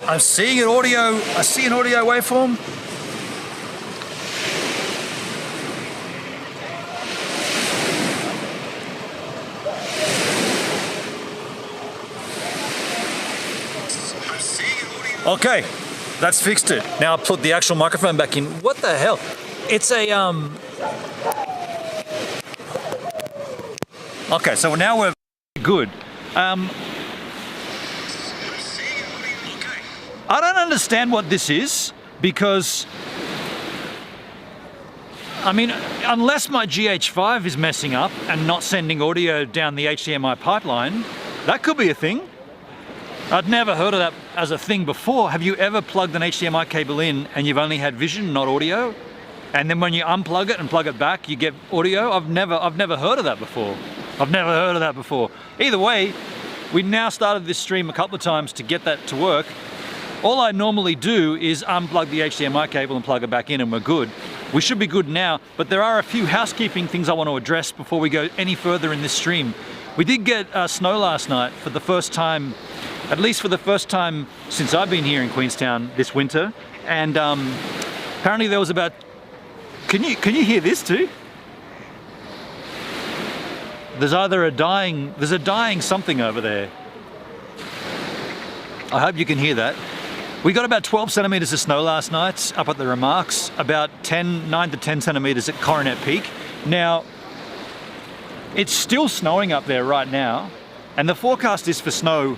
I'm seeing an audio. I see an audio waveform. Okay, that's fixed it. Now I'll put the actual microphone back in. What the hell? It's a Okay, so now we're good. I don't understand what this is, because I mean, unless my GH5 is messing up and not sending audio down the HDMI pipeline, that could be a thing. I'd never heard of that as a thing before. Have you ever plugged an HDMI cable in and you've only had vision, not audio? And then when you unplug it and plug it back, you get audio? I've never heard of that before. I've never heard of that before. Either way, we now started this stream a couple of times to get that to work. All I normally do is unplug the HDMI cable and plug it back in and we're good. We should be good now, but there are a few housekeeping things I want to address before we go any further in this stream. We did get snow last night for the first time, at least for the first time since I've been here in Queenstown this winter. And apparently there was about, can you hear this too? There's either a dying something over there. I hope you can hear that. We got about 12 centimeters of snow last night up at the Remarks, about 9 to 10 centimeters at Coronet Peak. Now, it's still snowing up there right now, and the forecast is for snow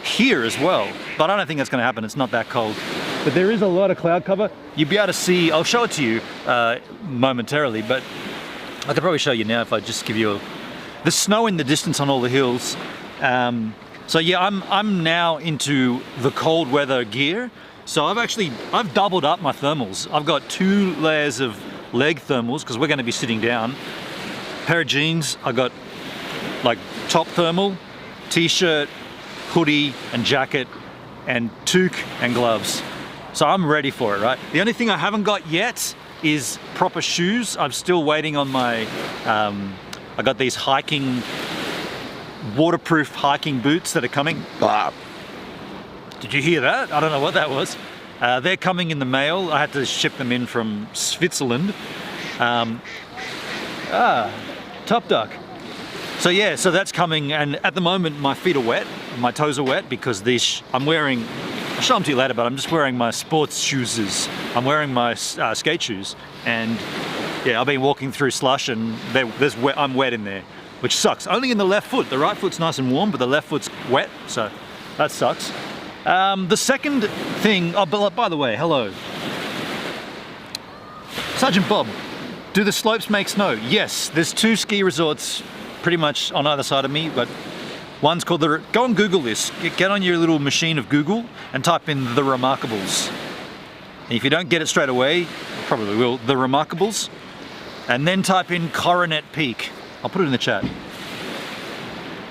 here as well, but I don't think that's going to happen. It's not that cold. But there is a lot of cloud cover. You'll be able to see, I'll show it to you momentarily, but I could probably show you now if I just give you the snow in the distance on all the hills. So yeah, I'm now into the cold weather gear. So I've doubled up my thermals. I've got 2 layers of leg thermals because we're going to be sitting down. Pair of jeans, I got like top thermal, t-shirt, hoodie and jacket, and toque and gloves. So I'm ready for it, right? The only thing I haven't got yet is proper shoes. I'm still waiting on my, I got these waterproof hiking boots that are coming. Did you hear that? I don't know what that was. They're coming in the mail. I had to ship them in from Switzerland. Top duck. So yeah, so that's coming, and at the moment my feet are wet, my toes are wet because I'm wearing, I'll show them to you later, but I'm just wearing my sports shoes. I'm wearing my skate shoes, and yeah, I've been walking through slush and I'm wet in there, which sucks. Only in the left foot. The right foot's nice and warm, but the left foot's wet, so that sucks. The second thing, oh, by the way, hello. Sergeant Bob, do the slopes make snow? Yes, there's 2 ski resorts pretty much on either side of me, but one's called go and Google this. Get on your little machine of Google and type in The Remarkables. And if you don't get it straight away, you probably will, The Remarkables, and then type in Coronet Peak. I'll put it in the chat.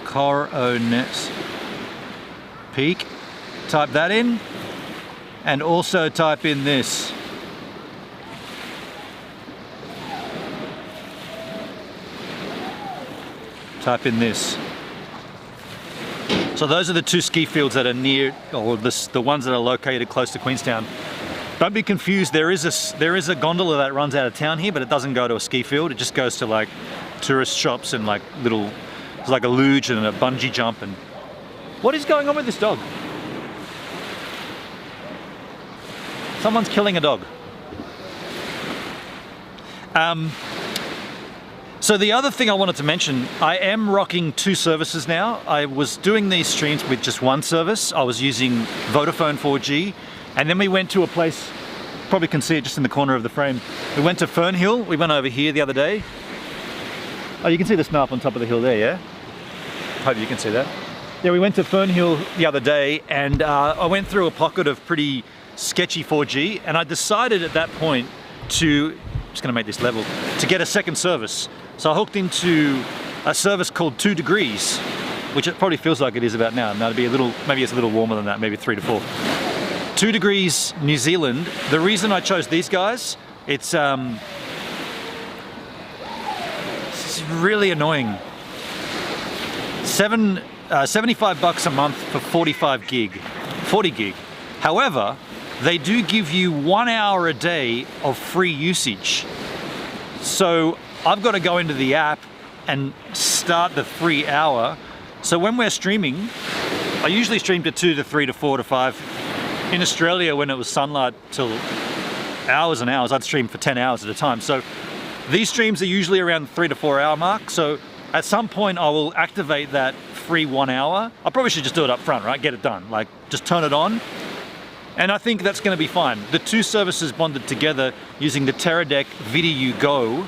Coronet Peak. Type that in, and also type in this. Type in this. So those are the 2 ski fields that are near, or the ones that are located close to Queenstown. Don't be confused, there is a gondola that runs out of town here, but it doesn't go to a ski field. It just goes to like tourist shops and like there's like a luge and a bungee jump. And what is going on with this dog? Someone's killing a dog. So the other thing I wanted to mention, I am rocking 2 services now. I was doing these streams with just 1 service. I was using Vodafone 4G, and then we went to a place, probably can see it just in the corner of the frame. We went to Fernhill. We went over here the other day. Oh, you can see the snow up on top of the hill there, yeah? Hope you can see that. Yeah, we went to Fernhill the other day, and I went through a pocket of pretty sketchy 4G, and I decided at that point to, I'm just gonna make this level, to get a second service. So I hooked into a service called 2 Degrees, which it probably feels like it is about now. Now it'd be maybe it's a little warmer than that, maybe 3 to 4. 2 Degrees New Zealand. The reason I chose these guys, it's really annoying. 75 bucks a month for 40 gig. However, they do give you 1 hour a day of free usage. So I've got to go into the app and start the free hour. So when we're streaming, I usually stream to 2 to 3 to 4 to 5. In Australia, when it was sunlight till hours and hours, I'd stream for 10 hours at a time. So these streams are usually around the 3 to 4 hour mark. So at some point I will activate that free 1 hour. I probably should just do it up front, right? Get it done. Like, just turn it on. And I think that's going to be fine. The two services bonded together using the Teradek VDU Go.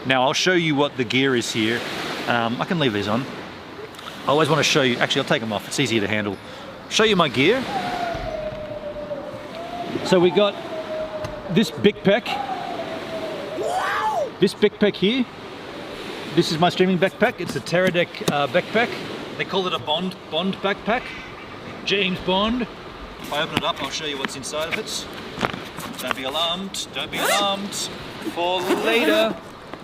Now I'll show you what the gear is here. I can leave these on. I always want to show you, actually I'll take them off, it's easier to handle. Show you my gear. So we got this big pack. This backpack here. This is my streaming backpack. It's a Teradek backpack. They call it a Bond backpack. James Bond. If I open it up, I'll show you what's inside of it. Don't be alarmed, don't be alarmed. For later,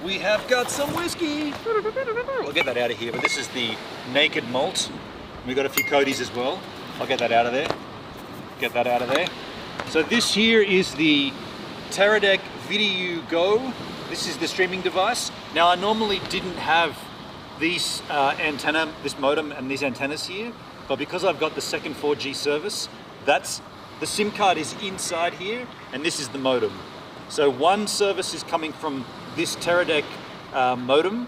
we have got some whiskey. I'll get that out of here, but this is the naked malt. We've got a few Codys as well. I'll get that out of there. Get that out of there. So this here is the Teradek VDU Go. This is the streaming device. Now I normally didn't have these antenna, this modem and these antennas here, but because I've got the second 4G service, that's the SIM card is inside here, and this is the modem. So one service is coming from this Teradek modem,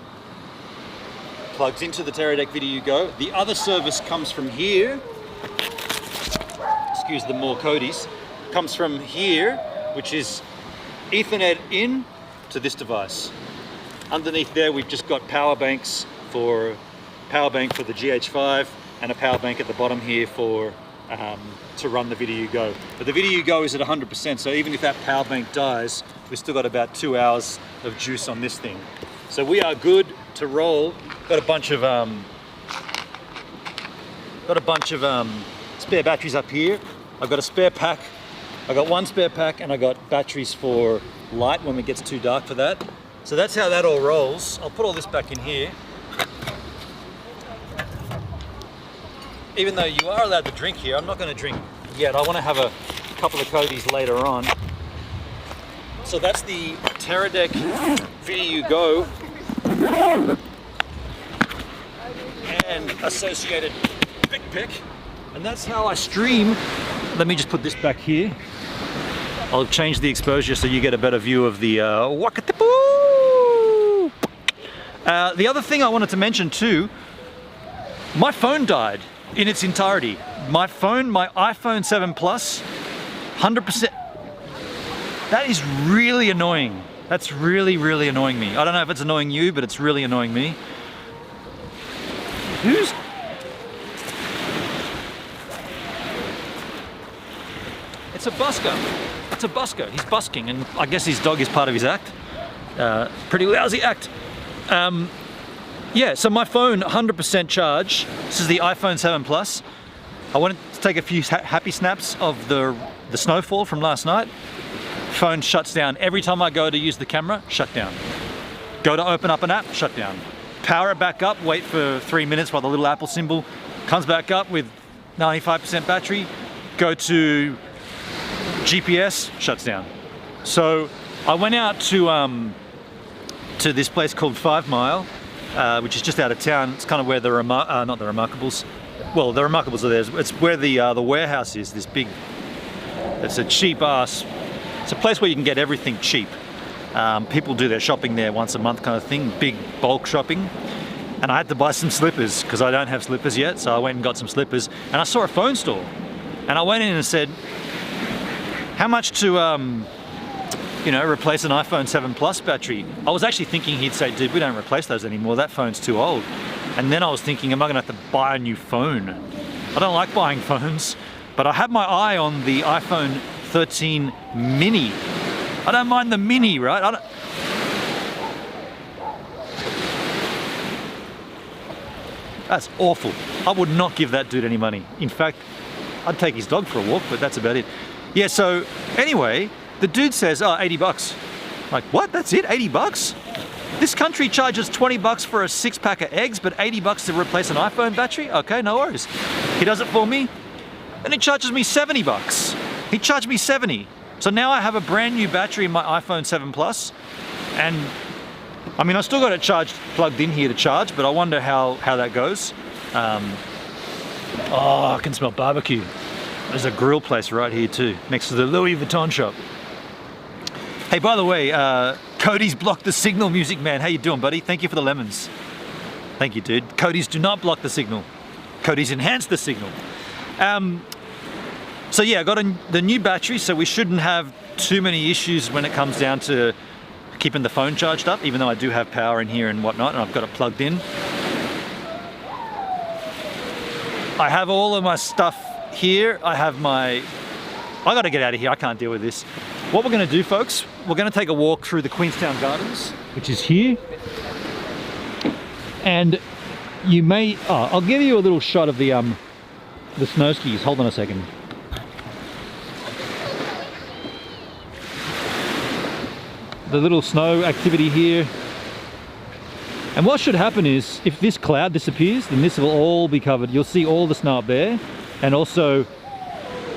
plugs into the Teradek VDU Go. The other service comes from here. Excuse the more Codys. Comes from here, which is Ethernet in to this device. Underneath there, we've just got power banks for the GH5 and a power bank at the bottom here for to run the VDU Go. But the VDU Go is at 100%, so even if that power bank dies, we've still got about 2 hours of juice on this thing. So we are good to roll. Got a bunch of spare batteries up here. I've got a spare pack. I got one spare pack, and I got batteries for light when it gets too dark for that. So that's how that all rolls. I'll put all this back in here. Even though you are allowed to drink here, I'm not going to drink yet. I want to have a couple of Codys later on. So that's the Teradek VDU Go and associated pick. And that's how I stream. Let me just put this back here. I'll change the exposure so you get a better view of the Wakatipu. The other thing I wanted to mention too, my phone died in its entirety. My iPhone 7 Plus, 100%. That is really annoying. That's really, really annoying me. I don't know if it's annoying you, but it's really annoying me. It's a busker. It's a busker. He's busking, and I guess his dog is part of his act. Pretty lousy act. Yeah, so my phone, 100% charge. This is the iPhone 7 Plus. I wanted to take a few happy snaps of the snowfall from last night. Phone shuts down. Every time I go to use the camera, shut down. Go to open up an app, shut down. Power it back up, wait for 3 minutes while the little Apple symbol comes back up with 95% battery. Go to GPS, shuts down. So I went out to this place called 5 Mile, which is just out of town. It's kind of where the not the Remarkables. Well, the Remarkables are there. It's where the warehouse is. This big. It's a cheap ass. It's a place where you can get everything cheap. People do their shopping there once a month, kind of thing. Big bulk shopping. And I had to buy some slippers because I don't have slippers yet. So I went and got some slippers. And I saw a phone store, and I went in and said, "How much to replace an iPhone 7 Plus battery?" I was actually thinking he'd say, "Dude, we don't replace those anymore. That phone's too old." And then I was thinking, am I gonna have to buy a new phone? I don't like buying phones, but I had my eye on the iPhone 13 mini. I don't mind the mini, right? That's awful. I would not give that dude any money. In fact, I'd take his dog for a walk, but that's about it. Yeah, so anyway, the dude says, "Oh, 80 bucks. Like, what? That's it? 80 bucks? This country charges 20 bucks for a 6-pack of eggs, but 80 bucks to replace an iPhone battery? Okay, no worries." He does it for me, and he charges me 70 bucks. He charged me 70. So now I have a brand new battery in my iPhone 7 Plus, and I mean, I still got it plugged in here to charge, but I wonder how that goes. Oh, I can smell barbecue. There's a grill place right here too, next to the Louis Vuitton shop. Hey, by the way, Cody's blocked the signal, Music Man. How you doing, buddy? Thank you for the lemons. Thank you, dude. Cody's do not block the signal. Cody's enhance the signal. So yeah, I got the new battery, so we shouldn't have too many issues when it comes down to keeping the phone charged up, even though I do have power in here and whatnot, and I've got it plugged in. I have all of my stuff here. I gotta get out of here, I can't deal with this. What we're gonna do, folks, we're gonna take a walk through the Queenstown Gardens, which is here. And you may, I'll give you a little shot of the snow skis. Hold on a second. The little snow activity here. And what should happen is, if this cloud disappears, then this will all be covered. You'll see all the snow up there. And also,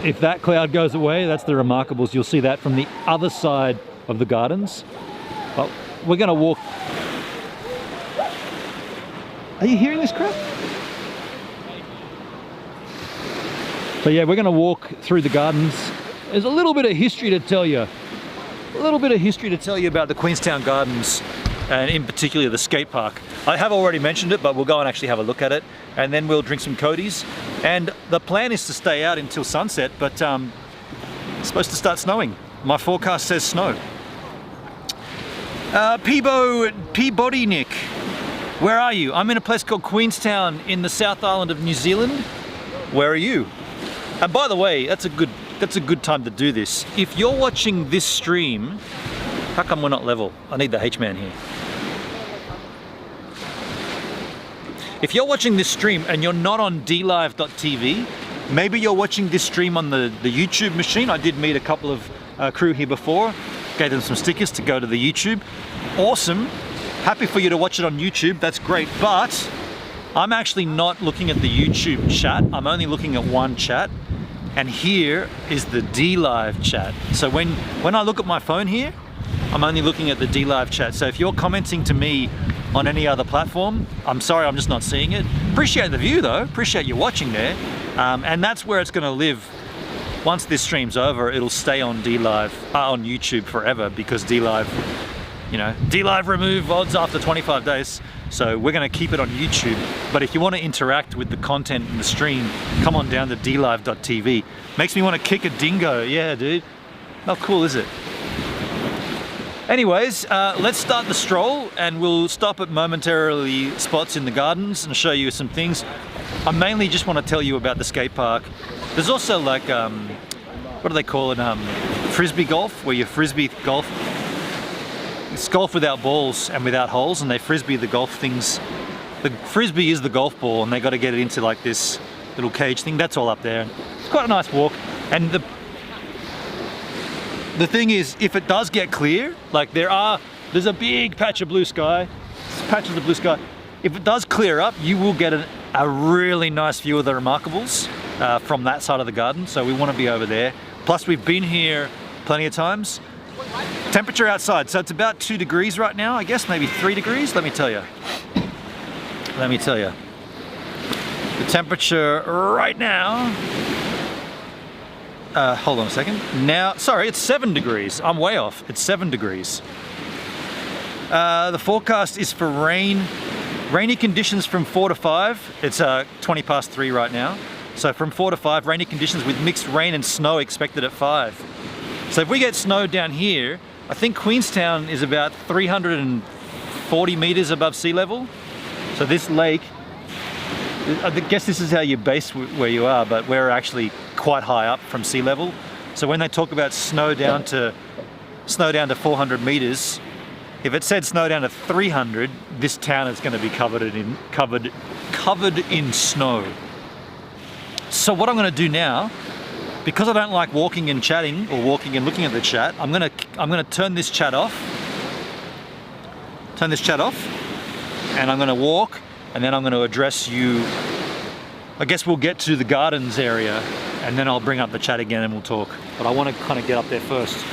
if that cloud goes away, that's the Remarkables. You'll see that from the other side of the gardens. But we're gonna walk. Are you hearing this crap? So yeah, we're gonna walk through the gardens. There's a little bit of history to tell you. A little bit of history to tell you about the Queenstown Gardens, and in particular the skate park. I have already mentioned it, but we'll go and actually have a look at it, and then we'll drink some Codys. And the plan is to stay out until sunset, but it's supposed to start snowing. My forecast says snow. Peabody Nick, where are you? I'm in a place called Queenstown in the South Island of New Zealand. Where are you? And by the way, that's a good time to do this. If you're watching this stream, how come we're not level? I need the H-man here. If you're watching this stream and you're not on dlive.tv, maybe you're watching this stream on the YouTube machine. I did meet a couple of crew here before, gave them some stickers to go to the YouTube. Awesome, happy for you to watch it on YouTube, that's great, but I'm actually not looking at the YouTube chat, I'm only looking at one chat, and here is the DLive chat. So when I look at my phone here, I'm only looking at the DLive chat. So if you're commenting to me on any other platform, I'm sorry, I'm just not seeing it. Appreciate the view though, appreciate you watching there. And that's where it's gonna live. Once this stream's over, it'll stay on DLive, on YouTube forever, because DLive, you know, DLive remove VODs after 25 days. So we're gonna keep it on YouTube. But if you wanna interact with the content in the stream, come on down to dlive.tv. Makes me wanna kick a dingo, yeah dude. How cool is it? Anyways, let's start the stroll, and we'll stop at momentarily spots in the gardens and show you some things. I mainly just want to tell you about the skate park. There's also like, what do they call it? Frisbee golf, where you frisbee golf. It's golf without balls and without holes, and they frisbee the golf things. The frisbee is the golf ball, and they got to get it into like this little cage thing. That's all up there. It's quite a nice walk, and the thing is, if it does get clear, like there's a big patch of blue sky, patches of blue sky. If it does clear up, you will get a really nice view of the Remarkables from that side of the garden. So we want to be over there. Plus we've been here plenty of times. Temperature outside, so it's about 2 degrees right now, I guess, maybe 3 degrees. Let me tell you. The temperature right now, hold on a second. Now, sorry, it's 7 degrees. I'm way off. It's 7 degrees. The forecast is for rainy conditions from 4 to 5. It's 20 past 3 right now. So from 4 to 5, rainy conditions with mixed rain and snow expected at 5. So if we get snow down here, I think Queenstown is about 340 meters above sea level. So this lake, I guess this is how you base where you are, but we're actually quite high up from sea level. So when they talk about snow down to 400 meters, if it said snow down to 300, this town is going to be covered in snow. So what I'm going to do now, because I don't like walking and chatting or walking and looking at the chat, I'm going to turn this chat off. Turn this chat off, and I'm going to walk, and then I'm going to address you. I guess we'll get to the gardens area and then I'll bring up the chat again and we'll talk. But I want to kind of get up there first.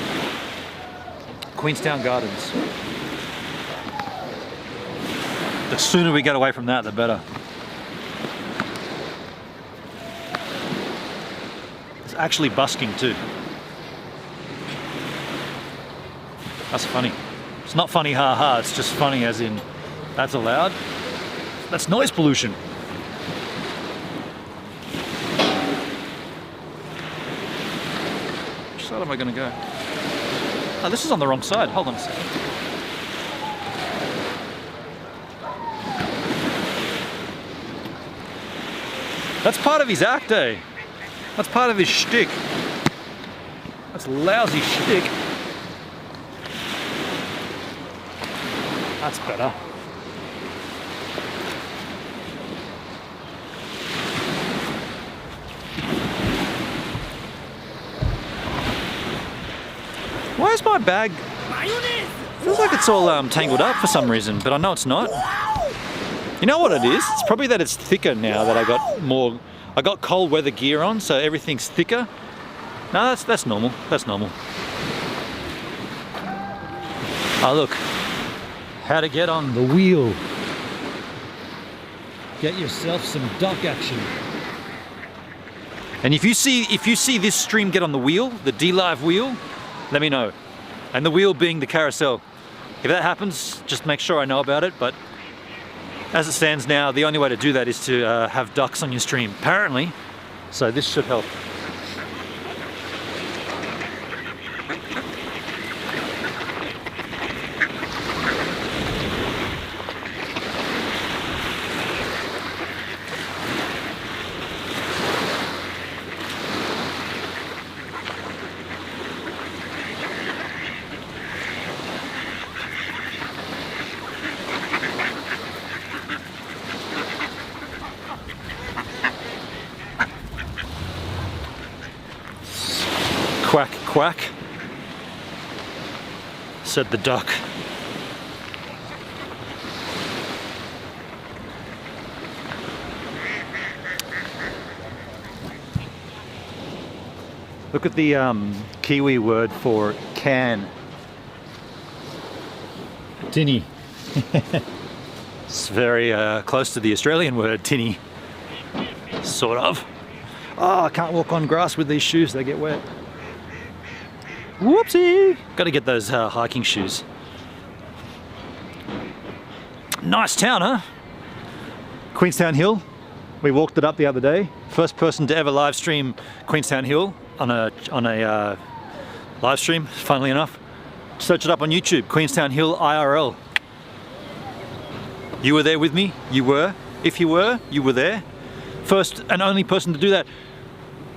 Queenstown Gardens. The sooner we get away from that, the better. It's actually busking too. That's funny. It's not funny ha-ha, it's just funny as in, that's allowed. That's noise pollution. Which side am I gonna go? Oh, this is on the wrong side. Hold on a second. That's part of his act, eh? That's part of his shtick. That's lousy shtick. That's better. Why is my bag? Feels like it's all tangled up for some reason, but I know it's not. You know what it is? It's probably that it's thicker now that I got cold weather gear on, so everything's thicker. No, that's normal. That's normal. Oh look, how to get on the wheel. Get yourself some duck action. And if you see this stream get on the wheel, the D-Live wheel, let me know. And the wheel being the carousel. If that happens, just make sure I know about it. But as it stands now, the only way to do that is to have ducks on your stream, apparently. So this should help. Quack, quack, said the duck. Look at the Kiwi word for can. Tinny. It's very close to the Australian word tinny. Sort of. Oh, I can't walk on grass with these shoes, they get wet. Whoopsie! Got to get those hiking shoes. Nice town, huh? Queenstown Hill. We walked it up the other day. First person to ever live stream Queenstown Hill on a live stream, funnily enough. Search it up on YouTube, Queenstown Hill IRL. You were there with me? You were? If you were, you were there. First and only person to do that.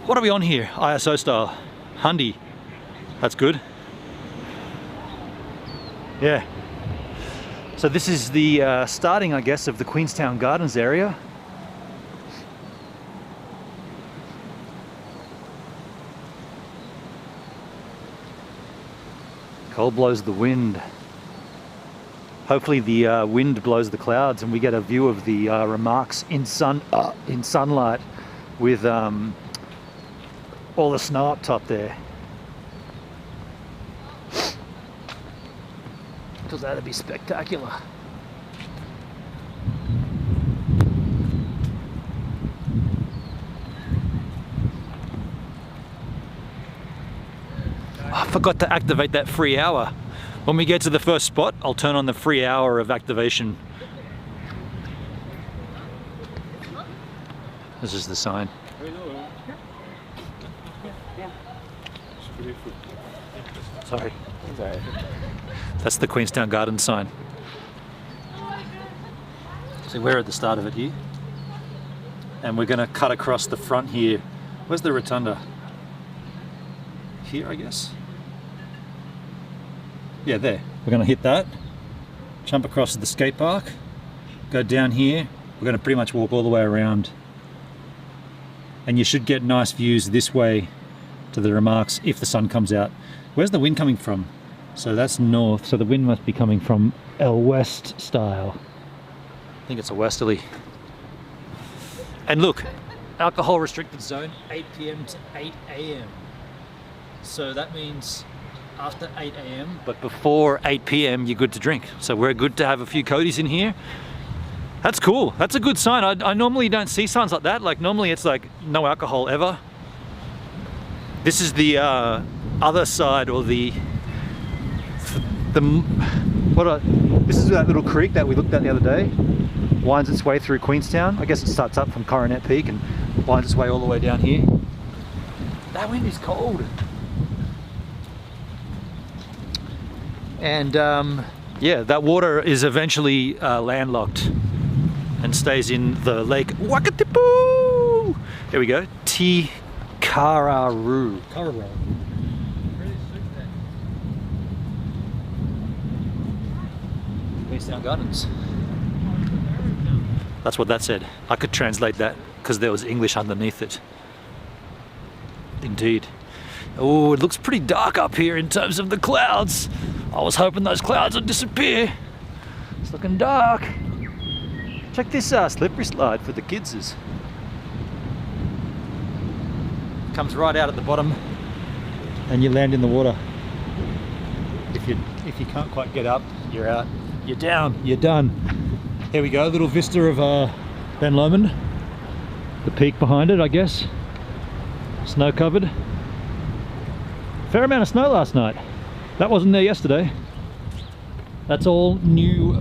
What are we on here? ISO style. Hundy. That's good. Yeah. So this is the starting, I guess, of the Queenstown Gardens area. Cold blows the wind. Hopefully the wind blows the clouds and we get a view of the remarks in sunlight with all the snow up top there. Because that'd be spectacular. I forgot to activate that free hour. When we get to the first spot, I'll turn on the free hour of activation. This is the sign. Sorry. That's the Queenstown Gardens sign. So we're at the start of it here. And we're gonna cut across the front here. Where's the rotunda? Here, I guess. Yeah, there. We're gonna hit that, jump across to the skate park, go down here. We're gonna pretty much walk all the way around. And you should get nice views this way to the remarks if the sun comes out. Where's the wind coming from? So that's north, so the wind must be coming from El West style. I think it's a westerly. And look, alcohol restricted zone, 8 p.m. to 8 a.m. So that means after 8 a.m. but before 8 p.m. you're good to drink. So we're good to have a few Codys in here. That's cool. That's a good sign. I normally don't see signs like that. Like normally it's like no alcohol ever. This is the other side, or this is that little creek that we looked at the other day. Winds its way through Queenstown. I guess it starts up from Coronet Peak and winds its way all the way down here. That wind is cold. And yeah, that water is eventually landlocked and stays in the lake Wakatipu. There we go. Kararu. Queenstown Gardens. That's what that said. I could translate that because there was English underneath it. Indeed. Oh, it looks pretty dark up here in terms of the clouds. I was hoping those clouds would disappear. It's looking dark. Check this slippery slide for the kidses. Comes right out at the bottom and you land in the water. If you can't quite get up, you're out. You're down, you're done. Here we go, a little vista of Ben Lomond. The peak behind it, I guess. Snow covered. Fair amount of snow last night. That wasn't there yesterday. That's all new,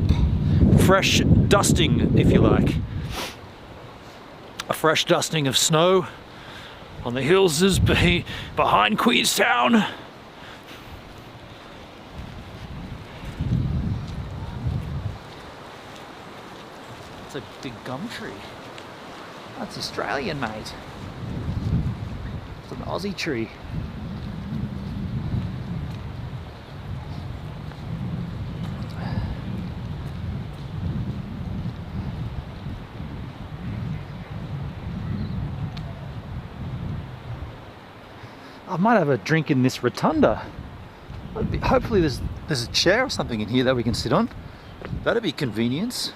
fresh dusting, if you like. A fresh dusting of snow on the hills is behind Queenstown. It's a big gum tree. That's Australian, mate. It's an Aussie tree. I might have a drink in this rotunda. Hopefully there's a chair or something in here that we can sit on. That'd be convenience.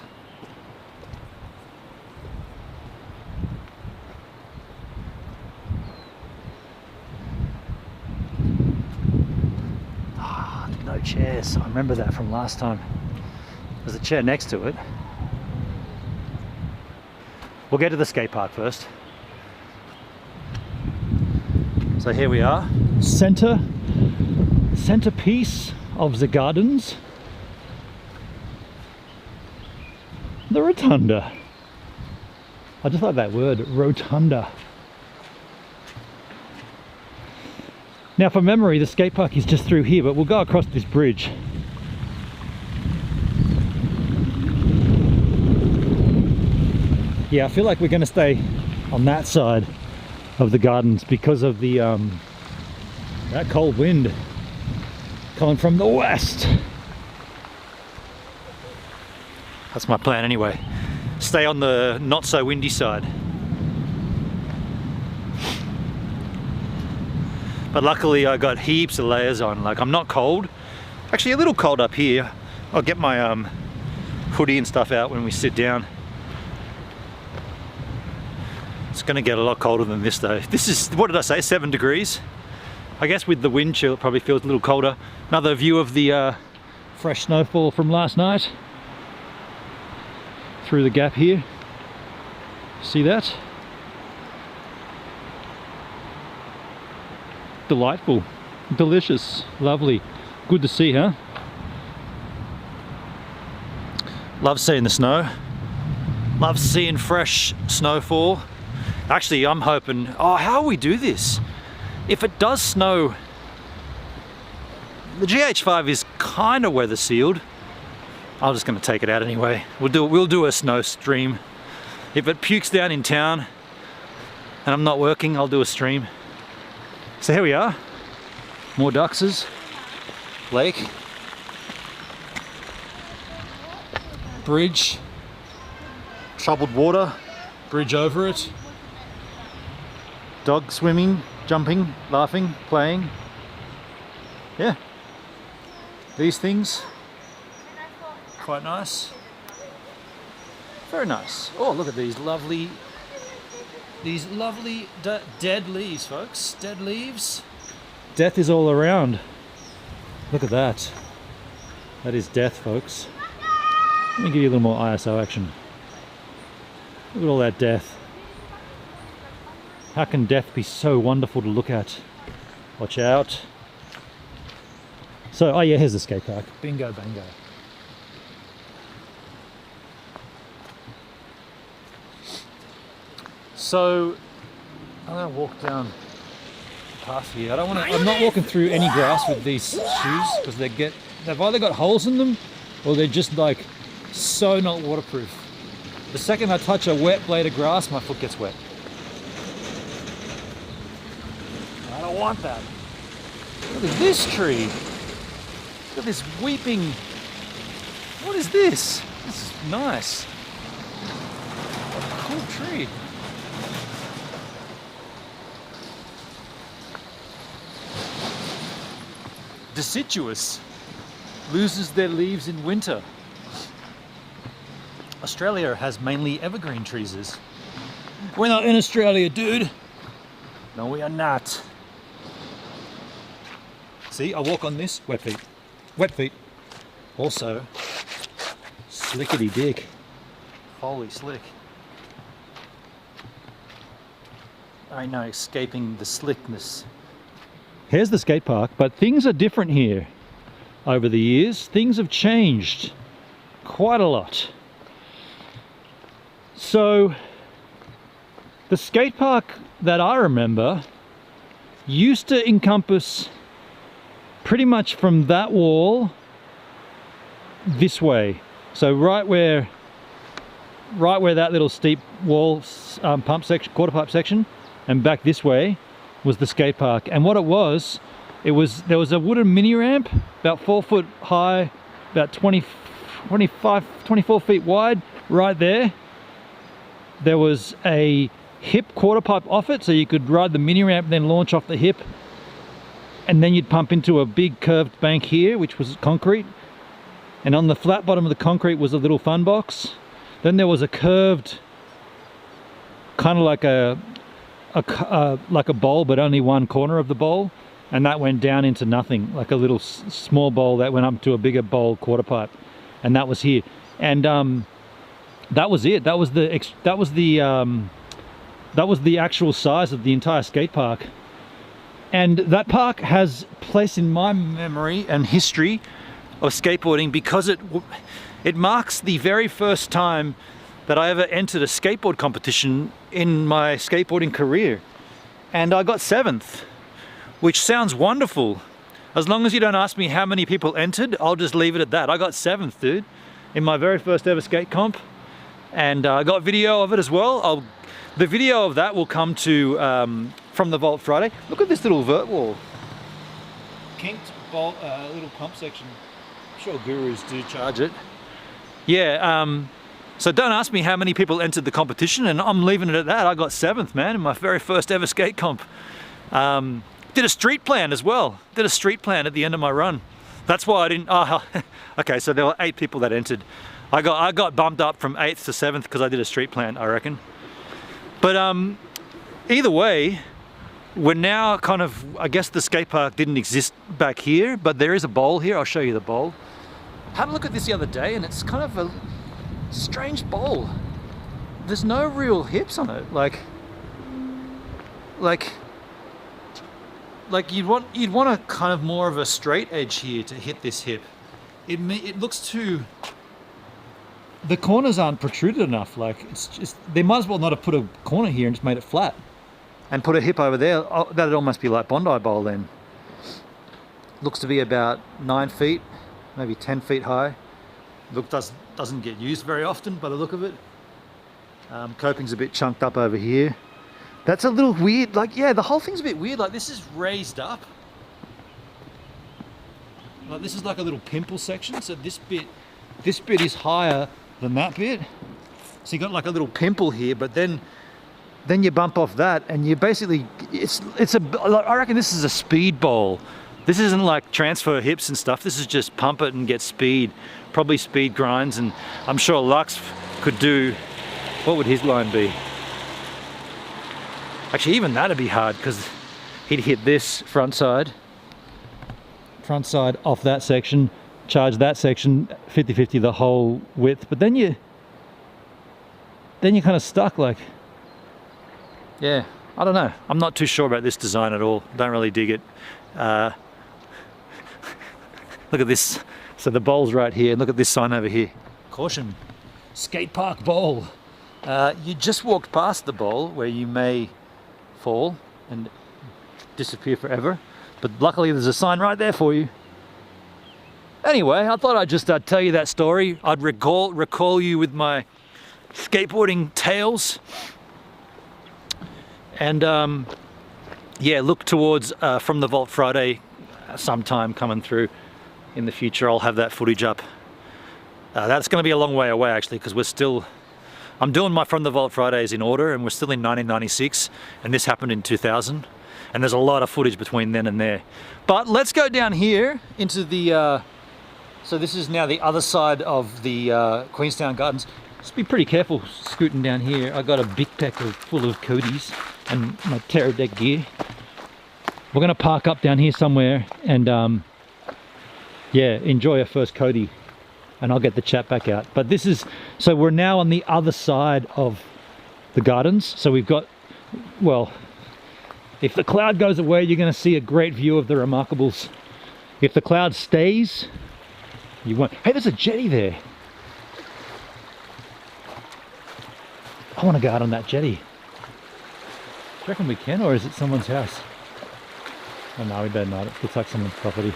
Ah, no chairs. I remember that from last time. There's a chair next to it. We'll get to the skate park first. So here we are, centerpiece of the gardens, the rotunda. I just like that word, rotunda. Now from memory, the skate park is just through here, but we'll go across this bridge. Yeah, I feel like we're going to stay on that side of the gardens because of the that cold wind coming from the west. That's my plan anyway. Stay on the not so windy side. But luckily I got heaps of layers on. Like I'm not cold. Actually a little cold up here. I'll get my hoodie and stuff out when we sit down. It's going to get a lot colder than this though. This is, what did I say, 7 degrees? I guess with the wind chill it probably feels a little colder. Another view of the fresh snowfall from last night. Through the gap here. See that? Delightful, delicious, lovely. Good to see, huh? Love seeing the snow. Love seeing fresh snowfall. Actually, I'm hoping, oh, how will we do this? If it does snow, the GH5 is kind of weather sealed. I'm just going to take it out anyway. We'll do a snow stream. If it pukes down in town and I'm not working, I'll do a stream. So here we are, more duxes, lake, bridge, troubled water, bridge over it. Dog swimming, jumping, laughing, playing. Yeah. These things, quite nice. Very nice. Oh, look at these lovely these lovely dead leaves, folks. Dead leaves. Death is all around. Look at that. That is death, folks. Let me give you a little more ISO action. Look at all that death. How can death be so wonderful to look at? Watch out. So, oh yeah, here's the skate park. Bingo, bango. So, I'm gonna walk down the path here. I'm not walking through any grass with these shoes because they've either got holes in them or they're just like so not waterproof. The second I touch a wet blade of grass, my foot gets wet. I don't want that. Look at this tree. Look at this weeping. What is this? This is nice. What a cool tree. Deciduous loses their leaves in winter. Australia has mainly evergreen trees. We're not in Australia, dude. No, we are not. See, I walk on this, wet feet. Wet feet. Also, slickety dick. Holy slick. I know, escaping the slickness. Here's the skate park, but things are different here over the years. Things have changed quite a lot. So, the skate park that I remember used to encompass pretty much from that wall this way. So right where that little steep wall pump section, quarter pipe section, and back this way was the skate park. And what it was there was a wooden mini ramp about 4 foot high, about 24 feet wide right there. There was a hip quarter pipe off it, so you could ride the mini ramp, then launch off the hip, and then you'd pump into a big curved bank here, which was concrete. And on the flat bottom of the concrete was a little fun box. Then there was a curved, kind of like a bowl, but only one corner of the bowl, and that went down into nothing, like a little small bowl that went up to a bigger bowl quarter pipe, and that was here. And that was it. That was the actual size of the entire skate park. And that park has place in my memory and history of skateboarding because it marks the very first time that I ever entered a skateboard competition in my skateboarding career. And I got 7th, which sounds wonderful. As long as you don't ask me how many people entered, I'll just leave it at that. I got 7th, dude, in my very first ever skate comp. And I got video of it as well. The video of that will come to from the Vault Friday. Look at this little vert wall. Kinked bolt, little pump section. I'm sure gurus do charge it. Yeah, so don't ask me how many people entered the competition, and I'm leaving it at that. I got 7th, man, in my very first ever skate comp. Did a street plan as well. Did a street plan at the end of my run. That's why I didn't, okay, so there were 8 people that entered. I got bumped up from 8th to 7th because I did a street plan, I reckon. But either way, we're now kind of, I guess the skate park didn't exist back here, but there is a bowl here. I'll show you the bowl. Had a look at this the other day, and it's kind of a strange bowl. There's no real hips on it. Like you'd want a kind of more of a straight edge here to hit this hip. It looks too. The corners aren't protruded enough. Like, it's just, they might as well not have put a corner here and just made it flat and put a hip over there. Oh, that'd almost be like Bondi Bowl then. Looks to be about 9 feet, maybe 10 feet high. Look, doesn't get used very often by the look of it. Coping's a bit chunked up over here. That's a little weird. Like, yeah, the whole thing's a bit weird. Like, this is raised up. Like, this is like a little pimple section. So this bit is higher than that bit. So you got like a little pimple here, but then you bump off that, and you basically, I reckon this is a speed bowl. This isn't like transfer hips and stuff. This is just pump it and get speed. Probably speed grinds, and I'm sure Lux could do, what would his line be? Actually, even that'd be hard because he'd hit this front side off that section, charge that section 50-50 the whole width, but then you're kind of stuck, like, yeah, I don't know. I'm not too sure about this design at all. Don't really dig it. Look at this. So the bowl's right here, and look at this sign over here. Caution, skate park bowl. You just walked past the bowl where you may fall and disappear forever, but luckily there's a sign right there for you. Anyway, I thought I'd just tell you that story. I'd recall you with my skateboarding tales, and yeah, look towards From the Vault Friday sometime coming through in the future. I'll have that footage up. That's going to be a long way away actually, because I'm doing my From the Vault Fridays in order, and we're still in 1996, and this happened in 2000, and there's a lot of footage between then and there. But let's go down here into the so this is now the other side of the Queenstown Gardens. Just be pretty careful scooting down here. I got a big pack full of Codys and my Terra Deck gear. We're gonna park up down here somewhere and yeah, enjoy our first Cody, and I'll get the chat back out. But this is, so we're now on the other side of the gardens. So we've got, well, if the cloud goes away, you're gonna see a great view of the Remarkables. If the cloud stays, you won't. Hey, there's a jetty there. I want to go out on that jetty. Do you reckon we can, or is it someone's house? Oh no, we better not. It looks like someone's property.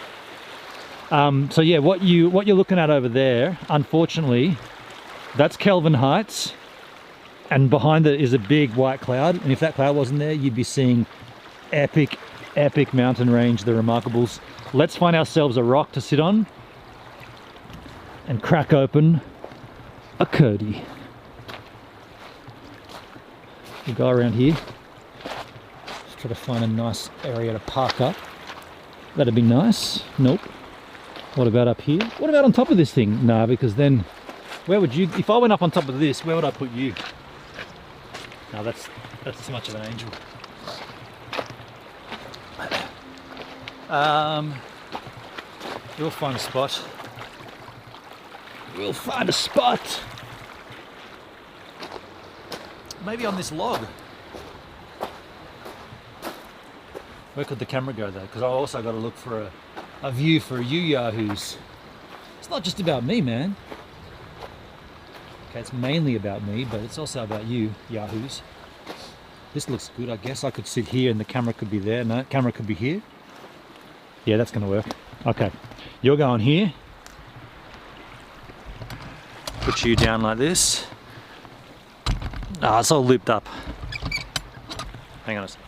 So yeah, what you're looking at over there, unfortunately, that's Kelvin Heights, and behind it is a big white cloud. And if that cloud wasn't there, you'd be seeing epic mountain range, the Remarkables. Let's find ourselves a rock to sit on and crack open a Cody. We'll go around here. Just try to find a nice area to park up. That'd be nice. Nope. What about up here? What about on top of this thing? Nah, because then where would you, if I went up on top of this, where would I put you? No, that's too much of an angel. We'll find a spot. We'll find a spot. Maybe on this log. Where could the camera go though? Because I also got to look for a view for you yahoos. It's not just about me, man. Okay, it's mainly about me, but it's also about you yahoos. This looks good. I guess I could sit here and the camera could be there. No, camera could be here. Yeah, that's gonna work. Okay, you're going here. Put you down like this. Ah, it's all looped up. Hang on a second.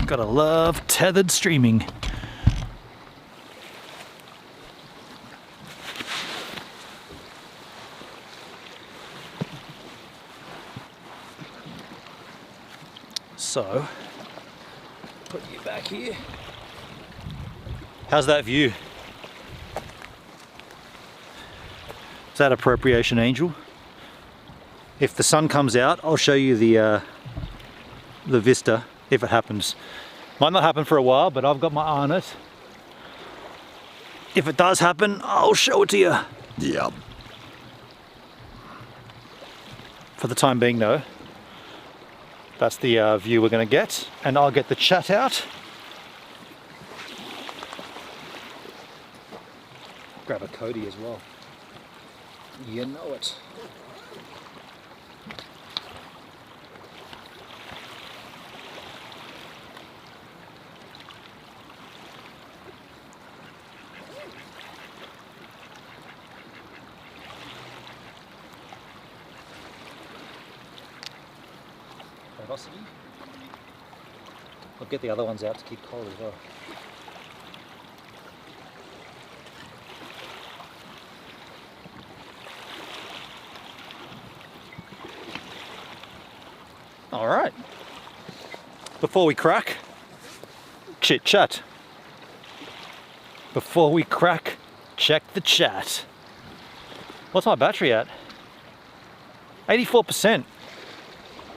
Gotta love tethered streaming. So, put you back here. How's that view? Is that appropriation, Angel? If the sun comes out, I'll show you the vista, if it happens. Might not happen for a while, but I've got my eye on it. If it does happen, I'll show it to you. Yeah. For the time being though, that's the view we're gonna get, and I'll get the chat out. Grab a Cody as well. You know it. Velocity. I'll get the other ones out to keep cold as well. All right. Before we crack, chit chat. Before we crack, check the chat. What's my battery at? 84%.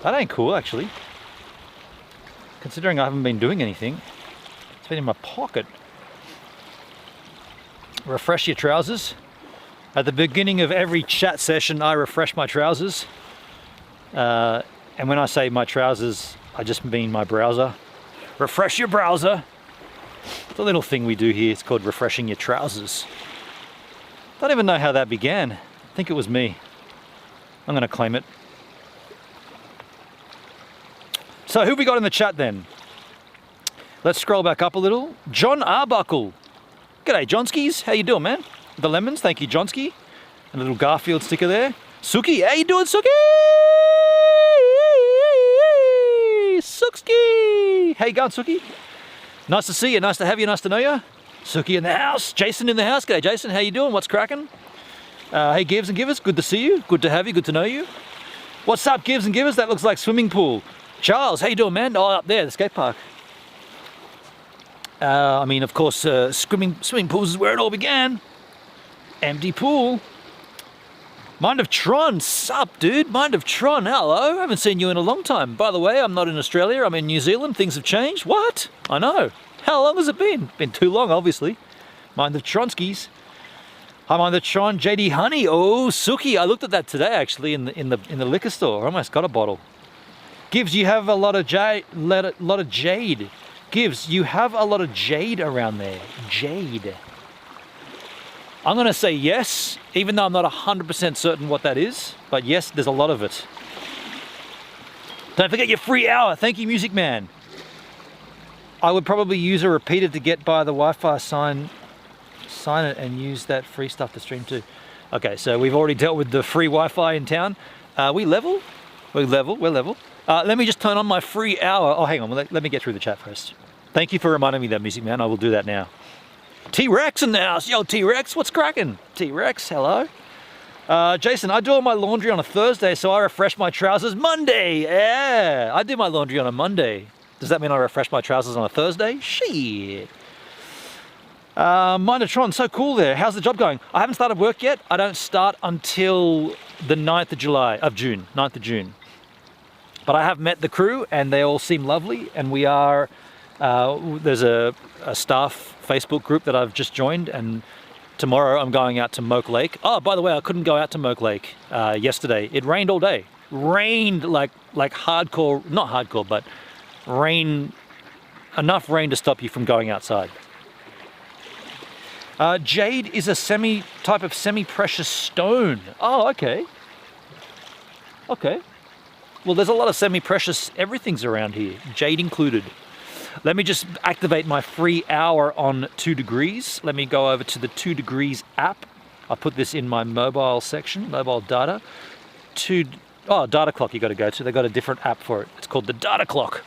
That ain't cool, actually. Considering I haven't been doing anything. It's been in my pocket. Refresh your trousers. At the beginning of every chat session, I refresh my trousers. And when I say my trousers, I just mean my browser. Refresh your browser. It's a little thing we do here. It's called refreshing your trousers. Don't even know how that began. I think it was me. I'm going to claim it. So who we got in the chat then? Let's scroll back up a little. John Arbuckle. G'day, Johnskis. How you doing, man? The lemons, thank you, Johnsky. A little Garfield sticker there. Suki, how you doing, Suki? Suki. How you going, Suki? Nice to see you, nice to have you, nice to know you. Suki in the house, Jason in the house. G'day, Jason. How you doing? What's cracking? Hey, Gives and Givers. Good to see you. Good to have you. Good to know you. What's up, Gives and Givers? That looks like swimming pool. Charles, how you doing, man? Oh, up there, the skate park. I mean, of course, swimming pools is where it all began. Empty pool. Mind of Tron, sup, dude? Mind of Tron, hello. I haven't seen you in a long time. By the way, I'm not in Australia. I'm in New Zealand. Things have changed. What? I know. How long has it been? Been too long, obviously. Mind of Tronskis. Hi, Mind of Tron. JD Honey. Oh, Suki. I looked at that today, actually, in the liquor store. I almost got a bottle. Gives, you have a lot of jade. Gives, you have a lot of jade around there. Jade. I'm going to say yes, even though I'm not 100% certain what that is. But yes, there's a lot of it. Don't forget your free hour. Thank you, Music Man. I would probably use a repeater to get by the Wi-Fi, sign it and use that free stuff to stream too. Okay, so we've already dealt with the free Wi-Fi in town. We level? We're level. Let me just turn on my free hour. Oh, hang on. Let me get through the chat first. Thank you for reminding me that, Music Man. I will do that now. T-Rex in the house. Yo, T-Rex, what's cracking? T-Rex, hello. Jason, I do all my laundry on a Thursday, so I refresh my trousers Monday. Yeah, I do my laundry on a Monday. Does that mean I refresh my trousers on a Thursday? Shit. Mind of Tron, so cool there. How's the job going? I haven't started work yet. I don't start until the 9th of June. But I have met the crew and they all seem lovely, and we are, there's a staff Facebook group that I've just joined, and tomorrow I'm going out to Moke Lake. Oh, by the way, I couldn't go out to Moke Lake yesterday. It rained all day. Rained like hardcore, not hardcore, but enough rain to stop you from going outside. Jade is a type of semi-precious stone. Oh, okay. Okay. Well, there's a lot of semi-precious everything's around here, jade included. Let me just activate my free hour on 2 degrees. Let me go over to the 2 degrees app. I'll put this in my mobile section, mobile data. Data clock you got to go to. They got a different app for it. It's called the Data Clock.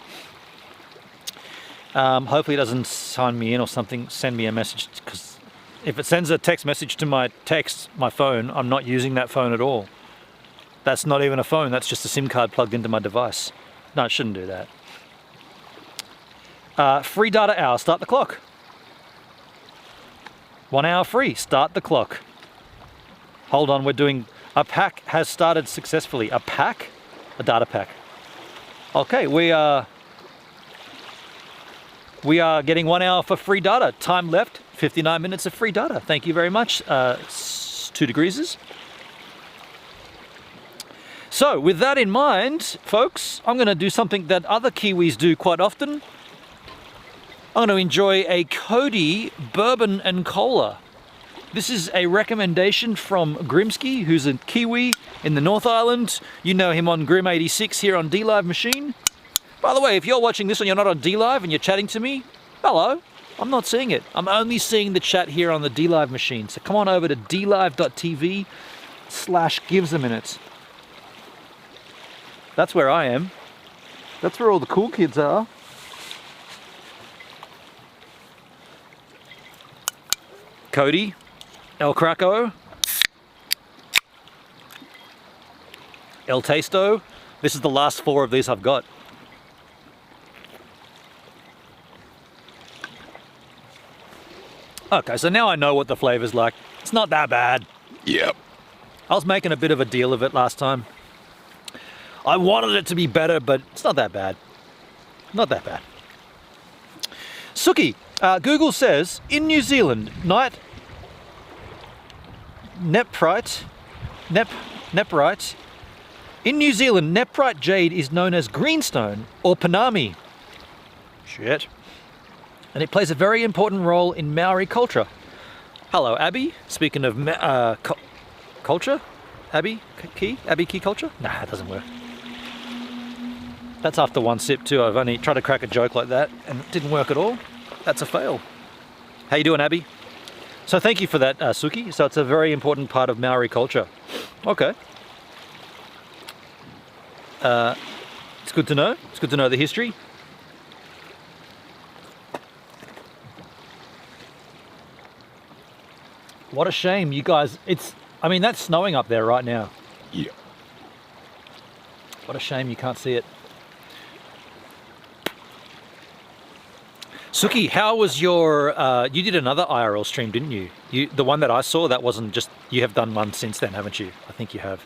Hopefully it doesn't sign me in or something, send me a message, because if it sends a text message to my phone, I'm not using that phone at all. That's not even a phone, that's just a SIM card plugged into my device. No, it shouldn't do that. Free data hour, start the clock. 1 hour free, start the clock. Hold on, we're doing, a pack has started successfully. A pack? A data pack. Okay, we are getting 1 hour for free data. Time left, 59 minutes of free data. Thank you very much, 2 degrees. So with that in mind, folks, I'm going to do something that other Kiwis do quite often. I'm going to enjoy a Cody bourbon and cola. This is a recommendation from Grimsky, who's a Kiwi in the North Island. You know him on Grim86 here on DLive Machine. By the way, if you're watching this and you're not on DLive and you're chatting to me, hello. I'm not seeing it. I'm only seeing the chat here on the DLive machine. So come on over to dlive.tv/givesaminute. That's where I am. That's where all the cool kids are. Cody, El Craco, El Tasto. This is the last 4 of these I've got. Okay, so now I know what the flavor's like. It's not that bad. Yep. I was making a bit of a deal of it last time. I wanted it to be better, but it's not that bad. Not that bad. Suki, Google says, in New Zealand, Neprite. In New Zealand, Neprite jade is known as greenstone or panami. Shit. And it plays a very important role in Maori culture. Hello, Abby. Speaking of culture, Abby key culture? Nah, it doesn't work. That's after one sip too. I've only tried to crack a joke like that and it didn't work at all. That's a fail. How you doing, Abby? So thank you for that, Suki. So it's a very important part of Maori culture. Okay. It's good to know. It's good to know the history. What a shame, you guys. I mean, that's snowing up there right now. Yeah. What a shame you can't see it. Suki, how was your, you did another IRL stream, didn't you? The one that I saw, that wasn't just, you have done one since then, haven't you? I think you have.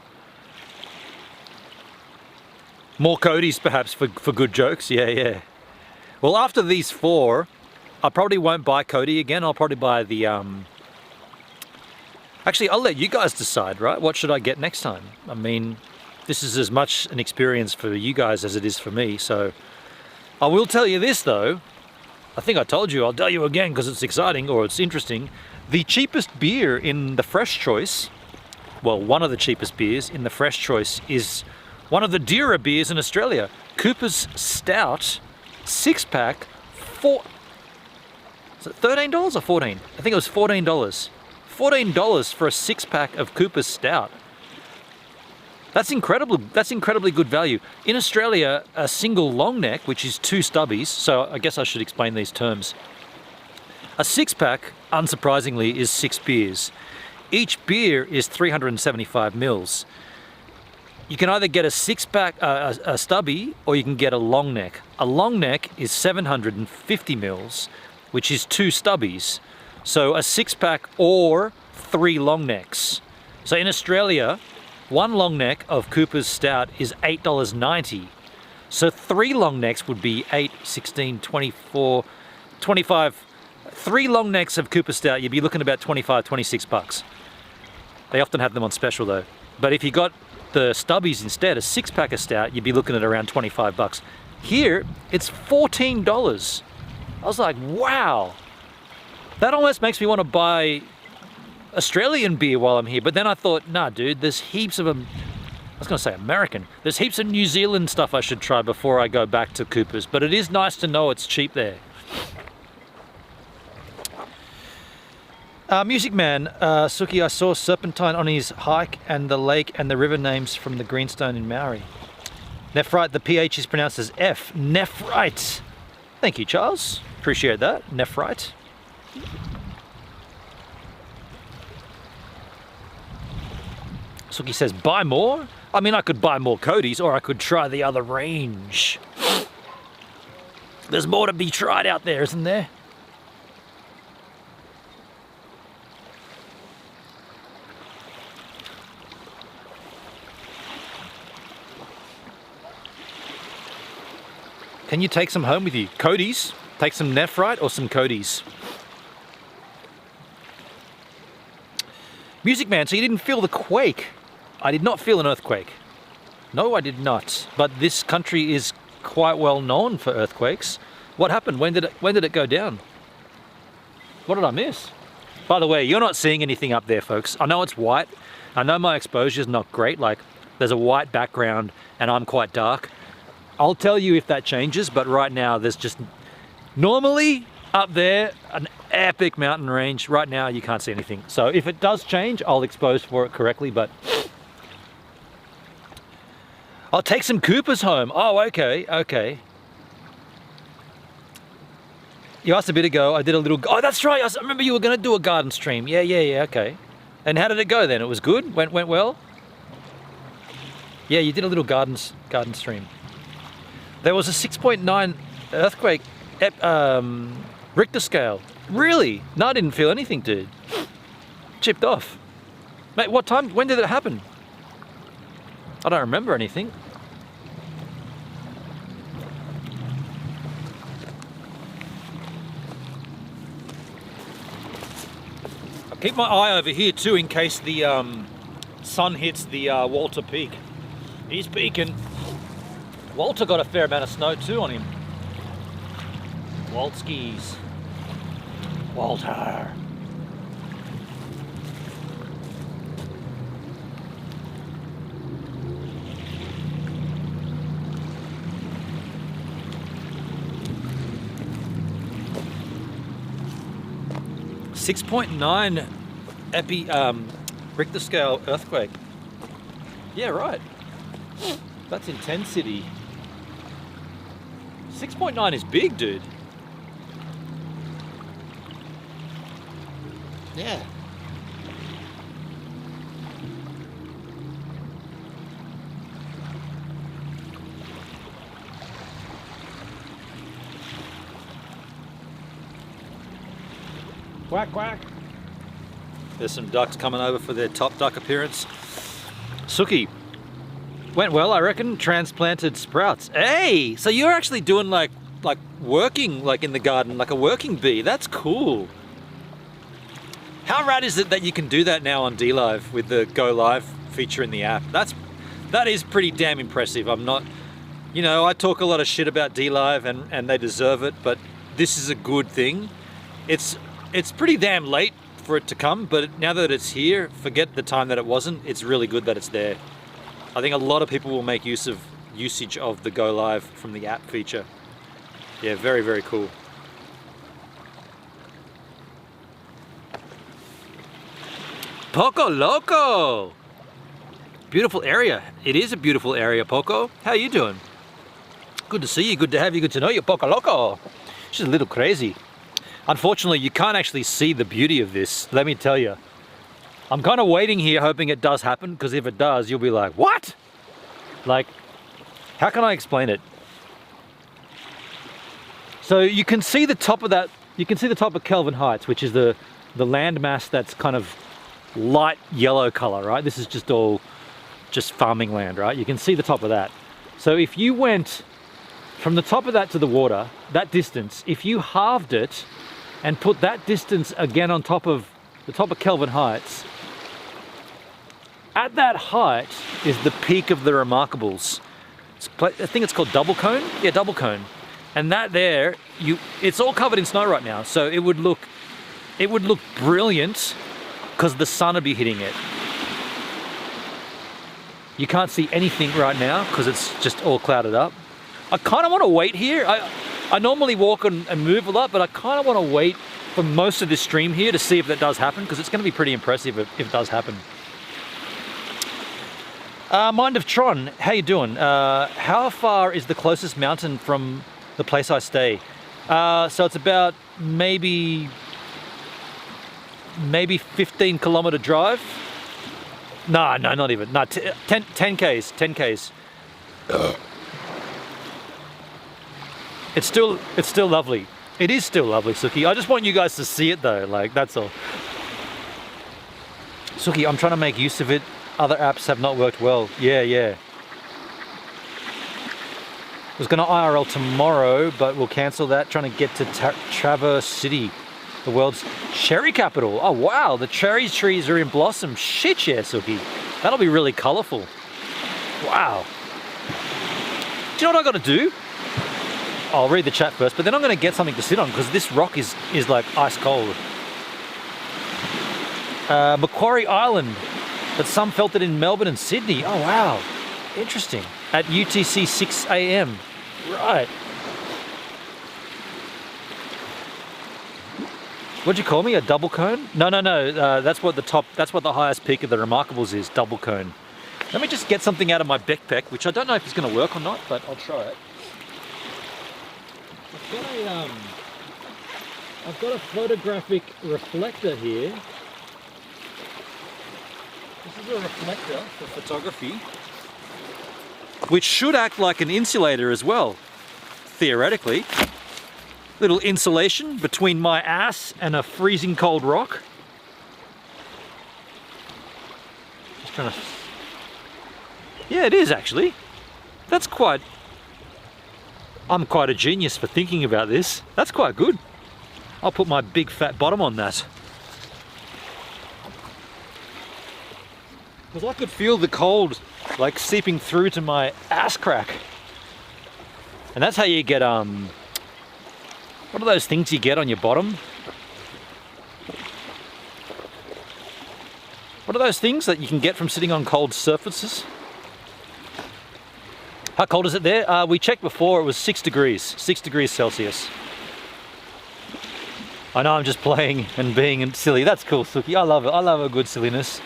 More Codys perhaps for good jokes, yeah. Well, after these 4, I probably won't buy Cody again. I'll probably buy the, actually, I'll let you guys decide, right? What should I get next time? I mean, this is as much an experience for you guys as it is for me, so. I will tell you this though, I think I told you, I'll tell you again because it's exciting or it's interesting. The cheapest beer in the fresh choice, well, one of the cheapest beers in the fresh choice is one of the dearer beers in Australia. Cooper's Stout 6-pack, is it $13 or 14? I think it was $14. $14 for a 6-pack of Cooper's Stout. That's incredibly good value. In Australia, a single long neck, which is 2 stubbies, so I guess I should explain these terms. A 6-pack, unsurprisingly, is 6 beers. Each beer is 375 mils. You can either get a 6-pack, a stubby, or you can get a long neck. A long neck is 750 mils, which is 2 stubbies. So a 6-pack or 3 long necks. So in Australia, 1 long neck of Cooper's Stout is $8.90. So 3 long necks would be 8, 16, 24, 25. 3 long necks of Cooper's Stout, you'd be looking about 25, 26 bucks. They often have them on special though. But if you got the stubbies instead, a 6-pack of Stout, you'd be looking at around 25 bucks. Here, it's $14. I was like, wow. That almost makes me want to buy Australian beer while I'm here, but then I thought, nah dude, there's heaps of them. I was gonna say American. There's heaps of New Zealand stuff I should try before I go back to Cooper's, but it is nice to know it's cheap there. Music Man, Suki, I saw Serpentine on his hike and the lake and the river names from the greenstone in Maori. Nephrite, the PH is pronounced as F. Nephrite. Thank you, Charles. Appreciate that. Nephrite. Suki says, buy more? I mean, I could buy more Codys or I could try the other range. There's more to be tried out there, isn't there? Can you take some home with you? Codys? Take some Nephrite or some Codys? Music Man, so you didn't feel the quake? I did not feel an earthquake. No, I did not. But this country is quite well known for earthquakes. What happened? When did it go down? What did I miss? By the way, you're not seeing anything up there, folks. I know it's white. I know my exposure is not great. Like, there's a white background and I'm quite dark. I'll tell you if that changes, but right now there's just... Normally, up there, an epic mountain range. Right now, you can't see anything. So if it does change, I'll expose for it correctly, but... I'll take some Coopers home. Oh, okay. You asked a bit ago, I did a little... Oh, that's right, I remember you were going to do a garden stream. Yeah, okay. And how did it go then? It was good? Went well? Yeah, you did a little garden stream. There was a 6.9 earthquake Richter scale. Really? No, I didn't feel anything, dude. Chipped off. Mate, what time? When did it happen? I don't remember anything. I'll keep my eye over here too in case the sun hits the Walter Peak. He's peaking. Walter got a fair amount of snow too on him. Walt skis. Walter. .9 Richter scale earthquake. Yeah, right. That's intensity. 6.9 is big, dude. Yeah. Quack, quack. There's some ducks coming over for their top duck appearance. Suki. Went well, I reckon. Transplanted sprouts. Hey, so you're actually doing like working like in the garden, like a working bee. That's cool. How rad is it that you can do that now on DLive with the Go Live feature in the app? That is pretty damn impressive. I'm not, you know, I talk a lot of shit about DLive and they deserve it, but this is a good thing. It's pretty damn late for it to come, but now that it's here, forget the time that it wasn't. It's really good that it's there. I think a lot of people will make usage of the Go Live from the app feature. Yeah, very, very cool. Poco Loco! Beautiful area. It is a beautiful area, Poco. How are you doing? Good to see you, good to have you, good to know you, Poco Loco. She's a little crazy. Unfortunately, you can't actually see the beauty of this, let me tell you. I'm kind of waiting here hoping it does happen, because if it does, you'll be like, what? Like, how can I explain it? So you can see the top of that, you can see the top of Kelvin Heights, which is the landmass that's kind of light yellow color, right? This is just farming land, right? You can see the top of that. So if you went from the top of that to the water, that distance, if you halved it and put that distance again on top of the top of Kelvin Heights, at that height is the peak of the Remarkables. I think it's called Double Cone. Yeah, Double Cone. And that there, it's all covered in snow right now, so it would look brilliant because the sun would be hitting it. You can't see anything right now because it's just all clouded up. I kind of want to wait here. I normally walk and move a lot, but I kind of want to wait for most of this stream here to see if that does happen, because it's going to be pretty impressive if it does happen. Mind of Tron, how you doing? How far is the closest mountain from the place I stay? So it's about maybe 15-kilometer drive. No, not even. No, 10 Ks. It's still lovely. It is still lovely, Suki. I just want you guys to see it though, like, that's all. Suki, I'm trying to make use of it. Other apps have not worked well. Yeah. I was gonna IRL tomorrow, but we'll cancel that. Trying to get to Traverse City, the world's cherry capital. Oh wow, the cherry trees are in blossom. Shit yeah, Suki. That'll be really colorful. Wow. Do you know what I gotta do? I'll read the chat first, but then I'm gonna get something to sit on because this rock is like ice cold. Macquarie Island, but some felt it in Melbourne and Sydney. Oh wow, interesting. At UTC 6 AM, right. What'd you call me, a double cone? No, that's what the highest peak of the Remarkables is, double cone. Let me just get something out of my backpack, which I don't know if it's gonna work or not, but I'll try it. I've got a photographic reflector here. This is a reflector for photography, which should act like an insulator as well, theoretically. little insulation between my ass and a freezing cold rock. Just trying to... Yeah, it is actually. That's quite... I'm quite a genius for thinking about this. That's quite good. I'll put my big fat bottom on that. Because I could feel the cold like seeping through to my ass crack. And that's how you get, what are those things you get on your bottom? What are those things that you can get from sitting on cold surfaces? How cold is it there? We checked before, it was 6 degrees Celsius. I know I'm just playing and being silly. That's cool, Suki. I love it. I love a good silliness.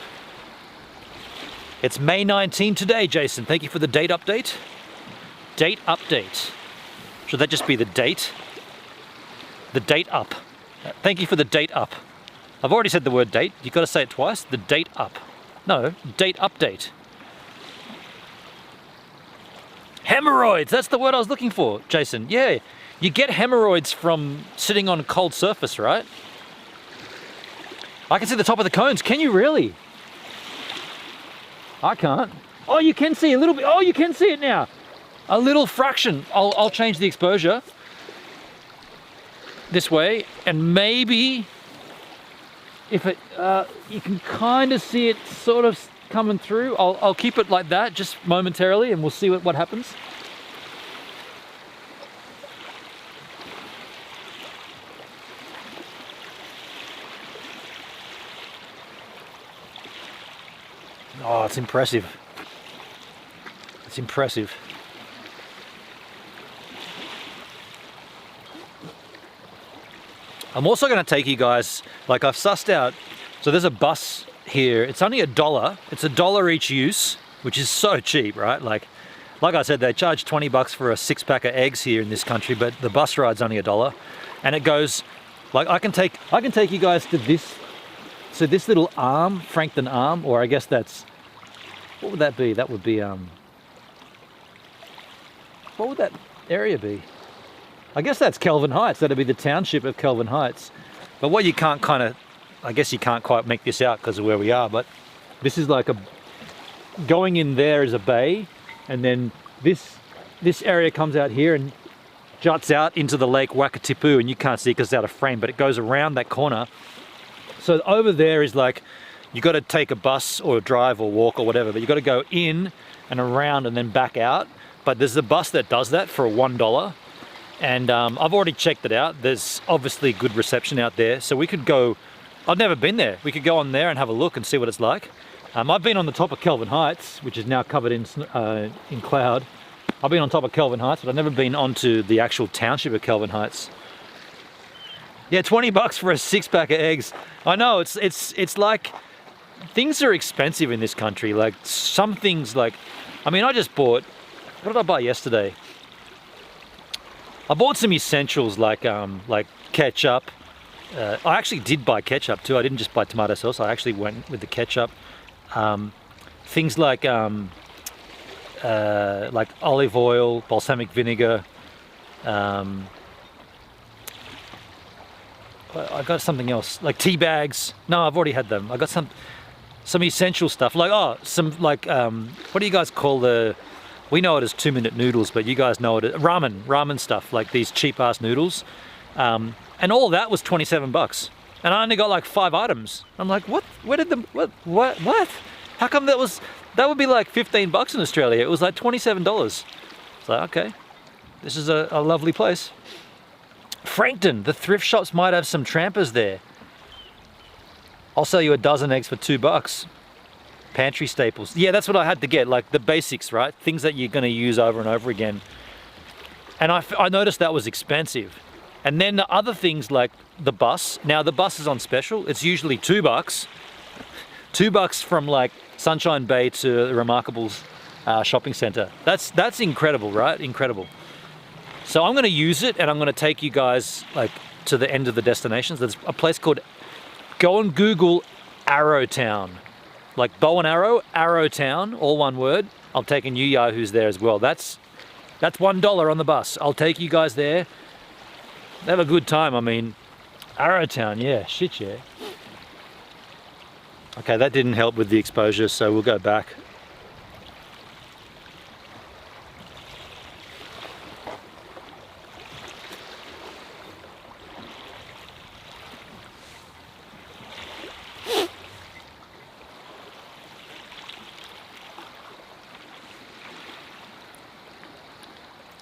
It's May 19 today, Jason. Thank you for the date update. Date update. Should that just be the date? The date up. Thank you for the date up. I've already said the word date. You've got to say it twice. The date up. No, date update. Hemorrhoids, that's the word I was looking for, Jason. Yeah, you get hemorrhoids from sitting on a cold surface, right? I can see the top of the cones. Can you really? I can't. Oh, you can see a little bit. Oh, you can see it now. A little fraction. I'll change the exposure this way, and maybe if it, you can kind of see it sort of coming through. I'll keep it like that just momentarily, and we'll see what happens. Oh, it's impressive. It's impressive. I'm also going to take you guys, like I've sussed out, so there's a bus here. It's only $1. It's $1 each use, which is so cheap, right? Like I said, they charge 20 bucks for a 6-pack of eggs here in this country, but the bus ride's only $1. And it goes, like I can take you guys to this, so this little arm, Frankton arm, or I guess that's, what would that be? That would be, what would that area be? I guess that's Kelvin Heights. That'd be the township of Kelvin Heights. But what you can't kind of, I guess you can't quite make this out because of where we are, but this is like a, going in there is a bay, and then this area comes out here and juts out into the lake Wakatipu, and you can't see because it's out of frame, but it goes around that corner. So over there is like, you got to take a bus or drive or walk or whatever, but you got to go in and around and then back out. But there's a bus that does that for $1. And I've already checked it out. There's obviously good reception out there. So we could go, I've never been there. We could go on there and have a look and see what it's like. I've been on the top of Kelvin Heights, which is now covered in cloud. I've been on top of Kelvin Heights, but I've never been onto the actual township of Kelvin Heights. Yeah, 20 bucks for a 6-pack of eggs. I know, it's like, things are expensive in this country. Like some things, like, I mean, I just bought, what did I buy yesterday? I bought some essentials like ketchup. I actually did buy ketchup too. I didn't just buy tomato sauce. I actually went with the ketchup. Things like olive oil, balsamic vinegar. I got something else, like tea bags. No, I've already had them. I got some essential stuff, like what do you guys call the? We know it as 2-minute noodles, but you guys know it as ramen stuff, like these cheap ass noodles. And all that was 27 bucks. And I only got like 5 items. I'm like, what? Where did what? How come that would be like 15 bucks in Australia? It was like $27. It's like, okay, this is a lovely place. Frankton, the thrift shops might have some trampers there. I'll sell you a dozen eggs for $2. Pantry staples. Yeah, that's what I had to get, like the basics, right? Things that you're going to use over and over again. And I noticed that was expensive. And then the other things like the bus. Now the bus is on special. It's usually $2. $2 from like Sunshine Bay to the Remarkables shopping center. That's incredible, right? Incredible. So I'm going to use it, and I'm going to take you guys like to the end of the destinations. There's a place called, go and Google Arrowtown. Like bow and arrow, Arrowtown, all one word. I'm taking you yahoos there as well. That's $1 on the bus. I'll take you guys there. They have a good time. I mean, Arrowtown, yeah, shit, yeah. Okay, that didn't help with the exposure, so we'll go back.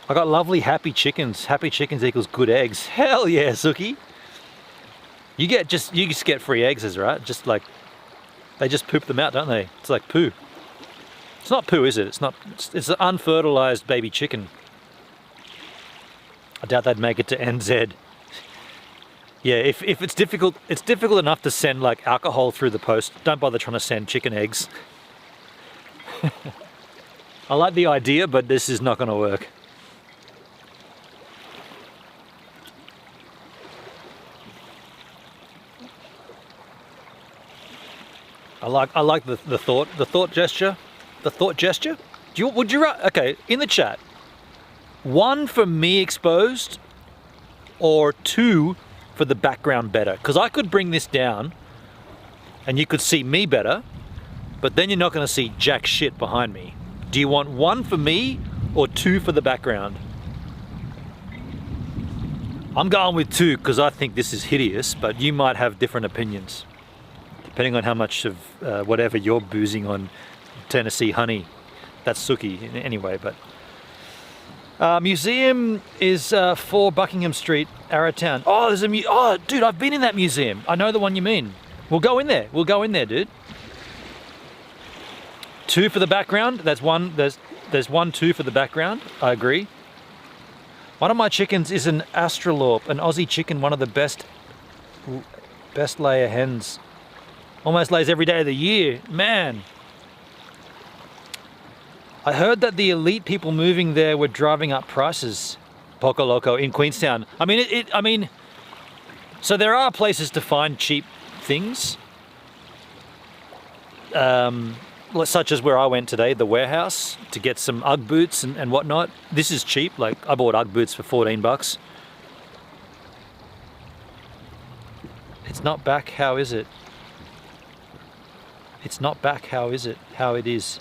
I got lovely happy chickens. Happy chickens equals good eggs. Hell yeah, Suki. You just get free eggs, right? Just like, they just poop them out, don't they? It's like poo. It's not poo, is it? It's not. It's an unfertilized baby chicken. I doubt they'd make it to NZ. Yeah, if it's difficult enough to send like alcohol through the post. Don't bother trying to send chicken eggs. I like the idea, but this is not going to work. I like the thought gesture. The thought gesture? Would you okay, in the chat, 1 for me exposed or 2 for the background better? Because I could bring this down and you could see me better, but then you're not going to see jack shit behind me. Do you want 1 for me or 2 for the background? I'm going with 2 because I think this is hideous, but you might have different opinions, depending on how much of whatever you're boozing on Tennessee honey. That's Suki anyway, but museum is 4 Buckingham Street, Arrowtown. Oh, there's a oh, dude, I've been in that museum. I know the one you mean. We'll go in there. We'll go in there, dude. 2 for the background. There's 1, 2 for the background. I agree. One of my chickens is an Australorp, an Aussie chicken, one of the best layer hens. Almost lays every day of the year, man. I heard that the elite people moving there were driving up prices. Poco Loco in Queenstown. I mean, so there are places to find cheap things. Such as where I went today, the warehouse, to get some Ugg boots and whatnot. This is cheap. Like, I bought Ugg boots for 14 bucks. It's not back, how is it? It's not back, how is it? How it is.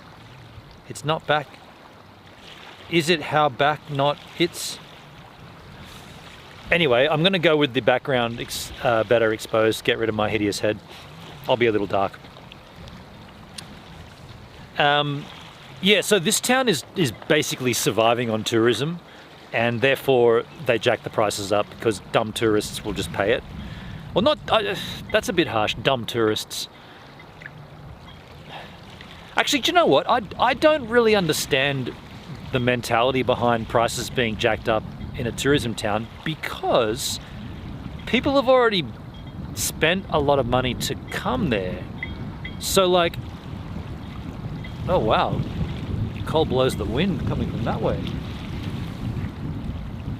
It's not back. Is it how back, not it's? Anyway, I'm gonna go with the background better exposed, get rid of my hideous head. I'll be a little dark. Yeah, so this town is basically surviving on tourism, and therefore they jack the prices up because dumb tourists will just pay it. Well, not, that's a bit harsh, dumb tourists. Actually, do you know what? I don't really understand the mentality behind prices being jacked up in a tourism town, because people have already spent a lot of money to come there. So like, oh wow, cold blows the wind coming from that way.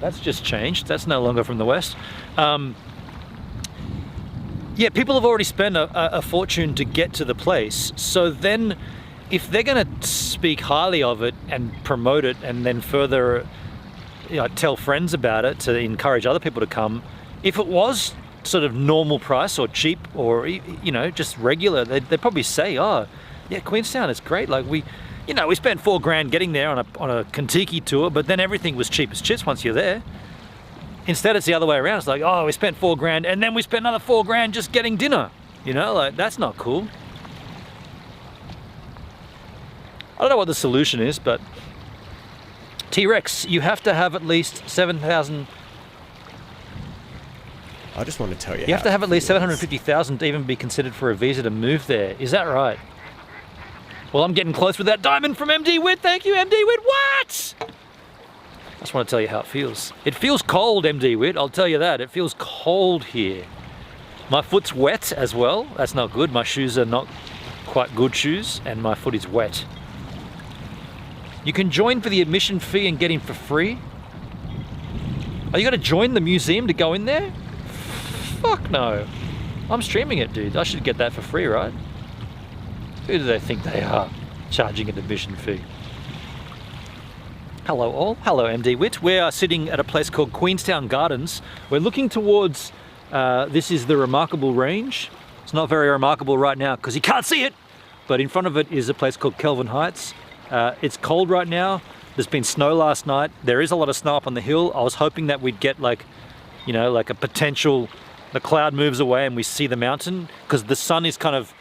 That's just changed. That's no longer from the west. Yeah, people have already spent a fortune to get to the place. So then, if they're going to speak highly of it and promote it, and then further, tell friends about it to encourage other people to come, if it was sort of normal price or cheap or just regular, they'd probably say, oh yeah, Queenstown is great. Like we spent $4,000 getting there on a Kentucky tour, but then everything was cheap as chips once you're there. Instead, it's the other way around. It's like, oh, we spent $4,000 and then we spent another $4,000 just getting dinner. Like that's not cool. I don't know what the solution is, but T-Rex, you have to have at least 7,000. I just want to tell you. You have to have at least 750,000 to even be considered for a visa to move there. Is that right? Well, I'm getting close with that diamond from MD Witt. Thank you, MD Witt. What? I just want to tell you how it feels. It feels cold, MD Witt. I'll tell you that. It feels cold here. My foot's wet as well. That's not good. My shoes are not quite good shoes, and my foot is wet. You can join for the admission fee and get in for free. Are you going to join the museum to go in there? Fuck no. I'm streaming it, dude. I should get that for free, right? Who do they think they are, charging an admission fee? Hello all, hello MD Wit. We are sitting at a place called Queenstown Gardens. We're looking towards, this is the Remarkable Range. It's not very remarkable right now because you can't see it, but in front of it is a place called Kelvin Heights. It's cold right now. There's been snow last night. There is a lot of snow up on the hill. I was hoping that we'd get like, you know, like a potential, the cloud moves away and we see the mountain, because the sun is kind of,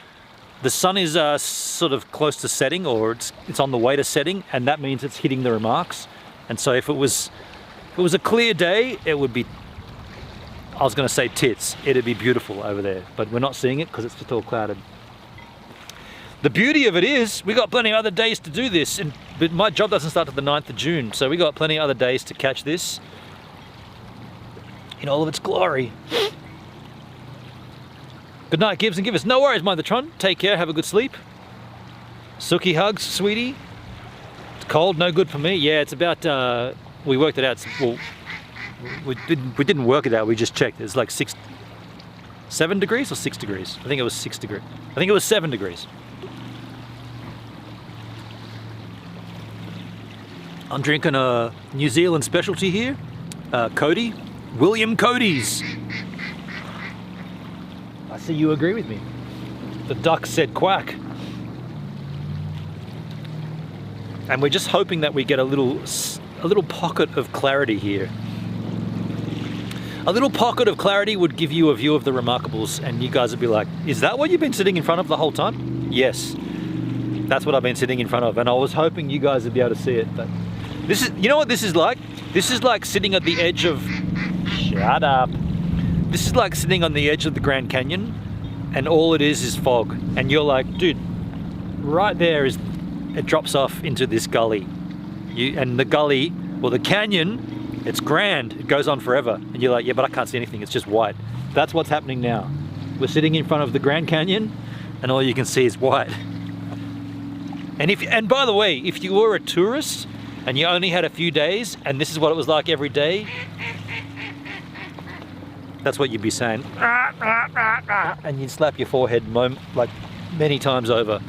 the sun is sort of close to setting, or it's on the way to setting, and that means it's hitting the remarks. And so if it was a clear day, it would be, I was going to say tits, it'd be beautiful over there, but we're not seeing it because it's just all clouded. The beauty of it is we got plenty of other days to do this, but my job doesn't start till the 9th of June, so we got plenty of other days to catch this in all of its glory. Good night, Gibbs and Givers. No worries, mind the Tron. Take care, have a good sleep. Suki hugs, sweetie. It's cold, no good for me. Yeah, it's about, we worked it out. Well, we didn't work it out, we just checked. It's like 7 degrees or 6 degrees? I think it was 6 degrees. I think it was 7 degrees. I'm drinking a New Zealand specialty here. Cody. William Codys. I see you agree with me. The duck said quack. And we're just hoping that we get a little pocket of clarity here. A little pocket of clarity would give you a view of the Remarkables, and you guys would be like, is that what you've been sitting in front of the whole time? Yes. That's what I've been sitting in front of, and I was hoping you guys would be able to see it, but this is, you know what this is like? This is like sitting at the edge of, shut up. This is like sitting on the edge of the Grand Canyon, and all it is fog, and you're like, dude, right there is, it drops off into this gully. And the gully, well, the canyon, it's grand, it goes on forever, and you're like, yeah, but I can't see anything, it's just white. That's what's happening now. We're sitting in front of the Grand Canyon, and all you can see is white. And by the way, if you were a tourist and you only had a few days, and this is what it was like every day, that's what you'd be saying. And you'd slap your forehead like many times over.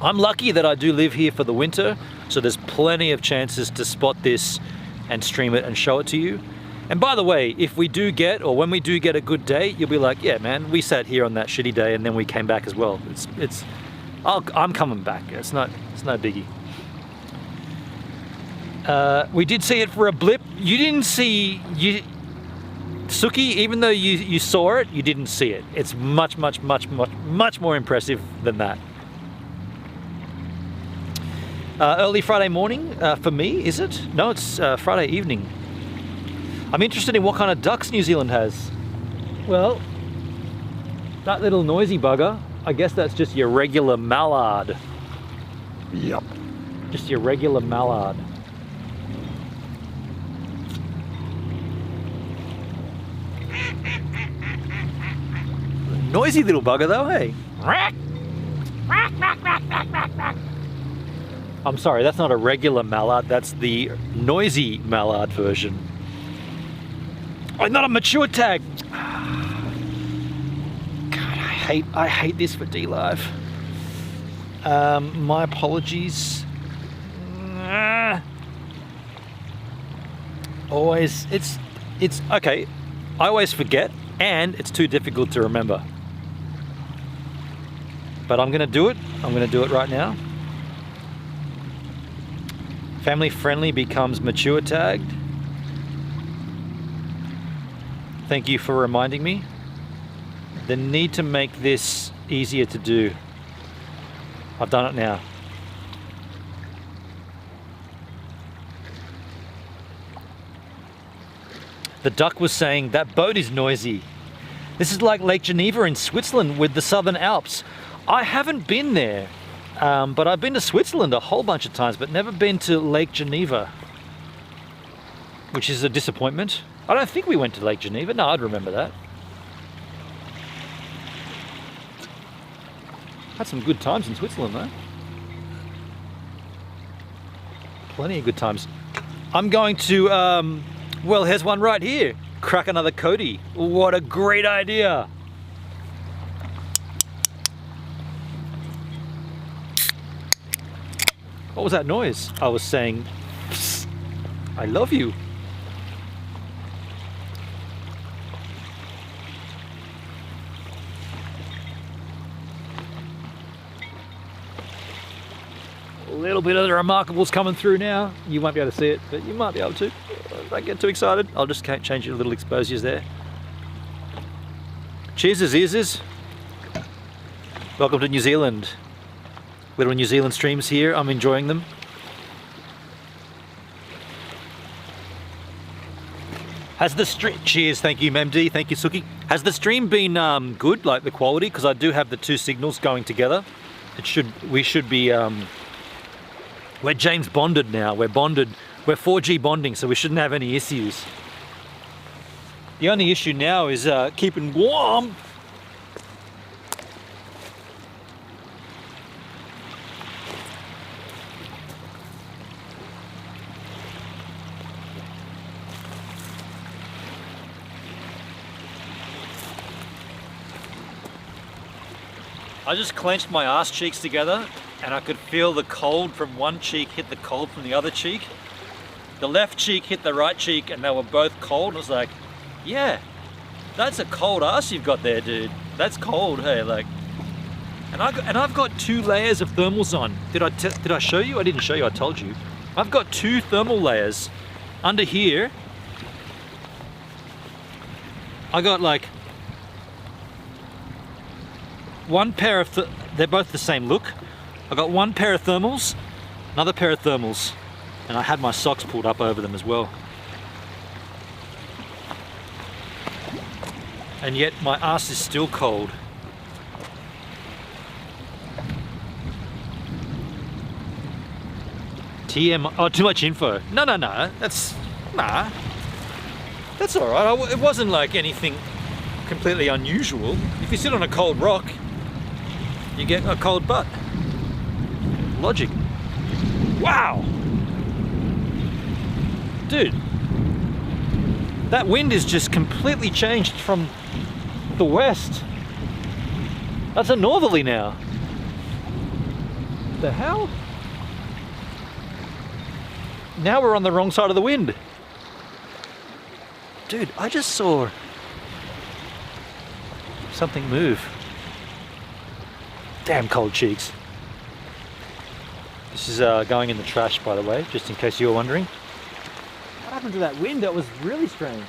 I'm lucky that I do live here for the winter, so there's plenty of chances to spot this and stream it and show it to you. And by the way, if we do get, or when we do get a good day, you'll be like, yeah man, we sat here on that shitty day and then we came back as well. I'm coming back, it's no biggie. We did see it for a blip. You didn't see, Suki, even though you saw it, you didn't see it. It's much more impressive than that. Early Friday morning for me, is it? No, it's Friday evening. I'm interested in what kind of ducks New Zealand has. Well, that little noisy bugger, I guess that's just your regular mallard. Yep. Just your regular mallard. Noisy little bugger though, hey? I'm sorry, that's not a regular mallard, that's the noisy mallard version. Oh, not a mature tag! God, I hate this for D-Live. My apologies. Always, it's okay. I always forget, and it's too difficult to remember. But I'm gonna do it. I'm gonna do it right now. Family friendly becomes mature tagged. Thank you for reminding me. The need to make this easier to do. I've done it now. The duck was saying, that boat is noisy. This is like Lake Geneva in Switzerland with the Southern Alps. I haven't been there, but I've been to Switzerland a whole bunch of times, but never been to Lake Geneva, which is a disappointment. I don't think we went to Lake Geneva. No, I'd remember that. Had some good times in Switzerland though. Plenty of good times. I'm going to, well, here's one right here. Crack another Cody. What a great idea. What was that noise? I was saying I love you. A little bit of the Remarkables coming through now. You won't be able to see it, but you might be able to. Don't get too excited. I'll just change your little exposures there. Cheers, Ears. Welcome to New Zealand. Little New Zealand streams here. I'm enjoying them. Has the stream... Cheers, thank you, MD. Thank you, Suki. Has the stream been good, like the quality? Because I do have the two signals going together. We should be... We're James Bonded now. We're bonded. We're 4G bonding, so we shouldn't have any issues. The only issue now is keeping warm. I just clenched my ass cheeks together and I could feel the cold from one cheek hit the cold from the other cheek. The left cheek hit the right cheek and they were both cold. I was like, yeah, that's a cold ass you've got there, dude. That's cold, hey, like. And I've got 2 layers of thermals on. Did I show you? I didn't show you, I told you. I've got 2 thermal layers. Under here, I got like one pair of, they're both the same look. I got one pair of thermals, another pair of thermals, and I had my socks pulled up over them as well. And yet my ass is still cold. TM, oh, too much info. No, that's all right. It wasn't like anything completely unusual. If you sit on a cold rock, you get a cold butt. Logic. Wow. Dude, that wind is just completely changed from the west. That's a northerly now. The hell? Now we're on the wrong side of the wind. Dude, I just saw something move. Damn cold cheeks. This is going in the trash, by the way, just in case you were wondering. What happened to that wind? That was really strange.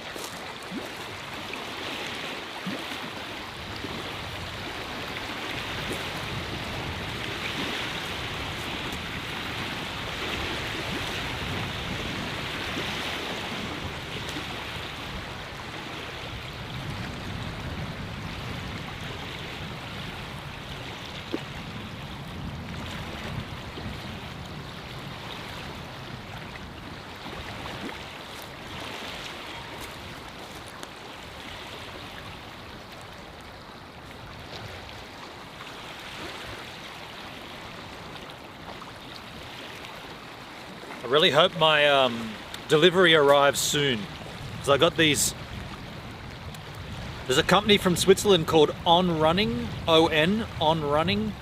I really hope my delivery arrives soon, because I got these. There's a company from Switzerland called On Running, On Running,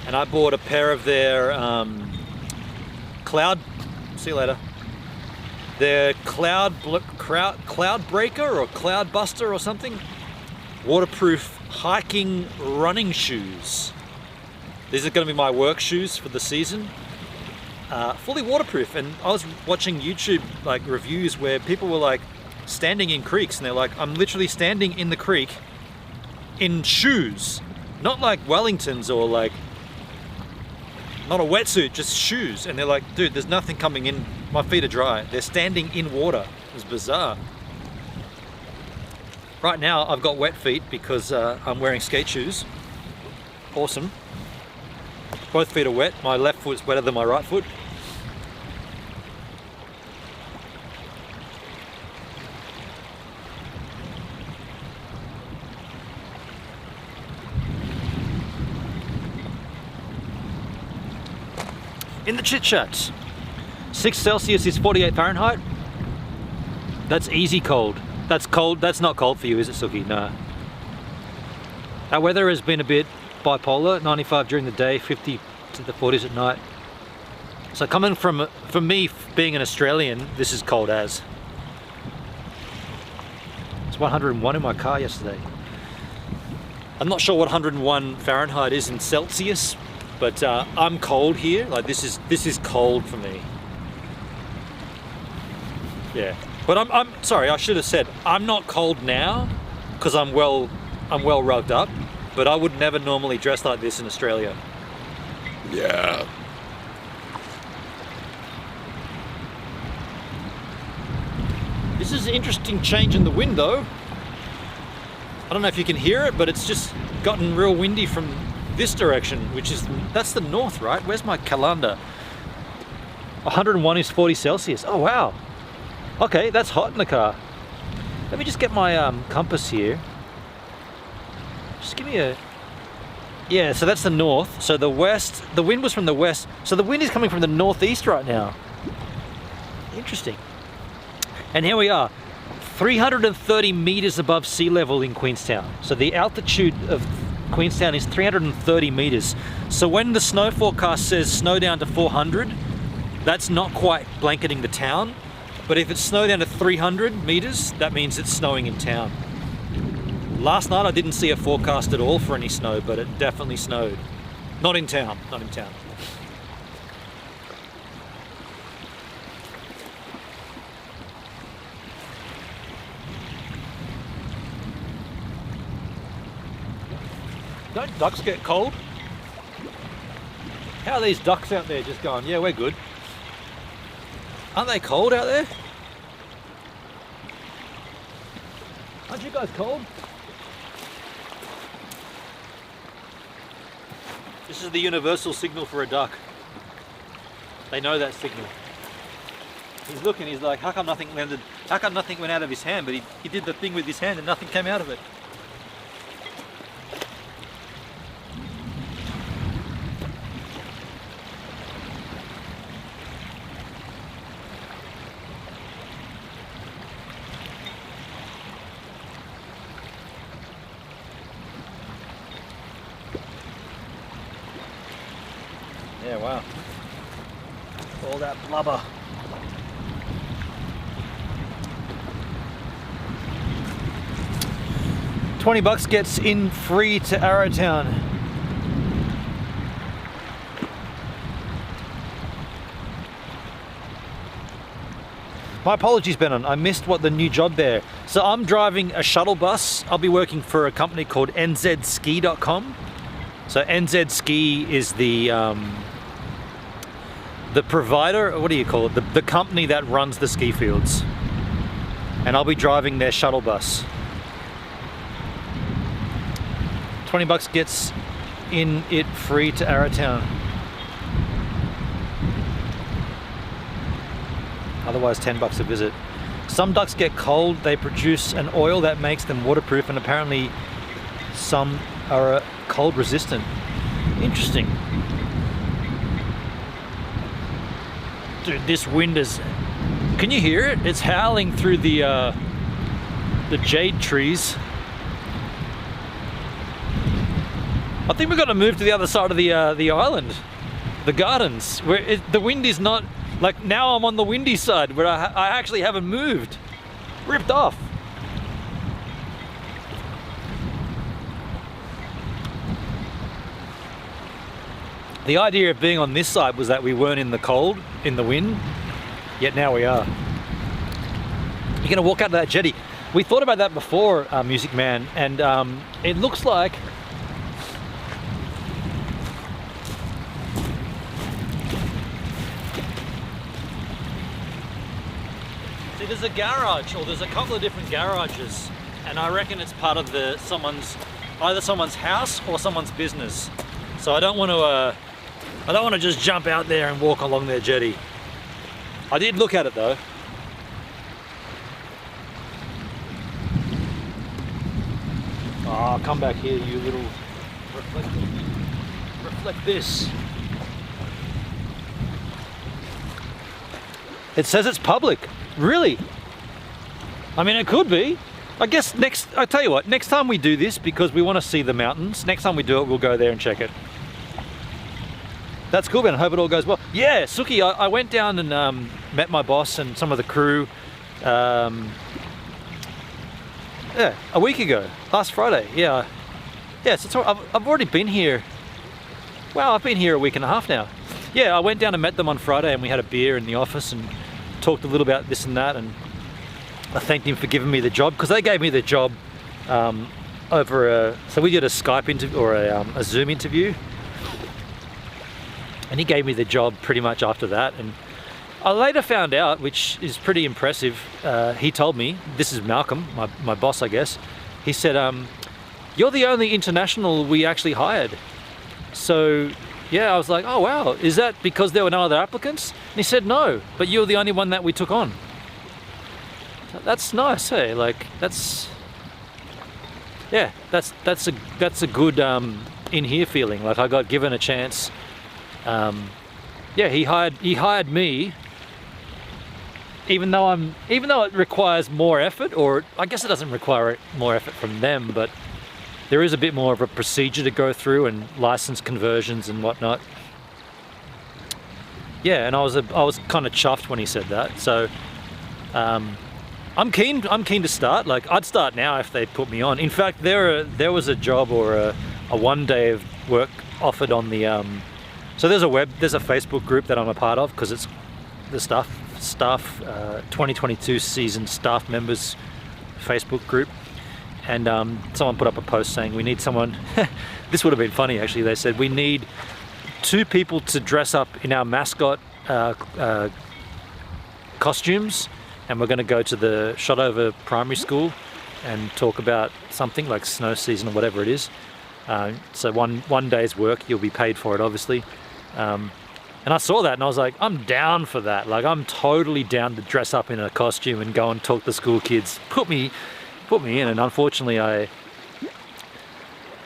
and I bought a pair of their cloud. See you later. Their cloud breaker or cloud buster or something, waterproof hiking running shoes. These are going to be my work shoes for the season. Fully waterproof, and I was watching YouTube like reviews where people were like standing in creeks and they're like, I'm literally standing in the creek in shoes, not like Wellingtons or like not a wetsuit, just shoes, and they're like, dude, there's nothing coming in, my feet are dry. They're standing in water. It was bizarre. Right now I've got wet feet because I'm wearing skate shoes. Awesome. Both feet are wet. My left foot's wetter than my right foot. In the chit chats, 6 Celsius is 48 Fahrenheit. That's easy cold. That's cold. That's not cold for you, is it, Suki? No. Our weather has been a bit bipolar, 95 during the day, 50 to the 40s at night. So coming from me being an Australian, this is cold as. It's 101 in my car yesterday. I'm not sure what 101 Fahrenheit is in Celsius, but I'm cold here. Like this is cold for me. Yeah, but I'm sorry. I should have said I'm not cold now because I'm well rugged up. But I would never normally dress like this in Australia. Yeah. This is an interesting change in the wind though. I don't know if you can hear it, but it's just gotten real windy from this direction, that's the north, right? Where's my calendar? 101 is 40 Celsius. Oh wow. Okay, that's hot in the car. Let me just get my compass here. Just give me a... Yeah, so that's the north. So the west, the wind was from the west. So the wind is coming from the northeast right now. Interesting. And here we are, 330 meters above sea level in Queenstown. So the altitude of Queenstown is 330 meters. So when the snow forecast says snow down to 400, that's not quite blanketing the town. But if it's snow down to 300 meters, that means it's snowing in town. Last night I didn't see a forecast at all for any snow, but it definitely snowed. Not in town, not in town. Don't ducks get cold? How are these ducks out there just going, yeah, we're good? Aren't they cold out there? Aren't you guys cold? This is the universal signal for a duck. They know that signal. He's looking, he's like, how come nothing landed? How come nothing went out of his hand? But he did the thing with his hand and nothing came out of it. Yeah, wow. All that blubber. $20 gets in free to Arrowtown. My apologies, Benon. I missed what the new job there. So I'm driving a shuttle bus. I'll be working for a company called nzski.com. So NZ Ski is the provider, what do you call it? The company that runs the ski fields. And I'll be driving their shuttle bus. $20 gets in it free to Arrowtown. Otherwise $10 a visit. Some ducks get cold, they produce an oil that makes them waterproof, and apparently some are cold resistant. Interesting. Dude, this wind is... Can you hear it? It's howling through the jade trees. I think we've got to move to the other side of the island, the gardens, where the wind is not... Like now I'm on the windy side, where I actually haven't moved. Ripped off. The idea of being on this side was that we weren't in the cold, in the wind, yet now we are. You're gonna walk out to that jetty. We thought about that before, Music Man, and it looks like see, there's a garage, or there's a couple of different garages, and I reckon it's part of either someone's house or someone's business. So I don't want to just jump out there and walk along their jetty. I did look at it though. Oh, come back here, you little reflect this. It says it's public. Really? I mean, it could be. I guess I tell you what, next time we do this, because we want to see the mountains, next time we do it, we'll go there and check it. That's cool, man. I hope it all goes well. Yeah, Suki, I went down and met my boss and some of the crew yeah, a week ago, last Friday. Yeah, so I've already been here. Well, I've been here a week and a half now. Yeah, I went down and met them on Friday and we had a beer in the office and talked a little about this and that, and I thanked him for giving me the job, because they gave me the job so we did a Skype interview or a Zoom interview, and he gave me the job pretty much after that. And I later found out, which is pretty impressive, he told me, this is Malcolm, my boss I guess, he said, you're the only international we actually hired. So yeah, I was like, oh wow, is that because there were no other applicants? And he said, no, but you're the only one that we took on. That's nice, hey? Like, that's a good in here feeling. Like, I got given a chance. Yeah, he hired me, even though it requires more effort, or I guess it doesn't require more effort from them, but there is a bit more of a procedure to go through and license conversions and whatnot. Yeah, and I was kind of chuffed when he said that. So I'm keen to start. Like, I'd start now if they put me on. In fact, there was a job or a 1 day of work offered on the so there's a Facebook group that I'm a part of, because it's the staff 2022 season staff members Facebook group. And someone put up a post saying we need someone. This would have been funny actually. They said we need 2 people to dress up in our mascot costumes, and we're going to go to the Shotover Primary School and talk about something like snow season or whatever it is. So one day's work, you'll be paid for it, obviously. And I saw that and I was like, I'm down for that. Like, I'm totally down to dress up in a costume and go and talk to school kids. Put me in. And unfortunately, I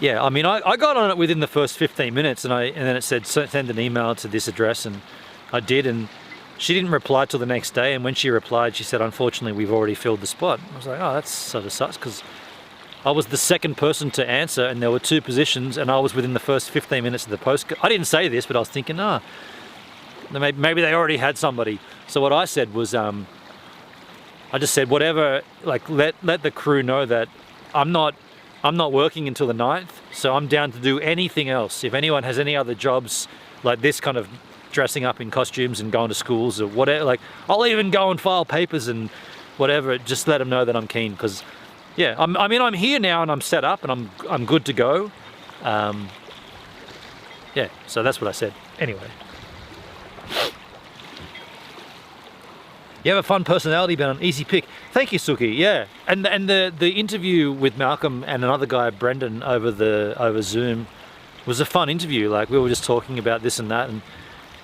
got on it within the first 15 minutes, and then it said send an email to this address, and I did, and she didn't reply till the next day. And when she replied, she said, unfortunately, we've already filled the spot. I was like, oh, that's sort of sucks, because I was the second person to answer, and there were 2 positions, and I was within the first 15 minutes of the post. I didn't say this, but I was thinking, maybe they already had somebody. So what I said was, I just said, whatever, like, let the crew know that I'm not working until the 9th, so I'm down to do anything else. If anyone has any other jobs like this, kind of dressing up in costumes and going to schools or whatever, like, I'll even go and file papers and whatever, just let them know that I'm keen, because yeah, I'm here now and I'm set up and I'm good to go. Yeah, so that's what I said. Anyway. You have a fun personality, Ben. Easy pick. Thank you, Suki. Yeah, and the interview with Malcolm and another guy, Brendan, over Zoom, was a fun interview. Like, we were just talking about this and that, and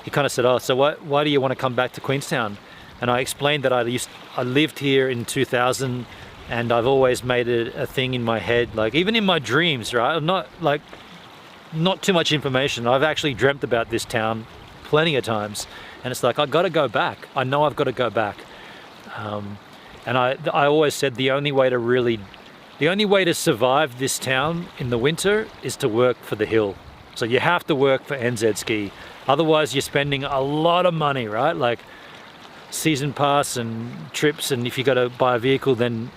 he kind of said, "Oh, so why do you want to come back to Queenstown?" And I explained that I lived here in 2000, and I've always made it a thing in my head, like even in my dreams, right? I'm not too much information. I've actually dreamt about this town plenty of times. And it's like, I got to go back. I know I've got to go back. And I always said the only way to survive this town in the winter is to work for the hill. So you have to work for NZ Ski. Otherwise you're spending a lot of money, right? Like season pass and trips, and if you got to buy a vehicle, then,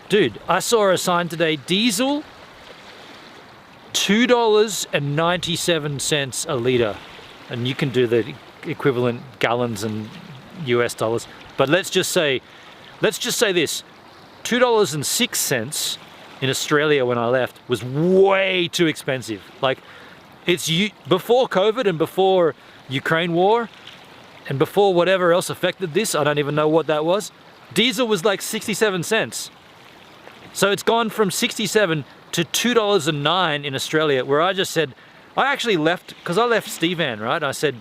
dude, I saw a sign today, diesel, $2.97 a litre. And you can do the equivalent gallons and US dollars, but let's just say this, $2.06 in Australia when I left was way too expensive. Like, it's before COVID and before Ukraine war and before whatever else affected this, I don't even know what that was, diesel was like 67 cents. So it's gone from 67 to $2.09 in Australia, where I just said, I actually left, because I left Steve Ann, right? I said,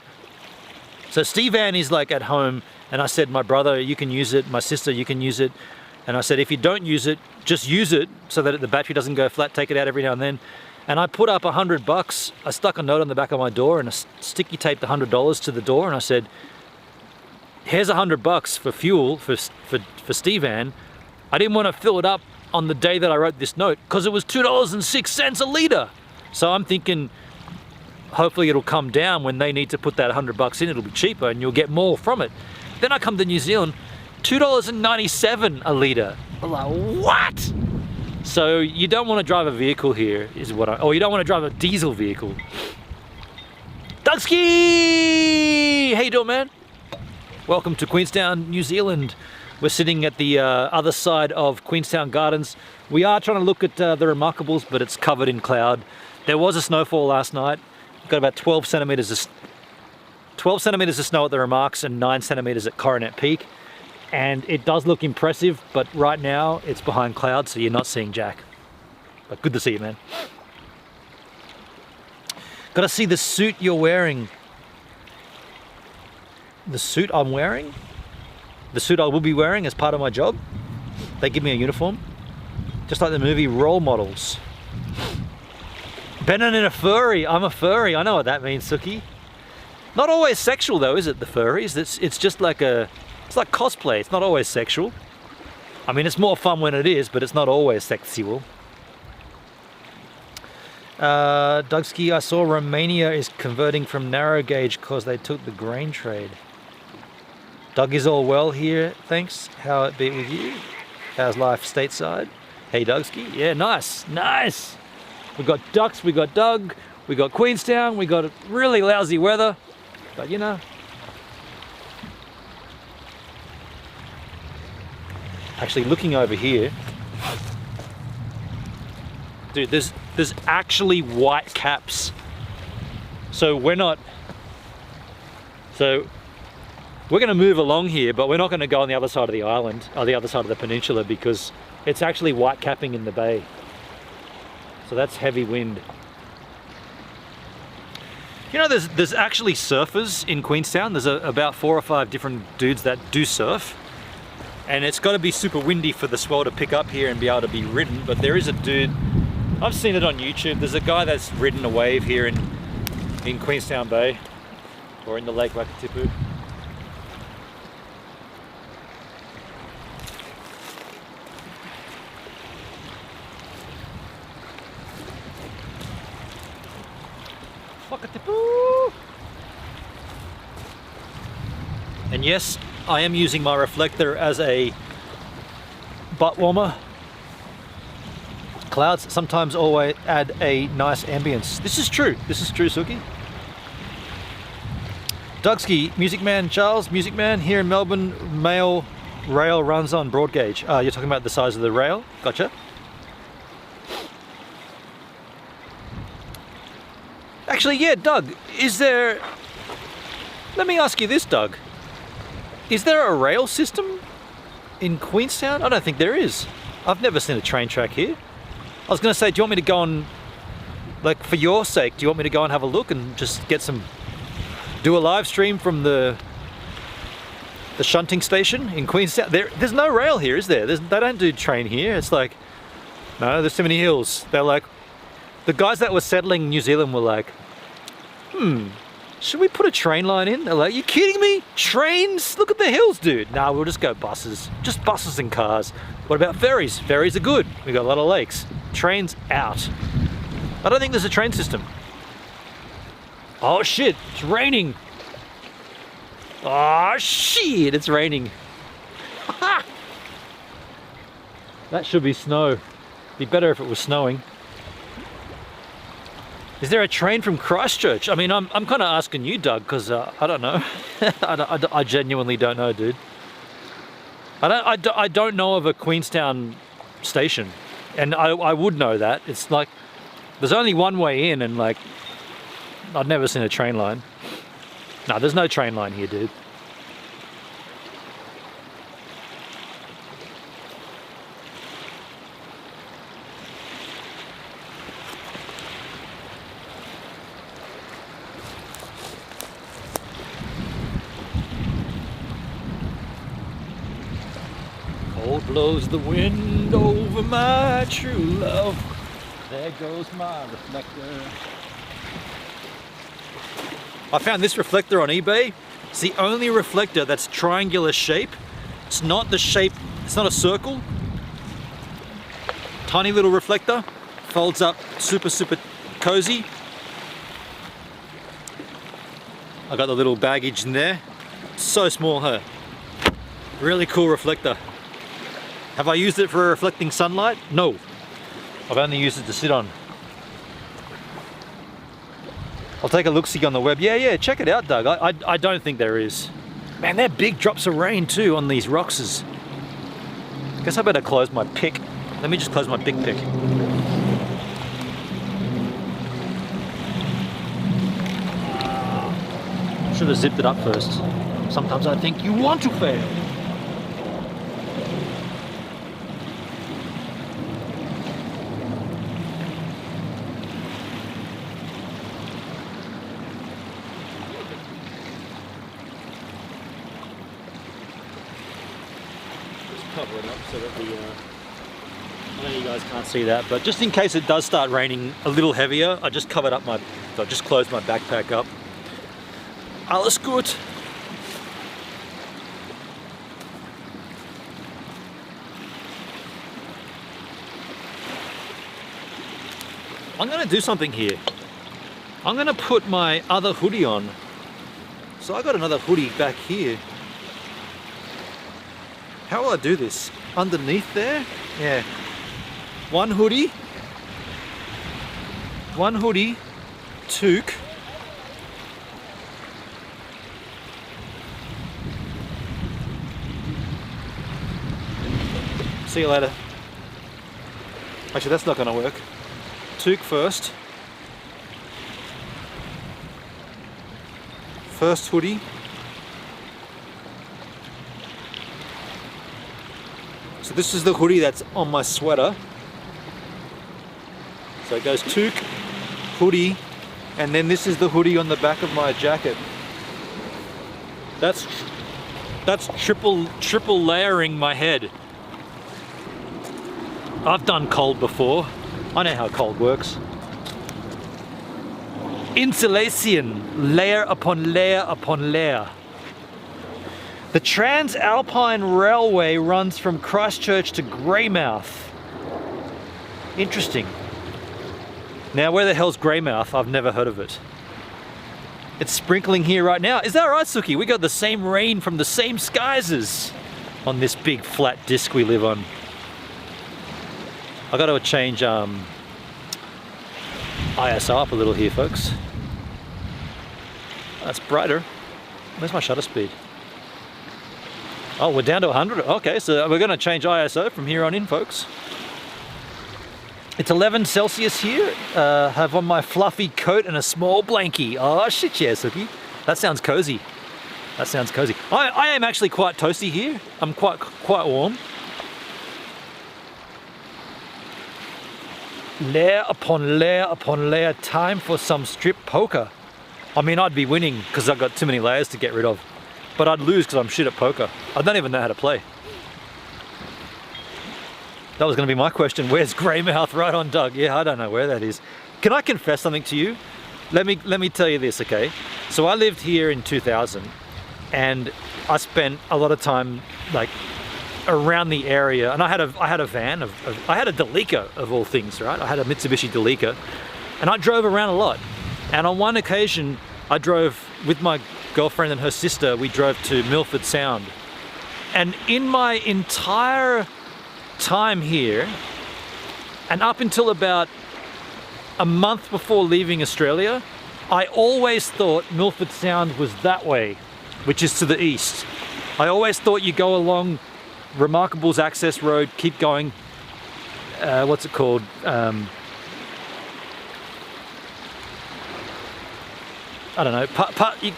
so Steve Ann is like at home, and I said, my brother, you can use it, my sister, you can use it. And I said, if you don't use it, just use it so that the battery doesn't go flat, take it out every now and then. And I put up $100. I stuck a note on the back of my door and I sticky taped $100 to the door, and I said, here's $100 for fuel for Steve Ann. I didn't want to fill it up on the day that I wrote this note because it was $2.06 a litre. So I'm thinking, hopefully it'll come down when they need to put that $100 in. It'll be cheaper and you'll get more from it. Then I come to New Zealand, $2.97 a litre. I'm like, what? So you don't want to drive a vehicle here, or you don't want to drive a diesel vehicle. Dugski! How you doing, man? Welcome to Queenstown, New Zealand. We're sitting at the other side of Queenstown Gardens. We are trying to look at the Remarkables, but it's covered in cloud. There was a snowfall last night. We've got about 12 centimetres of snow at the Remarks and 9 centimetres at Coronet Peak. And it does look impressive, but right now it's behind clouds, so you're not seeing jack. But good to see you, man. Gotta see the suit you're wearing. The suit I'm wearing? The suit I will be wearing as part of my job. They give me a uniform. Just like the movie Role Models. Benin in a furry. I'm a furry. I know what that means, Suki. Not always sexual though, is it, the furries? It's just like it's like cosplay. It's not always sexual. I mean, it's more fun when it is, but it's not always sexual. Dugski, I saw Romania is converting from narrow gauge because they took the grain trade. Doug is all well here, thanks. How it be with you? How's life stateside? Hey, Dugski. Yeah, nice, nice. We got ducks, we got Doug, we got Queenstown, we got really lousy weather, but you know. Actually, looking over here, dude, there's actually white caps. So we're gonna move along here, but we're not gonna go on the other side of the island, or the other side of the peninsula, because it's actually white capping in the bay. So that's heavy wind. You know, there's actually surfers in Queenstown. There's about 4 or 5 different dudes that do surf. And it's got to be super windy for the swell to pick up here and be able to be ridden. But there is a dude, I've seen it on YouTube. There's a guy that's ridden a wave here in Queenstown Bay, or in the Lake Wakatipu. Wakatipu! And yes, I am using my reflector as a butt warmer. Clouds sometimes always add a nice ambience. This is true, Suki. Dugski, Music Man Charles, Music Man here in Melbourne, rail runs on broad gauge. You're talking about the size of the rail? Gotcha. Actually, yeah, Doug, let me ask you this, Doug. Is there a rail system in Queenstown? I don't think there is. I've never seen a train track here. I was going to say, do you want me to go and, like, for your sake, do you want me to go and have a look and just do a live stream from the shunting station in Queenstown? There's no rail here, is there? They don't do train here. It's like, no, there's too many hills. They're like, the guys that were settling New Zealand were like, should we put a train line in? They're like, you kidding me? Trains? Look at the hills, dude. Nah, we'll just go buses. Just buses and cars. What about ferries? Ferries are good. We got a lot of lakes. Trains out. I don't think there's a train system. Oh shit, it's raining. Oh shit, it's raining. That should be snow. Be better if it was snowing. Is there a train from Christchurch? I mean, I'm kind of asking you, Doug, because I don't know. I genuinely don't know, dude. I don't know of a Queenstown station, and I would know that. It's like, there's only one way in, and like, I've never seen a train line. No, there's no train line here, dude. Cold blows the wind over my true love. There goes my reflector. I found this reflector on eBay. It's the only reflector that's triangular shape. It's not the shape, it's not a circle. Tiny little reflector, folds up super cozy. I got the little baggage in there. So small, huh? Really cool reflector. Have I used it for reflecting sunlight? No. I've only used it to sit on. I'll take a look-see on the web. Yeah, check it out, Doug. I don't think there is. Man, they're big drops of rain too on these rockses. Guess I better close my pick. Let me just close my big pick. Should have zipped it up first. Sometimes I think you want to fail. Cover it up so that I know you guys can't see that, but just in case it does start raining a little heavier, I just closed my backpack up. Alles gut. I'm gonna do something here. I'm gonna put my other hoodie on. So I got another hoodie back here. How will I do this? Underneath there? Yeah. One hoodie, toque. See you later. Actually, that's not going to work. Toque first. First hoodie. So this is the hoodie that's on my sweater. So it goes toque, hoodie, and then this is the hoodie on the back of my jacket. That's triple layering my head. I've done cold before. I know how cold works. Insulation, layer upon layer upon layer. The Transalpine Railway runs from Christchurch to Greymouth. Interesting. Now, where the hell's Greymouth? I've never heard of it. It's sprinkling here right now. Is that right, Suki? We got the same rain from the same skies on this big flat disc we live on. I got to change ISO up a little here, folks. That's brighter. Where's my shutter speed? Oh, we're down to 100. Okay, so we're going to change ISO from here on in, folks. It's 11 Celsius here. Have on my fluffy coat and a small blankie. Oh shit, yeah, Suki. That sounds cozy. That sounds cozy. I am actually quite toasty here. I'm quite warm. Layer upon layer upon layer. Time for some strip poker. I mean, I'd be winning because I've got too many layers to get rid of. But I'd lose because I'm shit at poker. I don't even know how to play. That was going to be my question. Where's Greymouth? Right on, Doug. Yeah, I don't know where that is. Can I confess something to you? Let me tell you this, okay? So I lived here in 2000, and I spent a lot of time like around the area. And I had a van. I had a Delica of all things, right? I had a Mitsubishi Delica, and I drove around a lot. And on one occasion, I drove with my girlfriend and her sister. We drove to Milford Sound, and in my entire time here, and up until about a month before leaving Australia, I always thought Milford Sound was that way, which is to the east. I always thought you go along Remarkable's Access Road, keep going, what's it called? I don't know,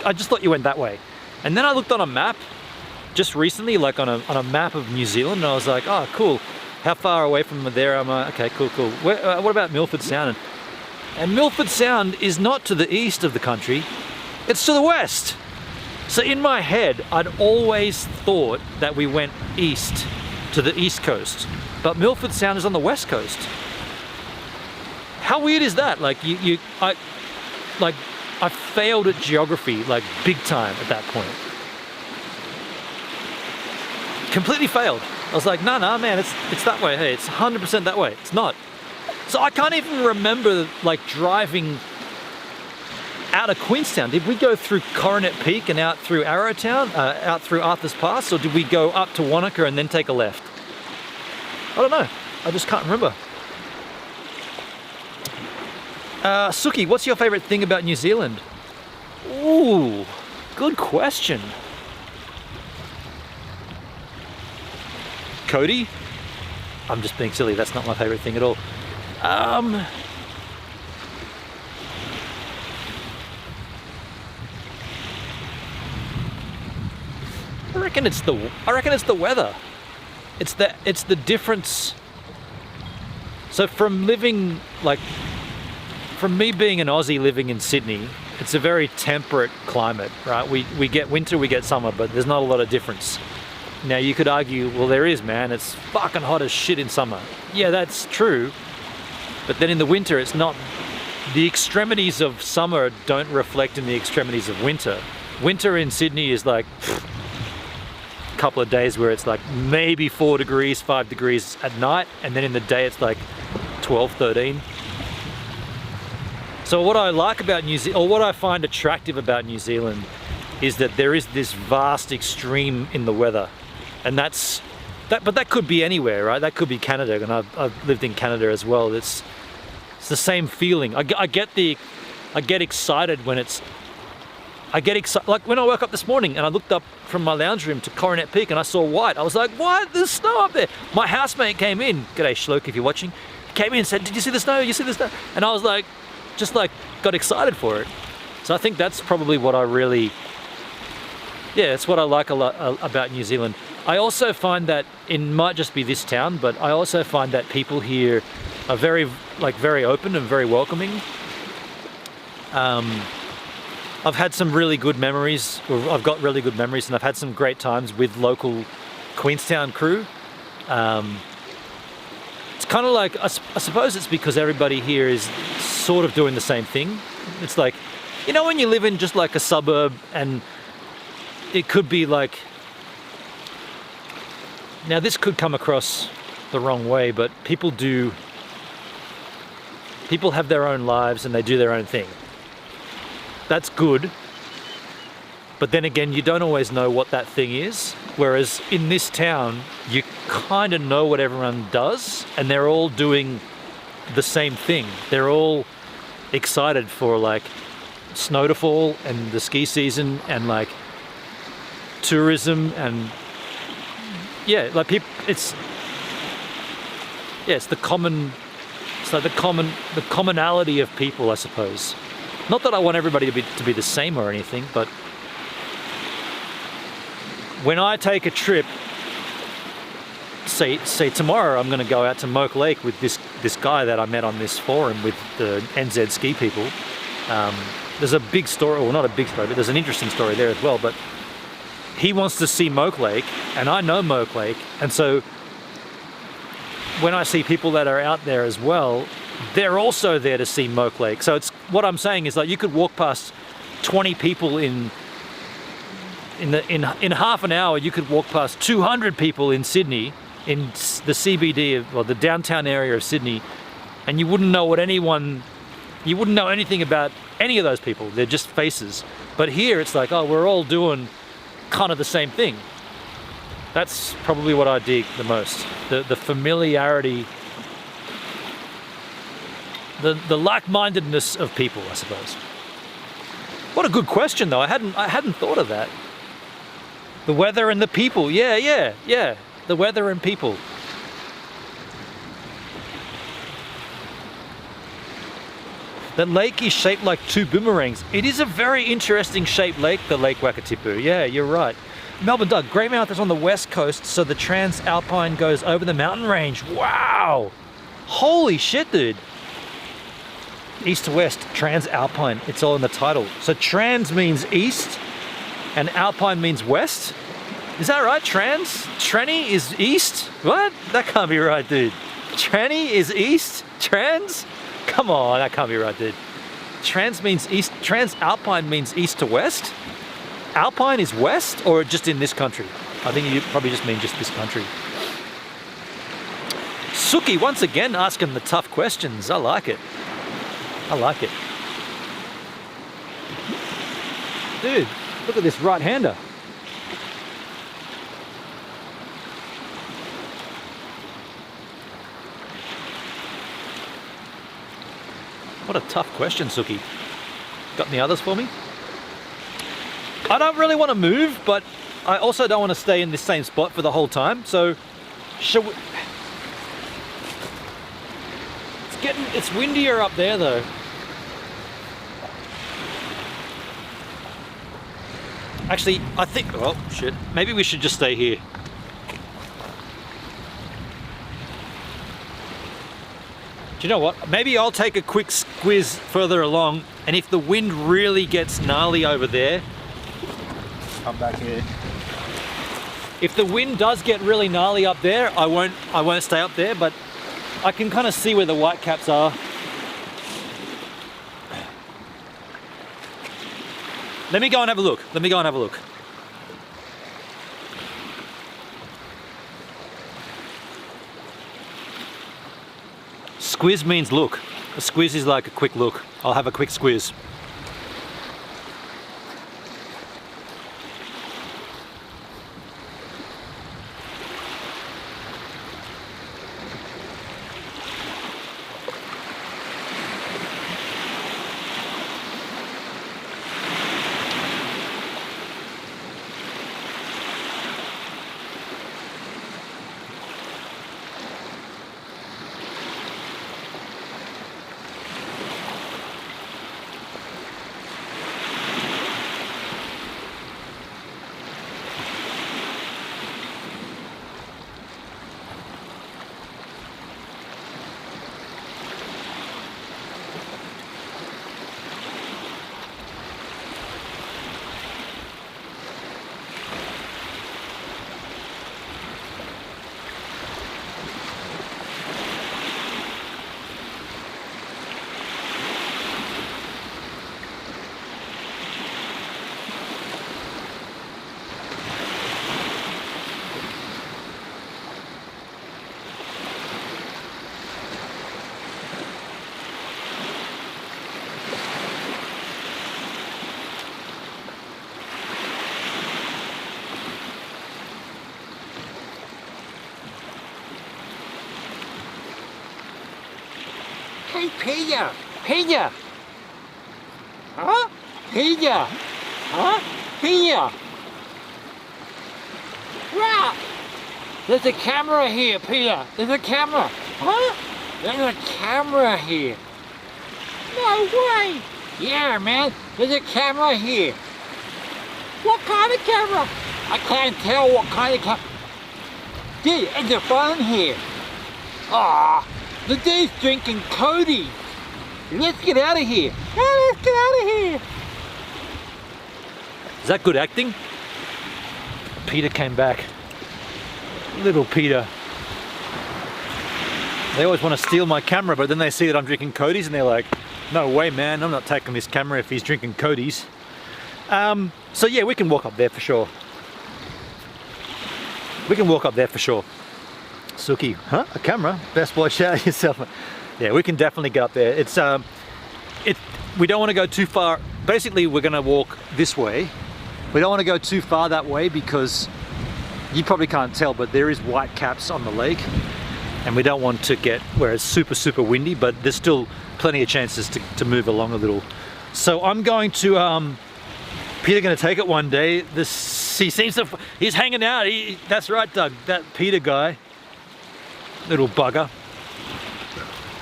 I just thought you went that way. And then I looked on a map just recently, like on a map of New Zealand, and I was like, oh, cool. How far away from there am I? Okay, cool. What about Milford Sound? And Milford Sound is not to the east of the country, it's to the west. So in my head, I'd always thought that we went east to the east coast, but Milford Sound is on the west coast. How weird is that? Like I failed at geography, like big time at that point. Completely failed. I was like, no, man, it's that way. Hey, it's 100% that way. It's not. So I can't even remember like driving out of Queenstown? Did we go through Coronet Peak and out through Arrowtown, out through Arthur's Pass, or did we go up to Wanaka and then take a left? I don't know. I just can't remember. Suki, what's your favorite thing about New Zealand? Ooh, good question. Cody? I'm just being silly, that's not my favorite thing at all. I reckon it's the weather. It's the difference. So from living, like, from me being an Aussie living in Sydney, it's a very temperate climate, right? We get winter, we get summer, but there's not a lot of difference. Now you could argue, well, there is, man. It's fucking hot as shit in summer. Yeah, that's true. But then in the winter, it's not. The extremities of summer don't reflect in the extremities of winter. Winter in Sydney is like a couple of days where it's like maybe 4 degrees, 5 degrees at night, and then in the day it's like 12, 13. So what I like about New Zealand, or what I find attractive about New Zealand, is that there is this vast extreme in the weather. And but that could be anywhere, right? That could be Canada, and I've lived in Canada as well. It's the same feeling. I get excited when like when I woke up this morning and I looked up from my lounge room to Coronet Peak and I saw white. I was like, what? There's snow up there. My housemate came in. G'day, Shloke, if you're watching. Came in and said, did you see the snow? You see the snow? And I was like, just like got excited for it. So I think that's probably what I really, it's what I like a lot about New Zealand. I also find that it might just be this town, but I also find that people here are very open and very welcoming. I've had some really good memories, or I've got really good memories, and I've had some great times with local Queenstown crew. It's kind of like, I suppose it's because everybody here is sort of doing the same thing. It's like, you know, when you live in just like a suburb, and it could be like, now this could come across the wrong way, but people have their own lives and they do their own thing. That's good. But then again, you don't always know what that thing is. Whereas in this town, you kind of know what everyone does, and they're all doing the same thing. They're all excited for like snow to fall and the ski season and like tourism, and like people, it's the commonality of people, I suppose. Not that I want everybody to be the same or anything, but when I take a trip, say tomorrow I'm going to go out to Moke Lake with this guy that I met on this forum with the NZ ski people. There's a big story, well, not a big story, but there's an interesting story there as well. But he wants to see Moke Lake, and I know Moke Lake, and so when I see people that are out there as well, they're also there to see Moke Lake. So it's, what I'm saying is, like, you could walk past 20 people in half an hour. You could walk past 200 people in Sydney, in the CBD of, the downtown area of Sydney, and you wouldn't know anything about any of those people. They're just faces. But here it's like, oh, we're all doing kind of the same thing. That's probably what I dig the most. The familiarity, the like-mindedness of people, I suppose. What a good question, though. I hadn't thought of that. The weather and the people. Yeah. The weather and people. That lake is shaped like two boomerangs. It is a very interesting shaped lake, the Lake Wakatipu. Yeah, you're right. Melbourne Doug, Greymouth is on the west coast, so the Transalpine goes over the mountain range. Wow! Holy shit, dude. East to west, Transalpine. It's all in the title. So trans means east, and alpine means west. Is that right? Tranny is east? What? That can't be right, dude. Tranny is east? Trans? Come on, that can't be right, dude. Trans means east. Transalpine means east to west? Alpine is west, or just in this country? I think you probably just mean just this country. Suki, once again, asking the tough questions. I like it. Dude, look at this right-hander. What a tough question, Suki. Got any others for me? I don't really want to move, but I also don't want to stay in this same spot for the whole time, so shall we... It's windier up there though. Actually, I think, oh shit, maybe we should just stay here. Do you know what? Maybe I'll take a quick squiz further along, and if the wind really gets gnarly over there, come back here. If the wind does get really gnarly up there, I won't stay up there, but I can kind of see where the white caps are. Let me go and have a look. Let me go and have a look. Squiz means look. A squiz is like a quick look. I'll have a quick squiz. Hey, Peter! Peter! Huh? Peter! Huh? Peter! Wow! There's a camera here, Peter! There's a camera! Huh? There's a camera here! No way! Yeah, man! There's a camera here! What kind of camera? I can't tell what kind of camera. Dude, it's a phone here! Ah! The dude's drinking Cody. Let's get out of here. Oh, let's get out of here. Is that good acting? Peter came back. Little Peter. They always want to steal my camera, but then they see that I'm drinking Codys and they're like, no way, man, I'm not taking this camera if he's drinking Codys. So yeah, we can walk up there for sure. We can walk up there for sure. Suki, huh? A camera? Best watch out yourself. Yeah, we can definitely get up there. We don't want to go too far. Basically, we're going to walk this way. We don't want to go too far that way because you probably can't tell, but there is white caps on the lake, and we don't want to get where it's super, super windy, but there's still plenty of chances to move along a little. So I'm going to, Peter going to take it one day. He seems to, he's hanging out. That's right, Doug, that Peter guy. Little bugger.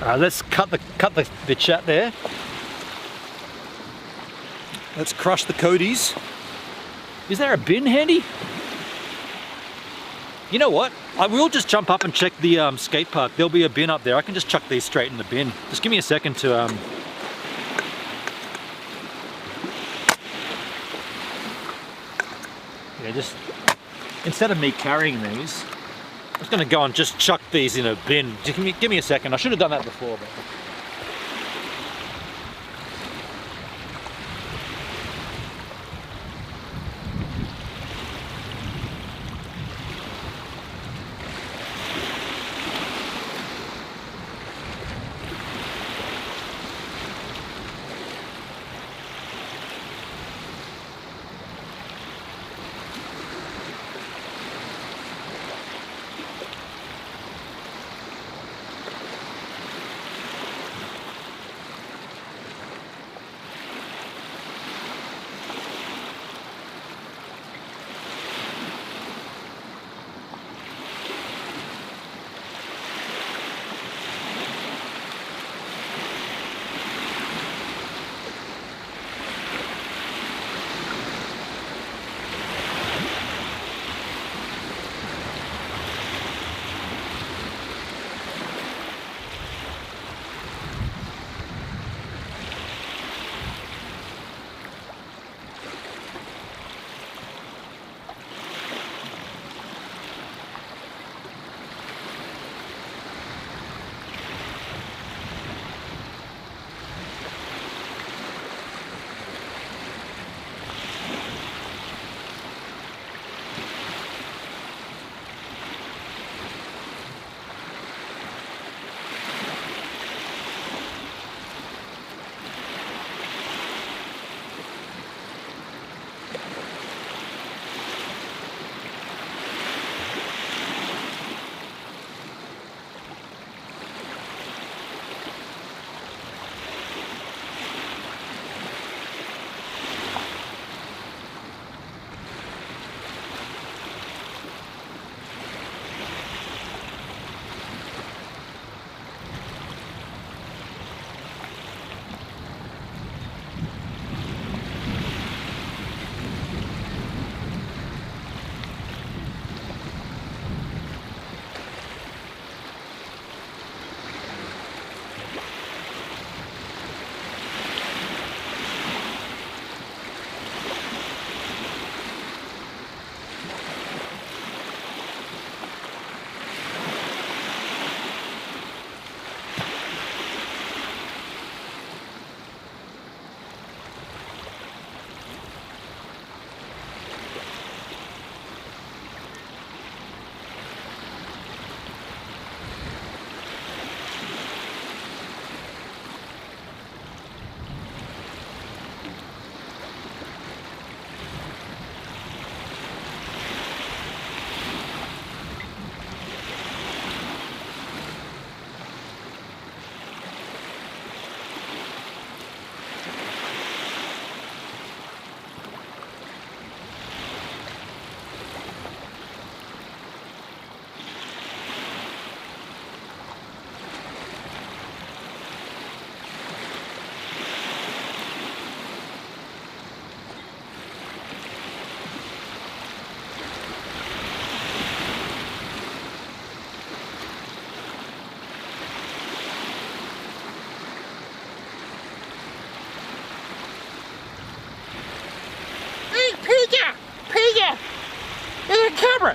Let's cut the chat there. Let's crush the Codys. Is there a bin handy? You know what? I will just jump up and check the skate park. There'll be a bin up there. I can just chuck these straight in the bin. Just give me a second to yeah, just instead of me carrying these, I'm just going to go and just chuck these in a bin. Just give me a second. I should have done that before. But...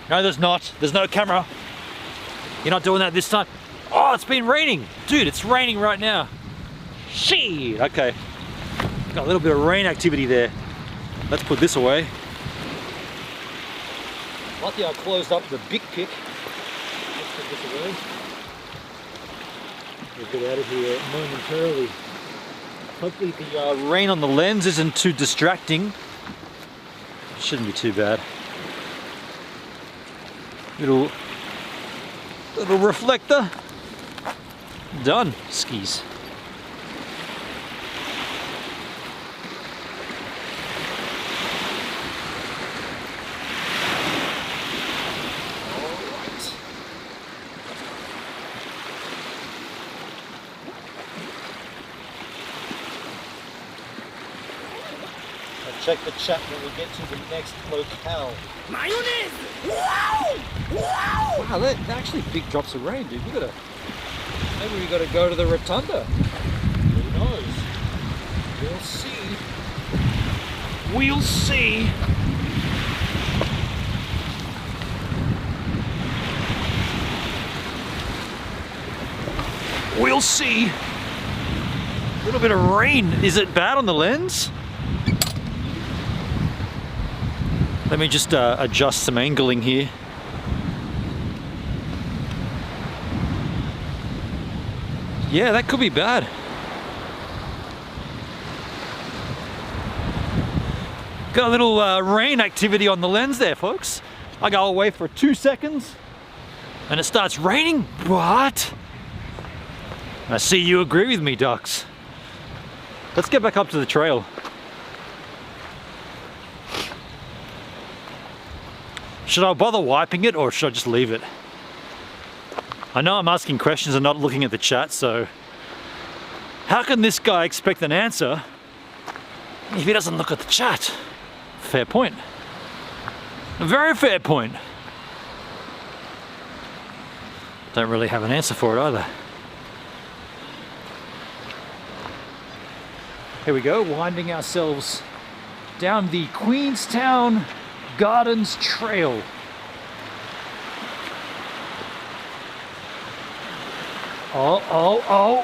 No, there's not. There's no camera. You're not doing that this time. Oh, it's been raining. Dude, it's raining right now. Shit. Okay. Got a little bit of rain activity there. Let's put this away. Lucky I closed up the big pick. Let's put this away. We'll get out of here momentarily. Hopefully the rain on the lens isn't too distracting. Shouldn't be too bad. Little reflector. Done. Skis. Check the chat when we get to the next locale. Mayonnaise! Wow! Wow! Wow, that actually big drops of rain, dude. Maybe we gotta go to the rotunda. Who knows? We'll see. We'll see. We'll see. A little bit of rain. Is it bad on the lens? Let me just adjust some angling here. Yeah, that could be bad. Got a little rain activity on the lens there, folks. I go away for 2 seconds and it starts raining. What? I see you agree with me, ducks. Let's get back up to the trail. Should I bother wiping it or should I just leave it? I know I'm asking questions and not looking at the chat, so how can this guy expect an answer if he doesn't look at the chat? Fair point. A very fair point. Don't really have an answer for it either. Here we go, winding ourselves down the Queenstown Gardens Trail. Oh.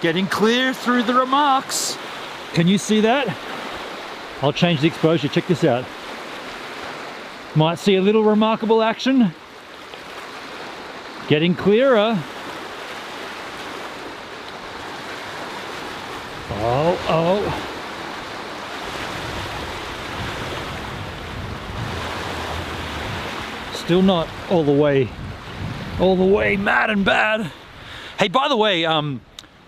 Getting clear through the remarks. Can you see that? I'll change the exposure, check this out. Might see a little remarkable action. Getting clearer. Oh. Still not all the way mad and bad. Hey, by the way,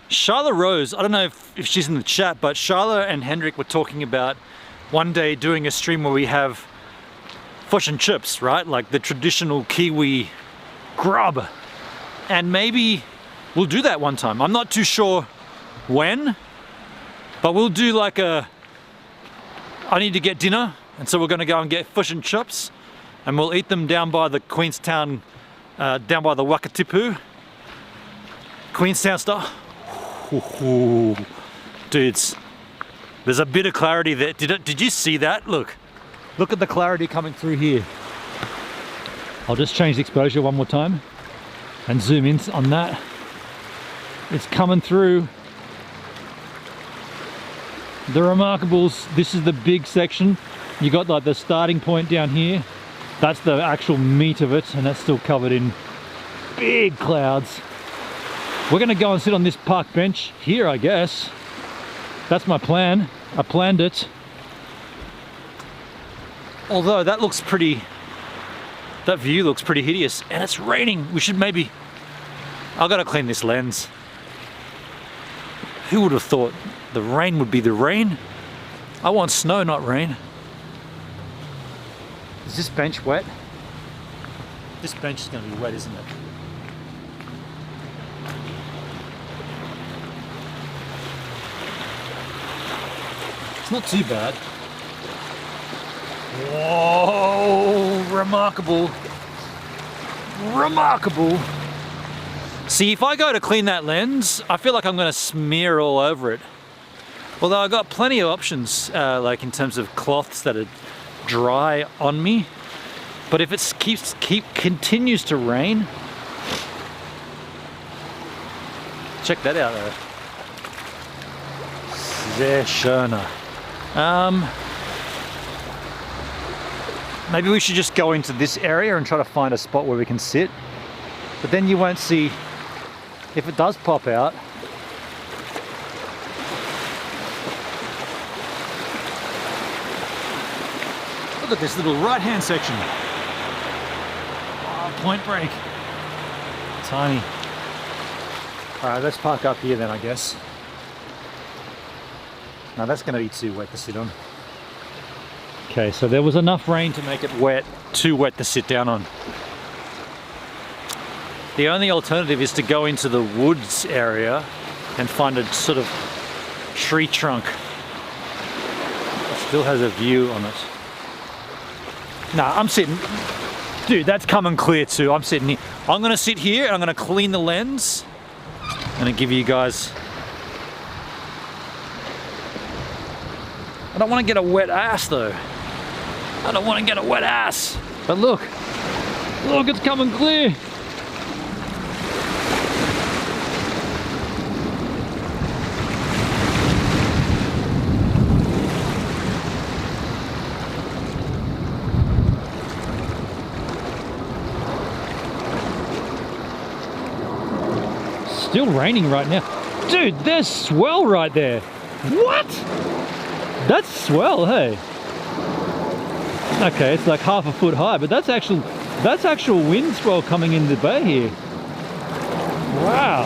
Charlotte Rose, I don't know if she's in the chat, but Charlotte and Hendrik were talking about one day doing a stream where we have fish and chips, right? Like the traditional Kiwi grub. And maybe we'll do that one time. I'm not too sure when, but we'll do like I need to get dinner, and so we're gonna go and get fish and chips, and we'll eat them down by the Queenstown, down by the Wakatipu. Queenstown style. Ooh, dudes, there's a bit of clarity there. Did you see that? Look at the clarity coming through here. I'll just change the exposure one more time and zoom in on that. It's coming through. The Remarkables, this is the big section. You got like the starting point down here. That's the actual meat of it, and that's still covered in big clouds. We're gonna go and sit on this park bench here, I guess. That's my plan. I planned it. Although that looks pretty, that view looks pretty hideous, and it's raining. We should maybe, I've gotta clean this lens. Who would have thought the rain would be the rain? I want snow, not rain. Is this bench wet? This bench is gonna be wet, isn't it? It's not too bad. Whoa, remarkable. Remarkable. See, if I go to clean that lens, I feel like I'm gonna smear all over it. Although I've got plenty of options, like in terms of cloths that are dry on me. But if it continues to rain, check that out though. Sehr schöner. Maybe we should just go into this area and try to find a spot where we can sit. But then you won't see, if it does pop out, look at this little right-hand section. Oh, Point Break. Tiny. All right, let's park up here then, I guess. Now that's going to be too wet to sit on. Okay, so there was enough rain to make it wet, too wet to sit down on. The only alternative is to go into the woods area and find a sort of tree trunk. It still has a view on it. Nah, I'm sitting. Dude, that's coming clear too. I'm sitting here. I'm gonna sit here and I'm gonna clean the lens. I'm gonna give you guys. I don't want to get a wet ass though. I don't want to get a wet ass. But look, it's coming clear. Still raining right now. Dude, there's swell right there. What? That's swell, hey. Okay, it's like half a foot high, but that's actual wind swell coming in the bay here. Wow.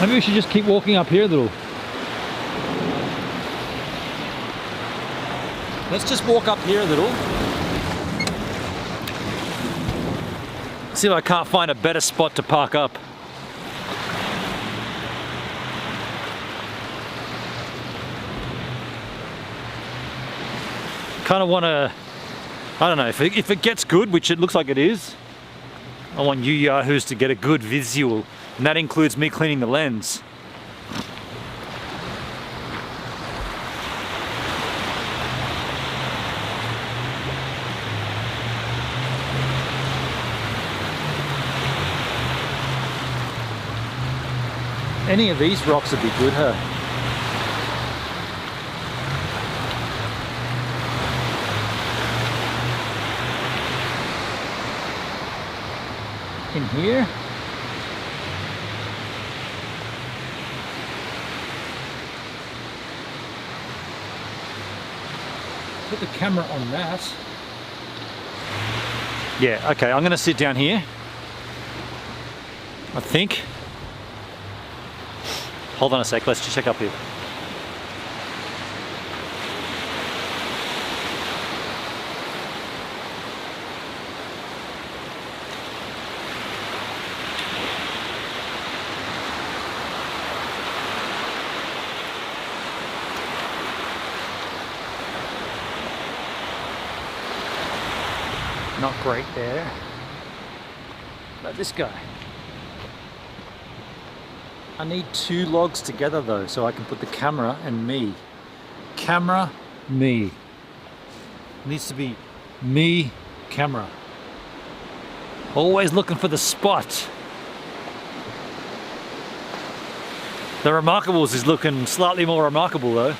Maybe we should just keep walking up here a little. Let's just walk up here a little. See if I can't find a better spot to park up. Kind of want to, I don't know, if it gets good, which it looks like it is, I want you yahoos to get a good visual, and that includes me cleaning the lens. Any of these rocks would be good, huh? In here. Put the camera on that. Yeah, okay, I'm gonna sit down here. I think. Hold on a sec, let's just check up here. Not great there. But this guy. I need 2 logs together though, so I can put the camera and me. Camera, me. It needs to be me, camera. Always looking for the spot. The Remarkables is looking slightly more remarkable though.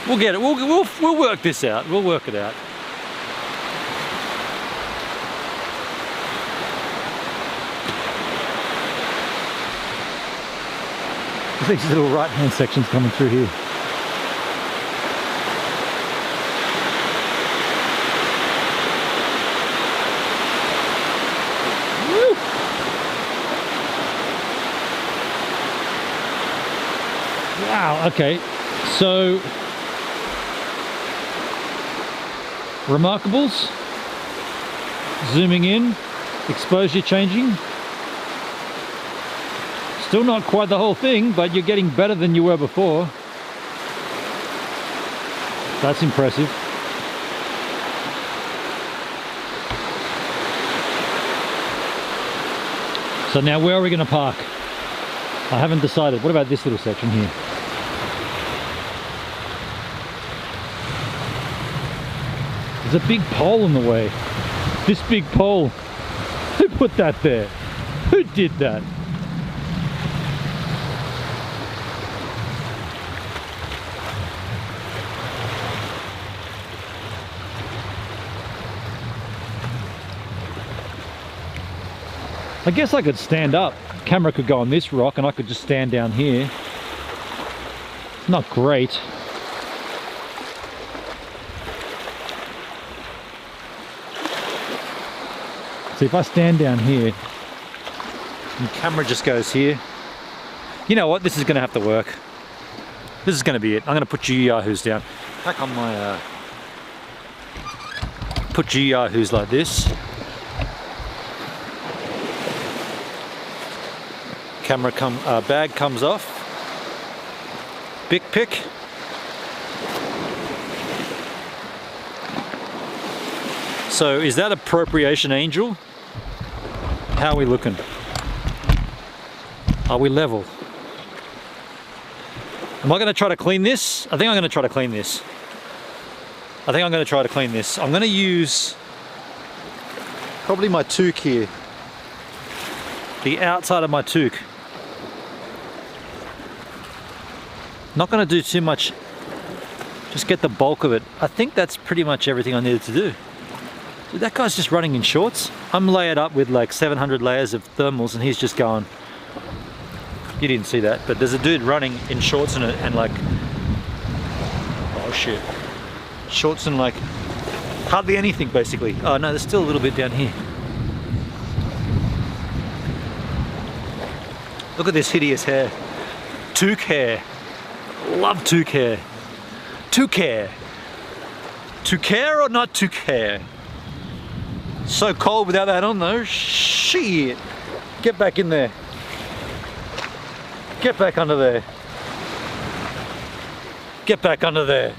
We'll get it, we'll work this out, we'll work it out. These little right-hand sections coming through here. Woo! Wow, okay. So, Remarkables, zooming in, exposure changing. Still not quite the whole thing, but you're getting better than you were before. That's impressive. So now where are we going to park? I haven't decided. What about this little section here? There's a big pole in the way. This big pole. Who put that there? Who did that? I guess I could stand up. Camera could go on this rock and I could just stand down here. It's not great. So if I stand down here and camera just goes here, you know what? This is going to have to work. This is going to be it. I'm going to put yahoos down. Back on my put yahoos like this. Camera bag comes off. Big pick. So is that appropriation angel? How are we looking? Are we level? Am I going to try to clean this? I think I'm going to try to clean this. I'm going to use probably my toque here. The outside of my toque. Not going to do too much, just get the bulk of it. I think that's pretty much everything I needed to do. Dude, that guy's just running in shorts. I'm layered up with like 700 layers of thermals and he's just going. You didn't see that, but there's a dude running in shorts and like, oh shit. Shorts and like hardly anything basically. Oh no, there's still a little bit down here. Look at this hideous hair. Toque hair. Love toque hair. To care. To care or not to care? So cold without that on though. Shit. Get back in there. Get back under there. Get back under there.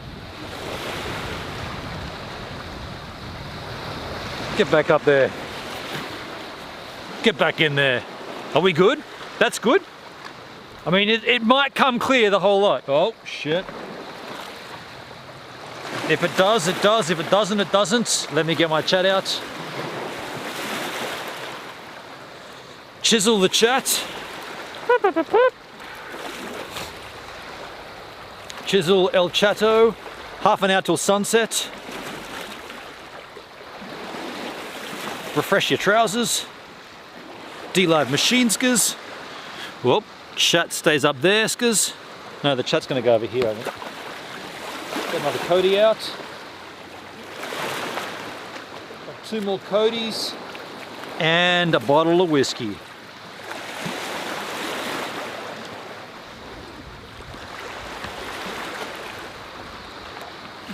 Get back up there. Get back in there. Are we good? That's good. I mean, it might come clear the whole lot. Oh, shit. If it does, it does. If it doesn't, it doesn't. Let me get my chat out. Chisel the chat. Chisel El Chato. Half an hour till sunset. Refresh your trousers. D-Live machine skers. Whoop. Chat stays up there, skers. No, the chat's going to go over here, I think. Get another Cody out. Got 2 more Codys. And a bottle of whiskey.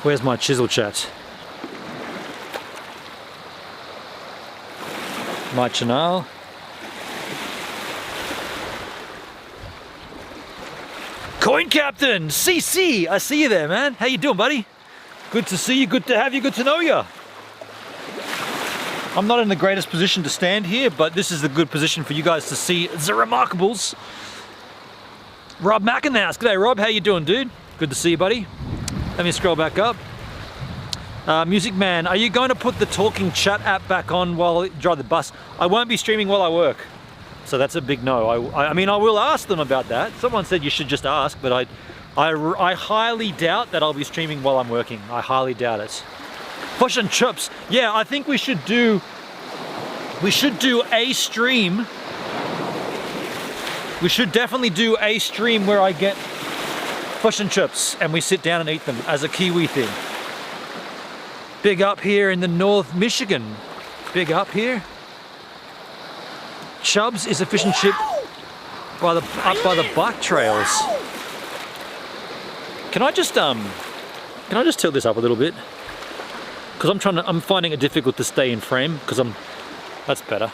Where's my chisel chat? My channel. Coin Captain, CC, I see you there, man. How you doing, buddy? Good to see you, good to have you, good to know you. I'm not in the greatest position to stand here, but this is the good position for you guys to see the remarkables. Rob McInhouse, g'day Rob, how you doing, dude? Good to see you, buddy. Let me scroll back up. Music Man, are you going to put the talking chat app back on while I drive the bus? I won't be streaming while I work. So that's a big no. I mean, I will ask them about that. Someone said you should just ask, but I highly doubt that I'll be streaming while I'm working. I highly doubt it. Push and Chups. Yeah, I think we should do a stream. We should definitely do a stream where I get fish and chips and we sit down and eat them as a Kiwi thing. Big up here in the North Michigan. Big up here. Chubbs is a fish and chip up by the bike trails. Can I just tilt this up a little bit? Because I'm finding it difficult to stay in frame because that's better.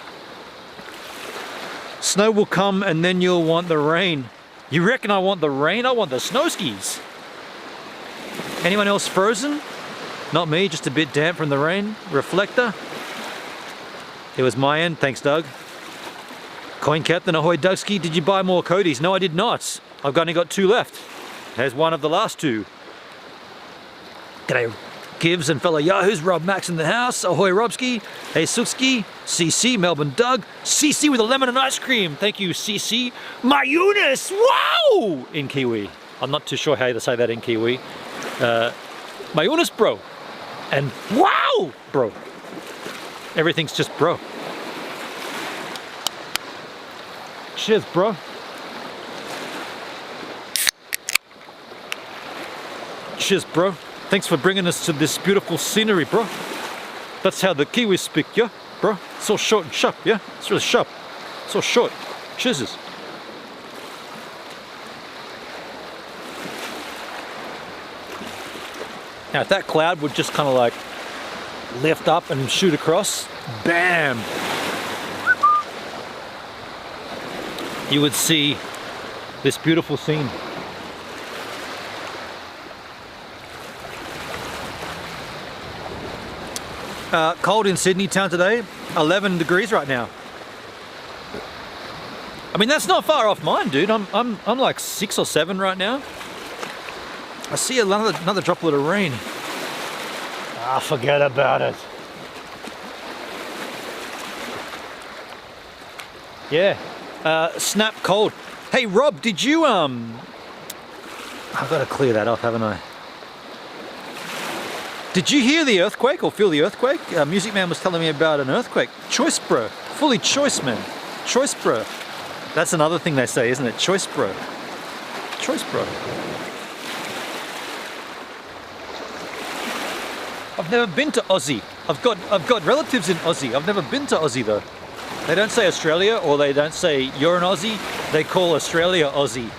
Snow will come and then you'll want the rain. You reckon I want the rain? I want the snow skis. Anyone else frozen? Not me, just a bit damp from the rain. Reflector. It was my end, thanks Doug. Coin Captain, ahoy Dugski, did you buy more Codys? No, I did not. I've only got 2 left. There's one of the last 2. G'day Gibbs and fellow Yahoos, Rob Max in the house, ahoy Robski, hey Sukski, CC, Melbourne Doug, CC with a lemon and ice cream, thank you CC, Mayunis, wow, in Kiwi. I'm not too sure how to say that in Kiwi. Mayunis bro, and wow bro. Everything's just bro. Cheers bro. Cheers bro. Thanks for bringing us to this beautiful scenery, bro. That's how the Kiwis speak, yeah, bro? So short and sharp, yeah? It's really sharp. So short. Cheers. Now, if that cloud would just kind of like lift up and shoot across, bam! You would see this beautiful scene. Cold in Sydney town today, 11 degrees right now. I mean, that's not far off mine, dude. I'm like 6 or 7 right now. I see another droplet of rain. Ah, forget about it. Yeah, snap cold. Hey Rob, did you I've got to clear that up, haven't I? Did you hear the earthquake or feel the earthquake? Music Man was telling me about an earthquake. Choice bro. Fully choice, man. Choice bro. That's another thing they say, isn't it? Choice bro. Choice bro. I've never been to Aussie. I've got relatives in Aussie. I've never been to Aussie though. They don't say Australia, or they don't say you're an Aussie. They call Australia Aussie.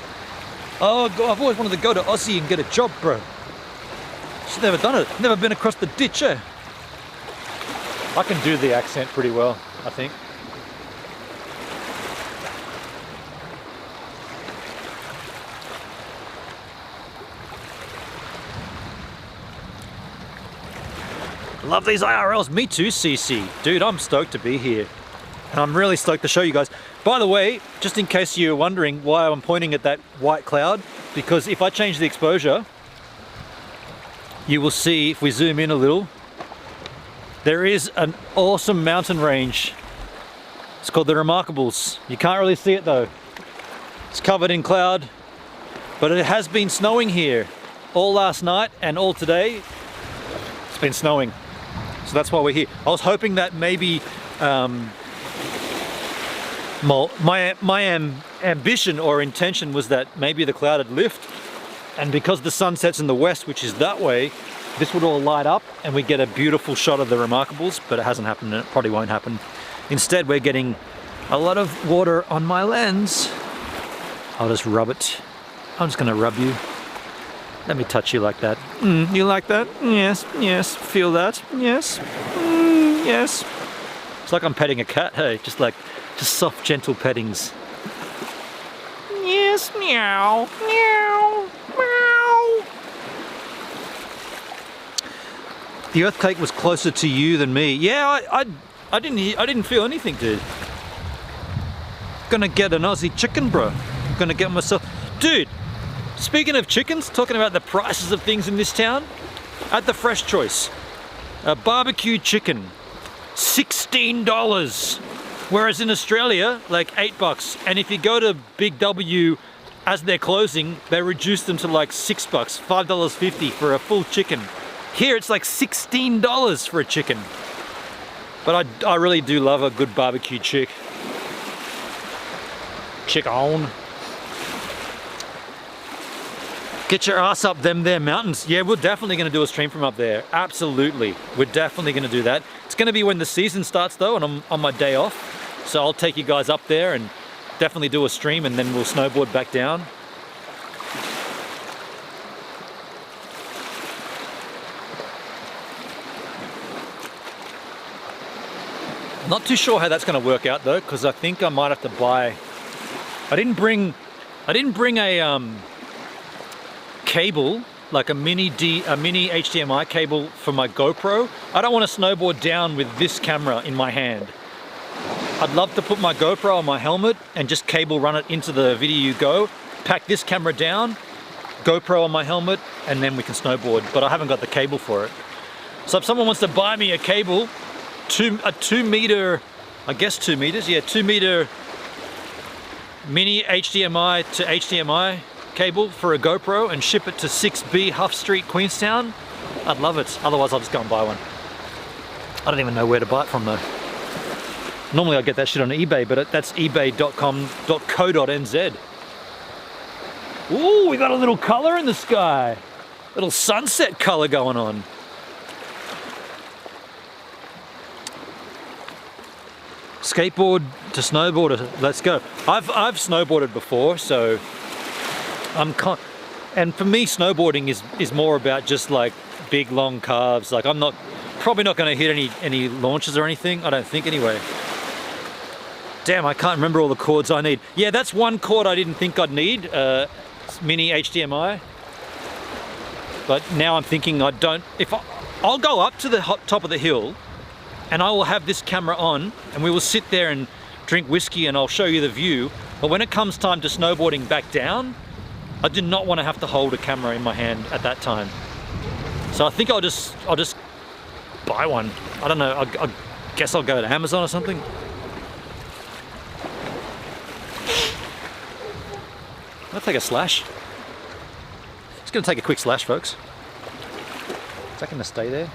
Oh, I've always wanted to go to Aussie and get a job, bro. She's never done it. Never been across the ditch, eh? I can do the accent pretty well, I think. Love these IRLs. Me too, CC. Dude, I'm stoked to be here. And I'm really stoked to show you guys. By the way, just in case you're wondering why I'm pointing at that white cloud, because if I change the exposure, you will see, if we zoom in a little, there is an awesome mountain range. It's called the Remarkables. You can't really see it though. It's covered in cloud, but it has been snowing here all last night and all today. It's been snowing. So that's why we're here. I was hoping that maybe my ambition or intention was that maybe the cloud would lift, and because the sun sets in the west, which is that way, this would all light up and we get a beautiful shot of the Remarkables, but it hasn't happened and it probably won't happen. Instead, we're getting a lot of water on my lens. I'll just rub it. I'm just gonna rub you. Let me touch you like that. You like that? Yes, yes. Feel that? Yes. Yes. It's like I'm petting a cat, hey? Just soft, gentle pettings. Yes, meow, meow, meow. The earthquake was closer to you than me. Yeah, I didn't feel anything, dude. Gonna get an Aussie chicken, bro. Gonna get myself, dude. Speaking of chickens, talking about the prices of things in this town, at the Fresh Choice, a barbecue chicken, $16. Whereas in Australia, like $8. And if you go to Big W as they're closing, they reduce them to like $6, $5.50 for a full chicken. Here it's like $16 for a chicken. But I really do love a good barbecue chicken. Get your ass up them there mountains. Yeah, we're definitely gonna do a stream from up there. Absolutely, we're definitely gonna do that. It's gonna be when the season starts though, and I'm on my day off. So I'll take you guys up there and definitely do a stream, and then we'll snowboard back down. Not too sure how that's gonna work out though, because I think I might have to buy, I didn't bring a cable, like a mini HDMI cable for my GoPro. I don't want to snowboard down with this camera in my hand. I'd love to put my GoPro on my helmet and just cable run it into the Video You Go, pack this camera down, GoPro on my helmet, and then we can snowboard, but I haven't got the cable for it. So if someone wants to buy me a cable, a 2 meter, I guess 2 meters, yeah, 2 meter mini HDMI to HDMI cable for a GoPro and ship it to 6B Huff Street, Queenstown, I'd love it. Otherwise I'll just go and buy one. I don't even know where to buy it from though. Normally I get that shit on eBay, but that's ebay.com.co.nz. Ooh, we got a little color in the sky. Little sunset color going on. Skateboard to snowboard, let's go. I've snowboarded before, so and for me snowboarding is more about just like big long carves. Like I'm probably not going to hit any launches or anything, I don't think anyway. Damn, I can't remember all the cords I need. Yeah, that's one cord I didn't think I'd need, mini HDMI. But now I'm thinking I'll go up to the top of the hill and I will have this camera on and we will sit there and drink whiskey and I'll show you the view. But when it comes time to snowboarding back down, I do not want to have to hold a camera in my hand at that time. So I think I'll just buy one. I don't know, I guess I'll go to Amazon or something. I'll take a slash. Just gonna take a quick slash, folks. Is that gonna stay there?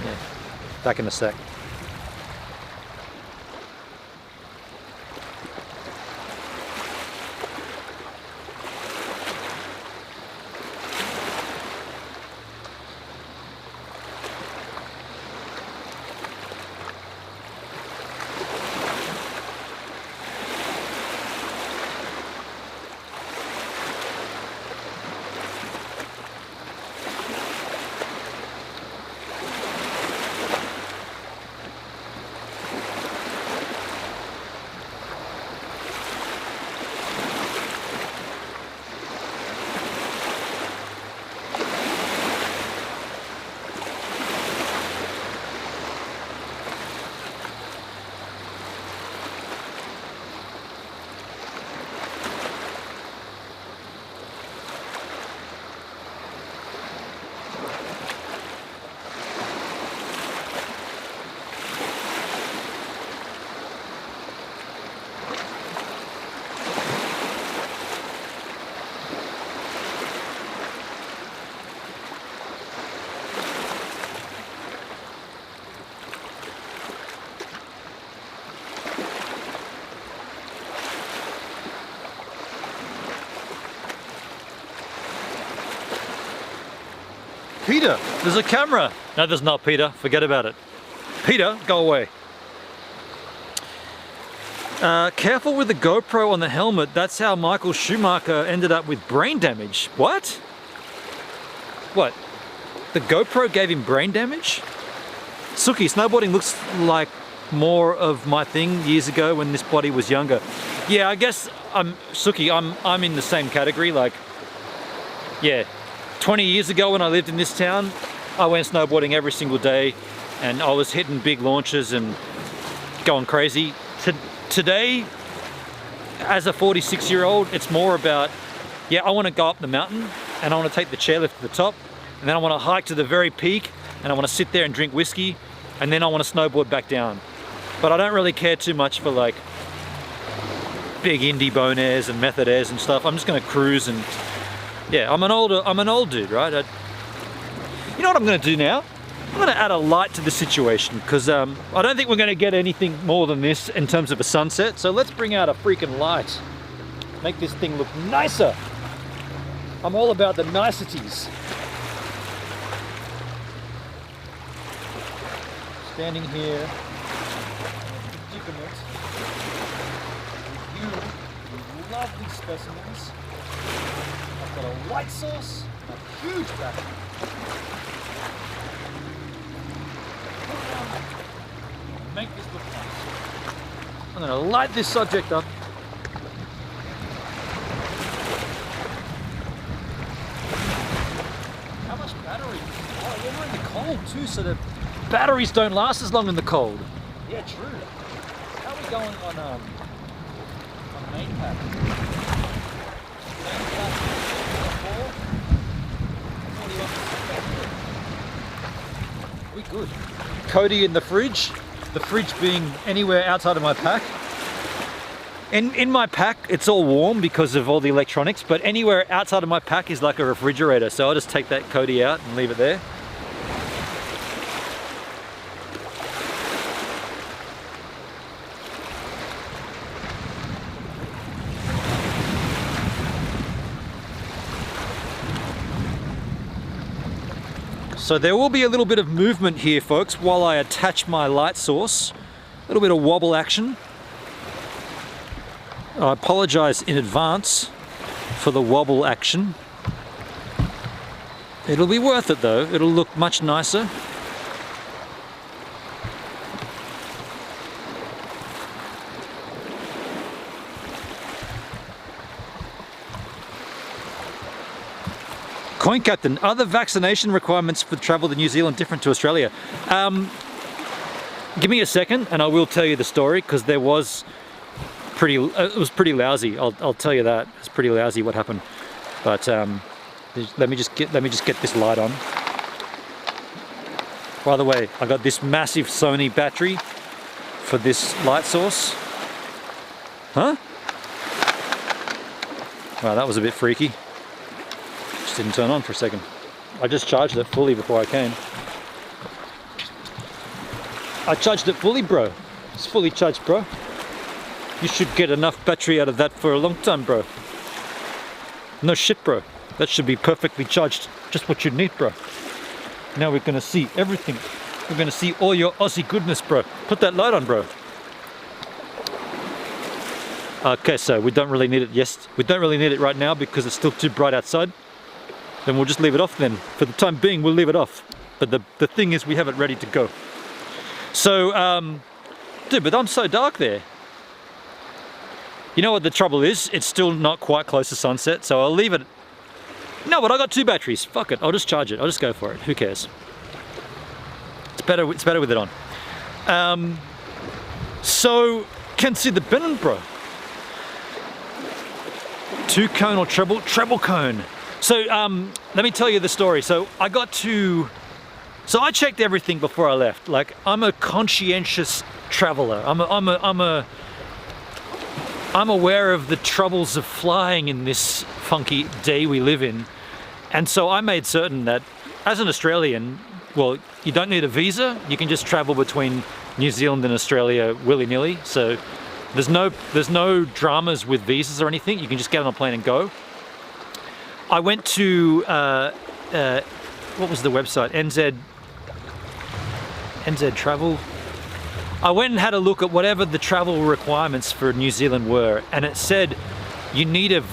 Yeah, back in a sec. Peter, there's a camera. No, there's not, Peter. Forget about it. Peter, go away. Careful with the GoPro on the helmet. That's how Michael Schumacher ended up with brain damage. What? What? The GoPro gave him brain damage? Suki, snowboarding looks like more of my thing years ago when this bloody was younger. Yeah, I guess Suki, I'm in the same category. Like, yeah, 20 years ago when I lived in this town, I went snowboarding every single day and I was hitting big launches and going crazy. Today, as a 46-year-old, it's more about, yeah, I want to go up the mountain and I want to take the chairlift to the top and then I want to hike to the very peak and I want to sit there and drink whiskey and then I want to snowboard back down. But I don't really care too much for like big indie bone airs and method airs and stuff. I'm just going to cruise and yeah, I'm an old dude, right? You know what I'm going to do now? I'm going to add a light to the situation because I don't think we're going to get anything more than this in terms of a sunset. So let's bring out a freaking light. Make this thing look nicer. I'm all about the niceties. Standing here, predicament with you lovely specimens. I've got a light source and a huge battery. Make this look nice. I'm going to light this subject up. How much battery? Oh, we're in the cold too, so the batteries don't last as long in the cold. Yeah, true. How are we going on main pack? Main pack 4? What do you want to set back here? We good. Cody in the fridge being anywhere outside of my pack. In my pack, it's all warm because of all the electronics, but anywhere outside of my pack is like a refrigerator, so I'll just take that Cody out and leave it there. So there will be a little bit of movement here, folks, while I attach my light source. A little bit of wobble action. I apologize in advance for the wobble action. It'll be worth it though. It'll look much nicer. Coin Captain, are the vaccination requirements for travel to New Zealand different to Australia? Give me a second and I will tell you the story, because there was it was pretty lousy. I'll tell you that. It's pretty lousy what happened. But let me just get this light on. By the way, I got this massive Sony battery for this light source. Huh? Wow, that was a bit freaky. Just didn't turn on for a second. I just charged it fully before I came. I charged it fully, bro. It's fully charged, bro. You should get enough battery out of that for a long time, bro. No shit, bro. That should be perfectly charged. Just what you need, bro. Now we're gonna see everything. We're gonna see all your Aussie goodness, bro. Put that light on, bro. Okay, so we don't really need it. Yes, we don't really need it right now because it's still too bright outside. Then we'll just leave it off then. For the time being, we'll leave it off. But the thing is, we have it ready to go. So, dude, but I'm so dark there. You know what the trouble is? It's still not quite close to sunset, so I'll leave it. No, but I got 2 batteries. Fuck it, I'll just charge it. I'll just go for it. Who cares? It's better with it on. So, can see the Benin, bro. 2 cone or treble? Treble cone. So, let me tell you the story. So I checked everything before I left. Like, I'm a conscientious traveler. I'm aware of the troubles of flying in this funky day we live in. And so I made certain that as an Australian, well, you don't need a visa. You can just travel between New Zealand and Australia willy-nilly. So there's no dramas with visas or anything. You can just get on a plane and go. I went to, what was the website? NZ Travel. I went and had a look at whatever the travel requirements for New Zealand were, and it said you need an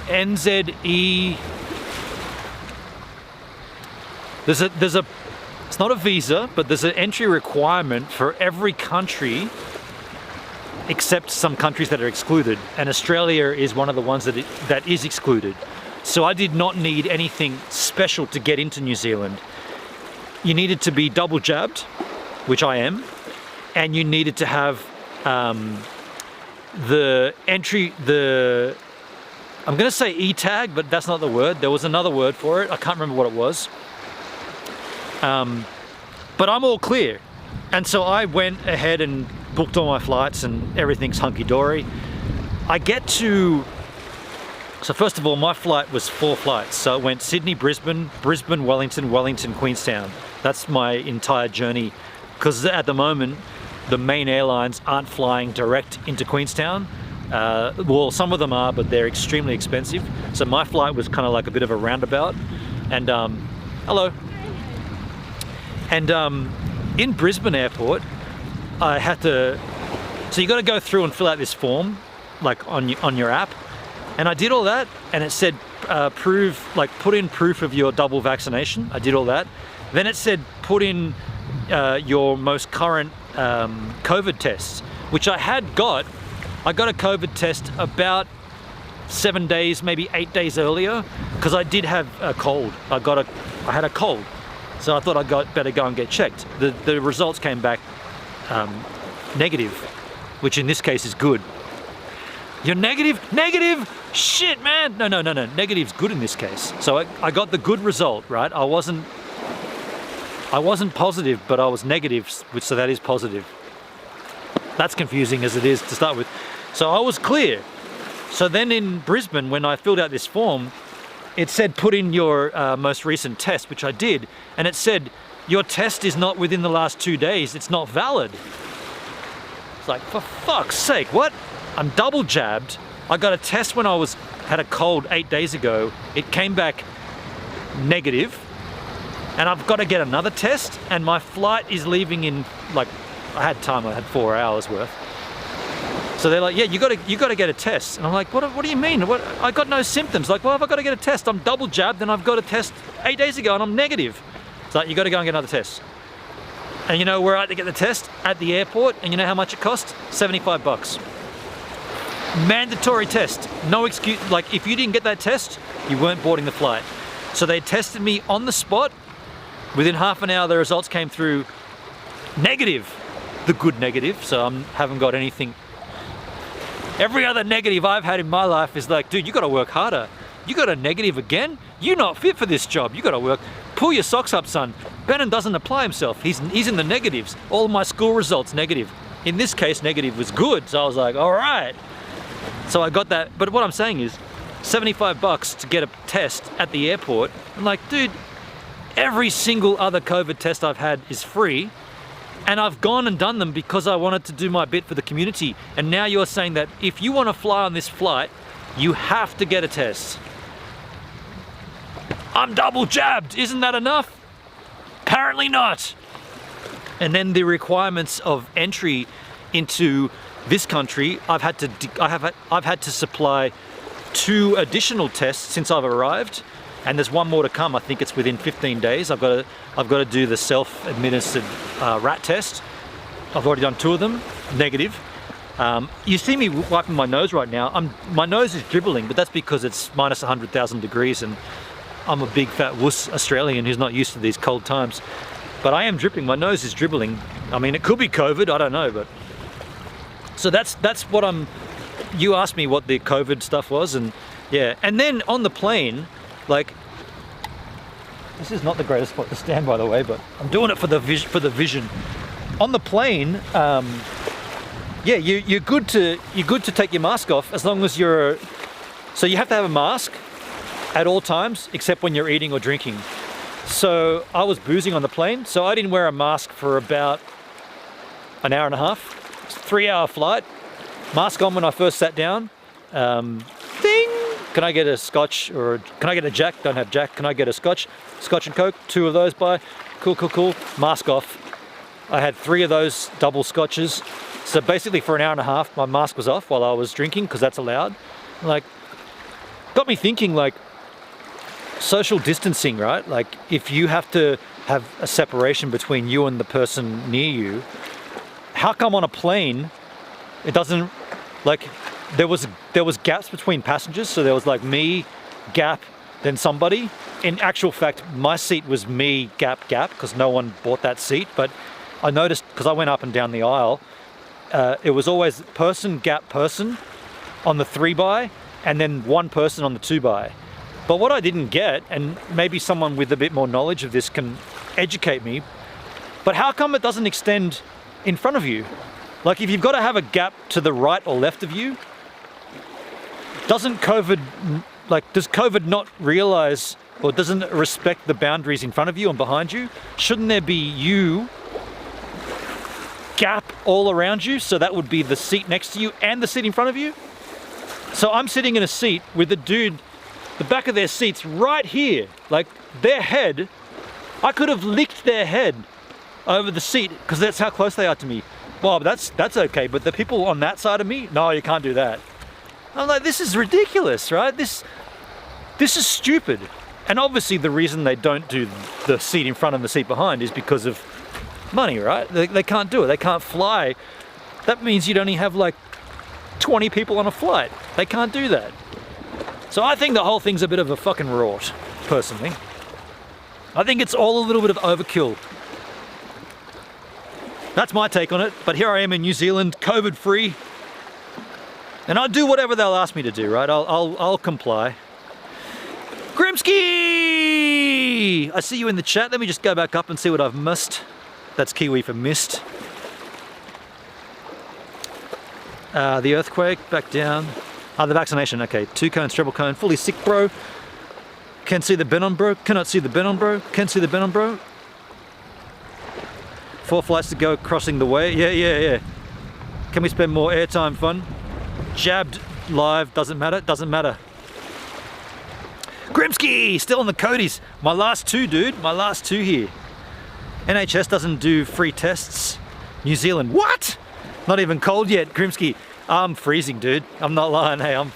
NZE. It's not a visa, but there's an entry requirement for every country except some countries that are excluded, and Australia is one of the ones that is excluded. So I did not need anything special to get into New Zealand. You needed to be double jabbed, which I am, and you needed to have I'm gonna say E-tag, but that's not the word. There was another word for it. I can't remember what it was. But I'm all clear. And so I went ahead and booked all my flights and everything's hunky-dory. So first of all, my flight was 4 flights. So it went Sydney, Brisbane, Brisbane, Wellington, Wellington, Queenstown. That's my entire journey. Because at the moment, the main airlines aren't flying direct into Queenstown. Well, some of them are, but they're extremely expensive. So my flight was kind of like a bit of a roundabout. And, hello. And in Brisbane Airport, I had to, so you got to go through and fill out this form, like on your app. And I did all that, and it said put in proof of your double vaccination. I did all that. Then it said put in your most current COVID tests, which I had got. I got a COVID test about 7 days, maybe 8 days earlier, because I did have a cold. I had a cold, so I thought better go and get checked. The results came back negative, which in this case is good. You're negative? Negative? Shit, man! No. Negative's good in this case. So I got the good result, right? I wasn't I wasn't positive, but I was negative, which so that is positive. That's confusing as it is to start with. So I was clear. So then in Brisbane, when I filled out this form, it said put in your most recent test, which I did, and it said your test is not within the last 2 days, it's not valid. It's like, for fuck's sake, what? I'm double jabbed. I got a test when I had a cold 8 days ago. It came back negative, and I've got to get another test, and my flight is leaving in, like, I had time, I had 4 hours worth. So they're like, yeah, you got to get a test. And I'm like, what do you mean? What? I got no symptoms. Like, well, have I got to get a test? I'm double jabbed and I've got a test 8 days ago and I'm negative. It's like, you got to go and get another test. And you know where I had to get the test? At the airport. And you know how much it cost? $75. Mandatory test. No excuse. Like, if you didn't get that test, you weren't boarding the flight. So they tested me on the spot. Within half an hour, the results came through negative. The good negative. So I haven't got anything. Every other negative I've had in my life is like, dude, you got to work harder. You got a negative again? You're not fit for this job. You got to work. Pull your socks up, son. Bannon doesn't apply himself. He's in the negatives. All my school results negative. In this case, negative was good. So I was like, all right. So I got that. But what I'm saying is, $75 to get a test at the airport. I'm like, dude, every single other COVID test I've had is free. And I've gone and done them because I wanted to do my bit for the community. And now you're saying that if you want to fly on this flight, you have to get a test. I'm double jabbed. Isn't that enough? Apparently not. And then the requirements of entry into this country, I've had to supply 2 additional tests since I've arrived. And there's one more to come. I think it's within 15 days. I've got to do the self-administered rat test. I've already done 2 of them, negative. You see me wiping my nose right now. My nose is dribbling, but that's because it's minus 100,000 degrees and I'm a big fat wuss Australian who's not used to these cold times. But I am dripping. My nose is dribbling. I mean, it could be COVID. I don't know, but so that's what I'm. You asked me what the COVID stuff was, and yeah. And then on the plane. Like, this is not the greatest spot to stand, by the way, but I'm doing it for the vision. On the plane, yeah, you're good to take your mask off as long as so you have to have a mask at all times except when you're eating or drinking. So I was boozing on the plane, so I didn't wear a mask for about an hour and a half. It's a 3-hour flight. Mask on when I first sat down. Ding! Can I get a scotch or can I get a Jack? Don't have Jack. Can I get a scotch? Scotch and Coke, 2 of those by. Cool. Mask off. I had 3 of those double scotches. So basically for an hour and a half, my mask was off while I was drinking because that's allowed. Like, got me thinking, like, social distancing, right? Like, if you have to have a separation between you and the person near you, how come on a plane it doesn't, like, there was gaps between passengers, so there was like me, gap, then somebody. In actual fact, my seat was me, gap, because no one bought that seat. But I noticed, because I went up and down the aisle, it was always person, gap, person on the 3-by, and then one person on the 2-by. But what I didn't get, and maybe someone with a bit more knowledge of this can educate me, but how come it doesn't extend in front of you? Like, if you've got to have a gap to the right or left of you, does COVID not realize or doesn't it respect the boundaries in front of you and behind you? Shouldn't there be you, gap all around you, so that would be the seat next to you and the seat in front of you? So I'm sitting in a seat with a dude, the back of their seat's right here, like their head, I could have licked their head over the seat because that's how close they are to me. Well, that's okay, but the people on that side of me, no, you can't do that. I'm like, this is ridiculous, right? This is stupid. And obviously the reason they don't do the seat in front and the seat behind is because of money, right? They can't do it. They can't fly. That means you'd only have like 20 people on a flight. They can't do that. So I think the whole thing's a bit of a fucking rort, personally. I think it's all a little bit of overkill. That's my take on it, but here I am in New Zealand, COVID-free. And I'll do whatever they'll ask me to do, right? I'll comply. Grimsky! Kiwi, I see you in the chat. Let me just go back up and see what I've missed. That's Kiwi for missed. The earthquake, back down. The vaccination, okay. 2 cones, treble cone, fully sick, bro. Can see the Benon, bro. Cannot see the Benon, bro. Can see the Benon, bro. 4 flights to go, crossing the way. Yeah. Can we spend more airtime fun? Jabbed live, doesn't matter, doesn't matter. Grimsky, still on the Codys. My last 2, dude, my last 2 here. NHS doesn't do free tests. New Zealand, what? Not even cold yet, Grimsky. I'm freezing, dude. I'm not lying, hey, I'm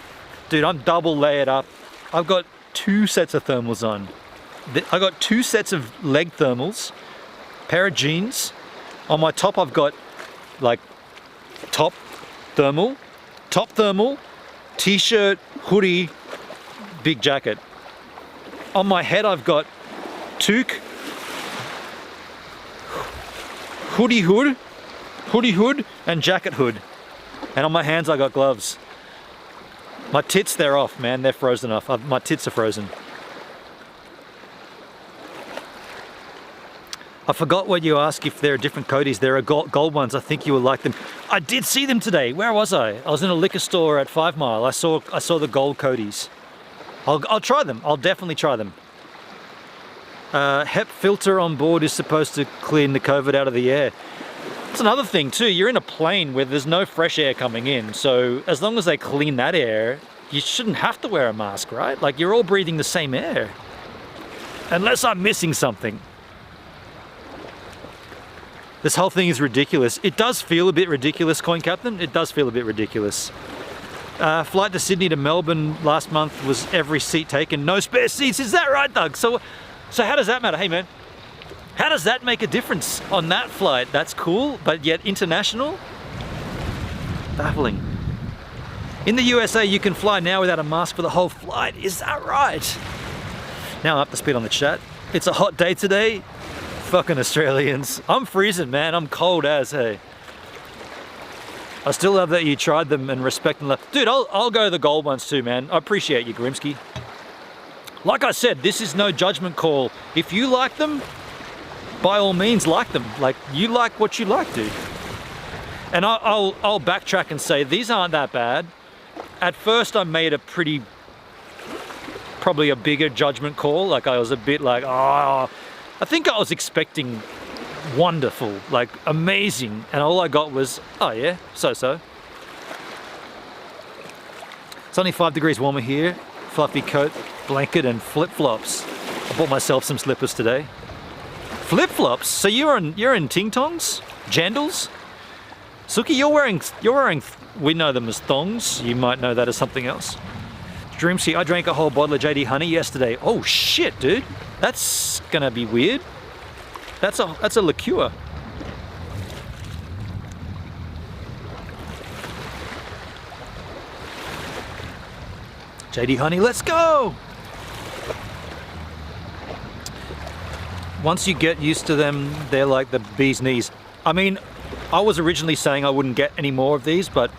double layered up. I've got 2 sets of thermals on. I got 2 sets of leg thermals, pair of jeans. On my top, I've got like top thermal, t-shirt, hoodie, big jacket. On my head, I've got toque, hoodie hood, and jacket hood. And on my hands, I got gloves. My tits, they're off, man. They're frozen off. My tits are frozen. I forgot what you asked if there are different Codys. There are gold ones. I think you will like them. I did see them today. Where was I? I was in a liquor store at 5 Mile. I saw the gold Codys. I'll try them. I'll definitely try them. HEP filter on board is supposed to clean the COVID out of the air. That's another thing too. You're in a plane where there's no fresh air coming in. So as long as they clean that air, you shouldn't have to wear a mask, right? Like you're all breathing the same air. Unless I'm missing something. This whole thing is ridiculous. It does feel a bit ridiculous, Coin Captain. It does feel a bit ridiculous. Flight to Sydney to Melbourne last month was every seat taken. No spare seats. Is that right, Doug? So how does that matter? Hey, man. How does that make a difference on that flight? That's cool, but yet international? Baffling. In the USA, you can fly now without a mask for the whole flight. Is that right? Now I'm up to speed on the chat. It's a hot day today. Fucking Australians. I'm freezing, man. I'm cold as, hey. I still love that you tried them and respect and love. Dude, I'll go the gold ones too, man. I appreciate you, Grimsky. Like I said, this is no judgment call. If you like them, by all means like them. Like, you like what you like, dude. And I'll backtrack and say these aren't that bad. At first I made probably a bigger judgment call. Like I was a bit like, oh, I think I was expecting wonderful, like amazing, and all I got was, oh yeah, so. It's only 5 degrees warmer here. Fluffy coat, blanket, and flip-flops. I bought myself some slippers today. Flip-flops? So you're in ting-tongs? Jandals? Suki, you're wearing, we know them as thongs. You might know that as something else. Dreamsy, I drank a whole bottle of JD honey yesterday. Oh shit, dude. That's gonna be weird. That's a liqueur. JD honey, let's go! Once you get used to them, they're like the bee's knees. I mean, I was originally saying I wouldn't get any more of these, but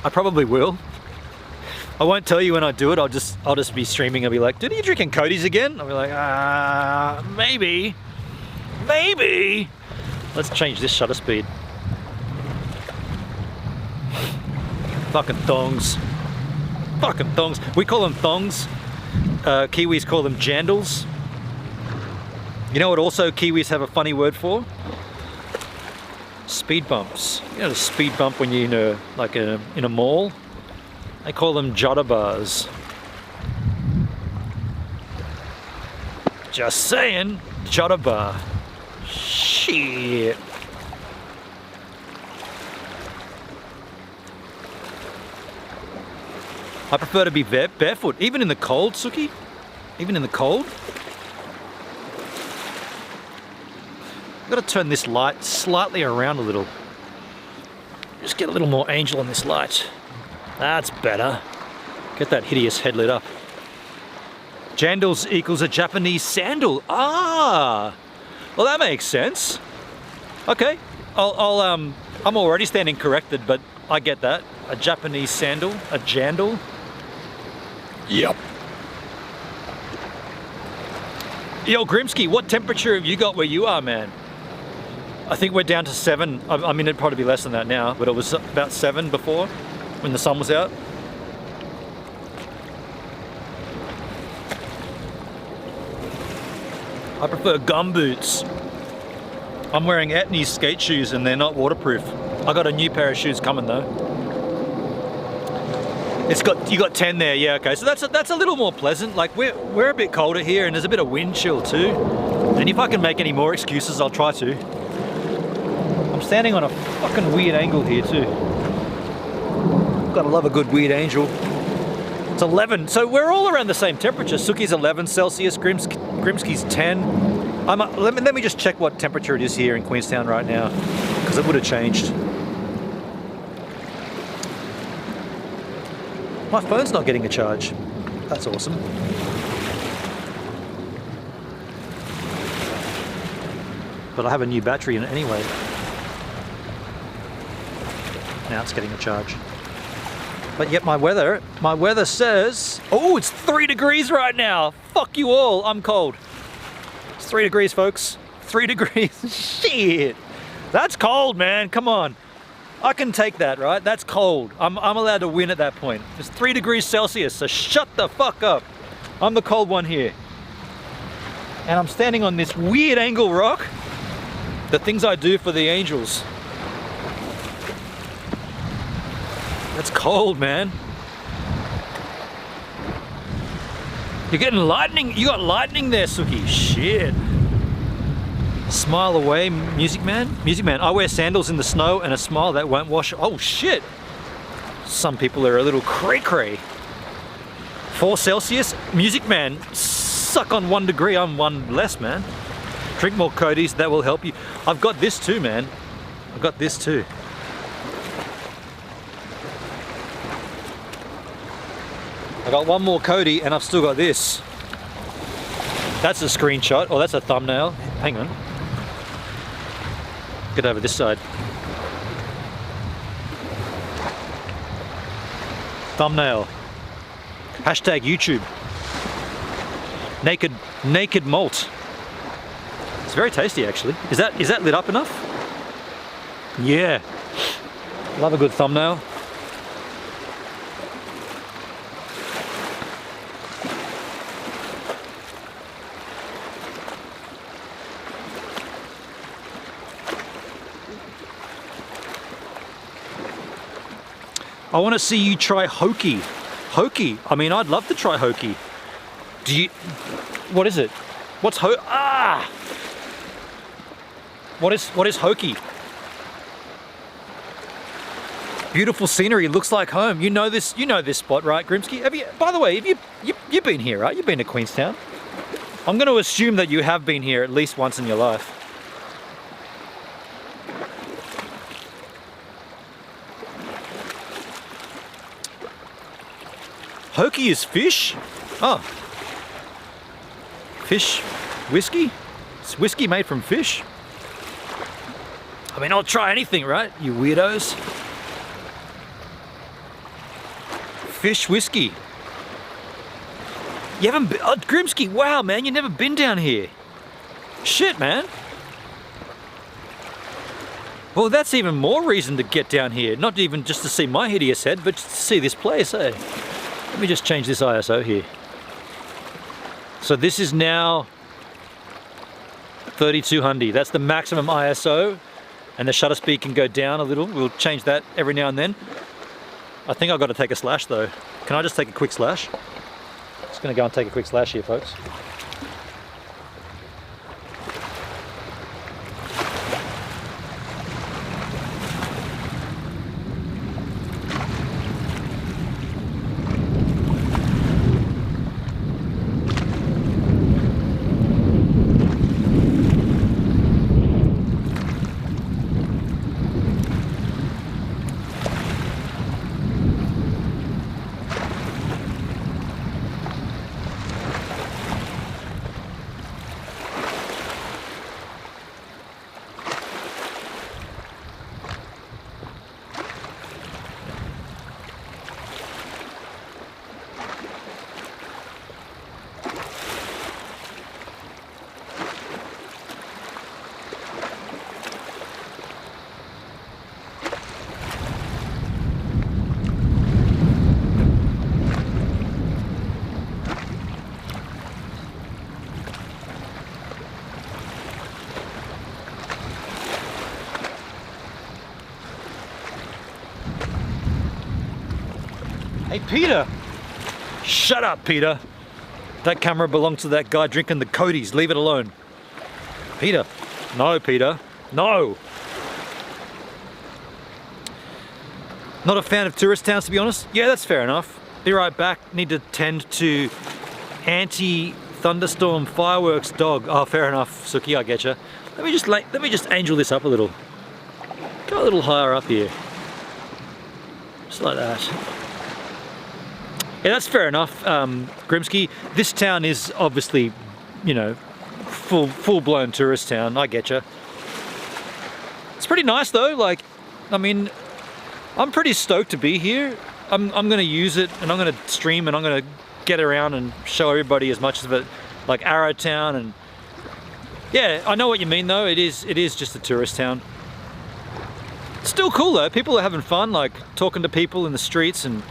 I probably will. I won't tell you when I do it. I'll just be streaming. I'll be like, "Dude, are you drinking Codys again?" I'll be like, maybe. Let's change this shutter speed. Fucking thongs. We call them thongs. Kiwis call them jandals. You know what also Kiwis have a funny word for? Speed bumps. You know the speed bump when you're in a mall? They call them jotter bars. Just saying, jotter bar. Shit. I prefer to be barefoot, even in the cold, Suki. Even in the cold. I've got to turn this light slightly around a little. Just get a little more angel on this light. That's better. Get that hideous head lit up. Jandals equals a Japanese sandal. Ah, well that makes sense. Okay, I'm already standing corrected, but I get that. A Japanese sandal, a jandal. Yep. Yo, Grimsky, what temperature have you got where you are, man? I think we're down to 7. I mean, it'd probably be less than that now, but it was about 7 before when the sun was out. I prefer gumboots. I'm wearing Etnies skate shoes and they're not waterproof. I got a new pair of shoes coming though. You got 10 there, yeah, okay. So that's a little more pleasant. Like we're a bit colder here and there's a bit of wind chill too. And if I can make any more excuses, I'll try to. I'm standing on a fucking weird angle here too. Gotta love a good weird angle. It's 11, so we're all around the same temperature. Suki's 11 Celsius, Grimsky's 10. Let me just check what temperature it is here in Queenstown right now, because it would have changed. My phone's not getting a charge. That's awesome. But I have a new battery in it anyway. Now it's getting a charge. But yet my weather says, oh, it's 3 degrees right now. Fuck you all, I'm cold. It's 3 degrees, folks. 3 degrees, shit. That's cold, man, come on. I can take that, right? That's cold. I'm allowed to win at that point. It's 3 degrees Celsius, so shut the fuck up. I'm the cold one here. And I'm standing on this weird angle rock. The things I do for the angels. That's cold, man. You're getting lightning. You got lightning there, Suki. Shit. Smile away, Music Man. Music Man, I wear sandals in the snow and a smile that won't wash. Oh, shit. Some people are a little cray-cray. 4 Celsius. Music Man, suck on 1 degree. I'm 1 less, man. Drink more Codys. That will help you. I've got this too, man. I've got this too. I got 1 more Cody and I've still got this. That's a screenshot, oh that's a thumbnail. Hang on. Get over this side. Thumbnail. Hashtag YouTube. Naked malt. It's very tasty actually. Is that lit up enough? Yeah. Love a good thumbnail. I want to see you try hokey. Hokey. I mean, I'd love to try hokey. What is it? What's What is hokey? Beautiful scenery, looks like home. You know this spot, right, Grimsky? By the way, you've been here, right? You've been to Queenstown. I'm going to assume that you have been here at least once in your life. Hokey is fish? Oh. Fish whiskey? It's whiskey made from fish? I mean, I'll try anything, right? You weirdos. Fish whiskey. You haven't been, Grimsky, wow, man, you've never been down here. Shit, man. Well, that's even more reason to get down here. Not even just to see my hideous head, but just to see this place, eh? Let me just change this ISO here. So this is now 3200. That's the maximum ISO, and the shutter speed can go down a little. We'll change that every now and then. I think I've got to take a slash though. Can I just take a quick slash? Just gonna go and take a quick slash here, folks. Hey, Peter. Shut up, Peter. That camera belongs to that guy drinking the Codys. Leave it alone. Peter. No, Peter. No. Not a fan of tourist towns, to be honest. Yeah, that's fair enough. Be right back. Need to tend to anti-thunderstorm fireworks dog. Oh, fair enough, Suki. I getcha. Let me just angel this up a little. Go a little higher up here. Just like that. Yeah, that's fair enough, Grimsky. This town is obviously, you know, full-blown tourist town. I getcha. It's pretty nice though. Like, I mean, I'm pretty stoked to be here. I'm gonna use it, and I'm gonna stream, and I'm gonna get around and show everybody as much of it, like Arrowtown, and yeah, I know what you mean though. It is just a tourist town. It's still cool though. People are having fun, like talking to people in the streets and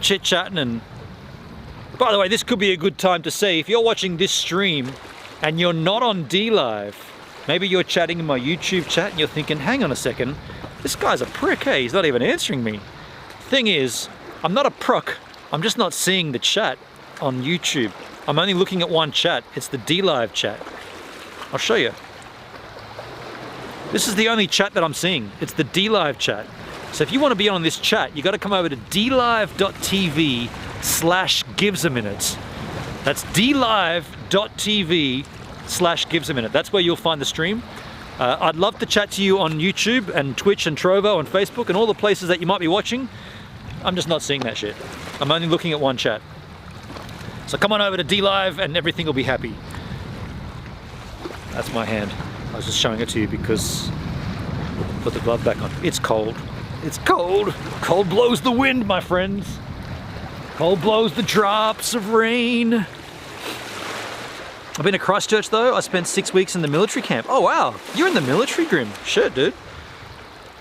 chit-chatting. And by the way, this could be a good time to say, if you're watching this stream and you're not on DLive, maybe you're chatting in my YouTube chat and you're thinking, hang on a second, this guy's a prick, hey, he's not even answering me. Thing is, I'm not a prick, I'm just not seeing the chat on YouTube. I'm only looking at one chat, it's the DLive chat. I'll show you. This is the only chat that I'm seeing, it's the DLive chat. So if you want to be on this chat, you got to come over to dlive.tv/givesaminute. That's dlive.tv/givesaminute. That's where you'll find the stream. I'd love to chat to you on YouTube and Twitch and Trovo and Facebook and all the places that you might be watching. I'm just not seeing that shit. I'm only looking at one chat. So come on over to DLive and everything will be happy. That's my hand. I was just showing it to you because put the glove back on. It's cold. It's cold. Cold blows the wind, my friends. Cold blows the drops of rain. I've been to Christchurch though. I spent 6 weeks in the military camp. Oh wow, you're in the military, Grim. Shit, dude.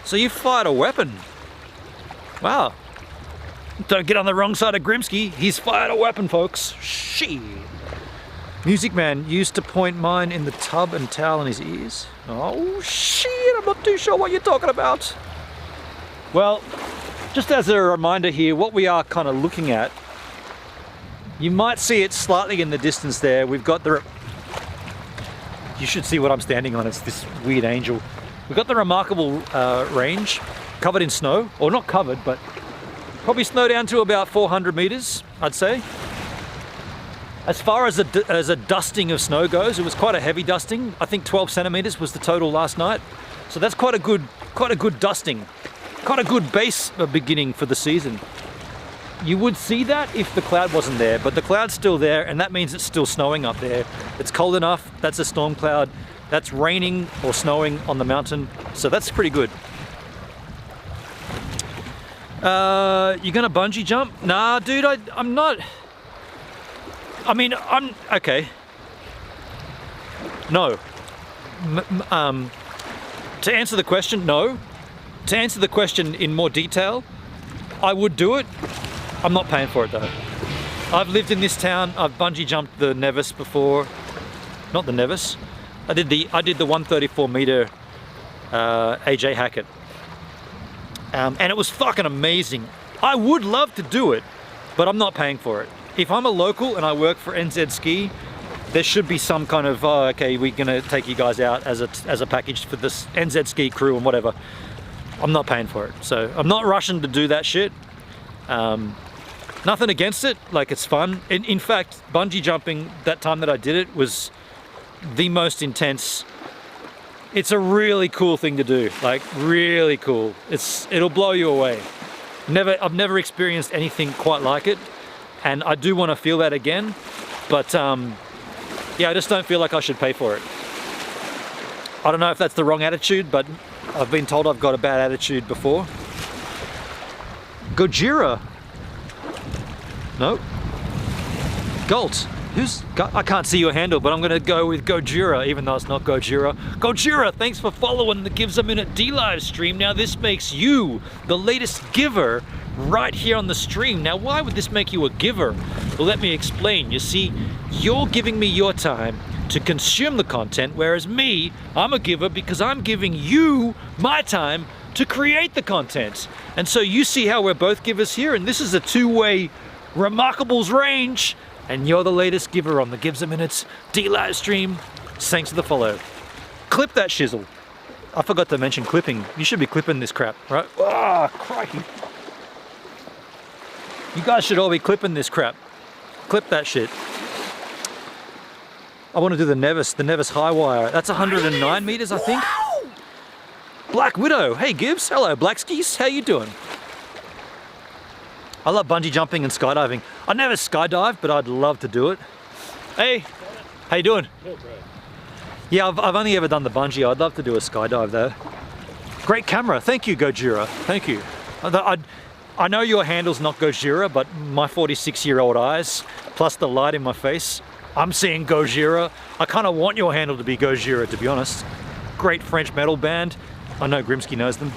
So you fired a weapon. Wow. Don't get on the wrong side of Grimsky. He's fired a weapon, folks. Shit. Music Man used to point mine in the tub and towel in his ears. Oh shit, I'm not too sure what you're talking about. Well, just as a reminder here, what we are kind of looking at, you might see it slightly in the distance there. We've got the, you should see what I'm standing on, it's this weird angel. We've got the remarkable range, covered in snow, or not covered, but probably snow down to about 400 meters, I'd say. As far as a dusting of snow goes, it was quite a heavy dusting. I think 12 centimeters was the total last night. So that's quite a good dusting. Quite a good base beginning for the season. You would see that if the cloud wasn't there, but the cloud's still there, and that means it's still snowing up there. It's cold enough, that's a storm cloud. That's raining or snowing on the mountain, so that's pretty good. You gonna bungee jump? Nah, dude, I'm not. I mean, I'm, okay. No. To answer the question, no. To answer the question in more detail, I would do it. I'm not paying for it though. I've lived in this town. I've bungee jumped the Nevis before. Not the Nevis. I did the 134 meter AJ Hackett. And it was fucking amazing. I would love to do it, but I'm not paying for it. If I'm a local and I work for NZ Ski, there should be some kind of, oh, okay, we're gonna take you guys out as a package for this NZ Ski crew and whatever. I'm not paying for it. So I'm not rushing to do that shit. Nothing against it, like it's fun. In fact, bungee jumping, that time that I did it was the most intense. It's a really cool thing to do, like really cool. It'll blow you away. I've never experienced anything quite like it. And I do want to feel that again, but yeah, I just don't feel like I should pay for it. I don't know if that's the wrong attitude, but I've been told I've got a bad attitude before. Gojira. No. Galt. I can't see your handle, but I'm gonna go with Gojira, even though it's not Gojira. Gojira, thanks for following the Gives a Minute DLive stream. Now this makes you the latest giver right here on the stream. Now why would this make you a giver? Well, let me explain. You see, you're giving me your time to consume the content, whereas me, I'm a giver because I'm giving you my time to create the content. And so you see how we're both givers here, and this is a two-way Remarkables range, and you're the latest giver on the Gives a Minutes D-Live stream. Thanks for the follow. Clip that shizzle. I forgot to mention clipping. You should be clipping this crap, right? Ah, crikey. You guys should all be clipping this crap. Clip that shit. I want to do the Nevis high wire. That's 109 meters, I think. Black Widow. Hey Gibbs. Hello, Black Skis. How you doing? I love bungee jumping and skydiving. I never skydive, but I'd love to do it. Hey, how you doing? Yeah, I've only ever done the bungee. I'd love to do a skydive though. Great camera. Thank you, Gojira. Thank you. I know your handle's not Gojira, but my 46-year-old eyes, plus the light in my face, I'm seeing Gojira. I kind of want your handle to be Gojira, to be honest. Great French metal band. I know Grimsky knows them.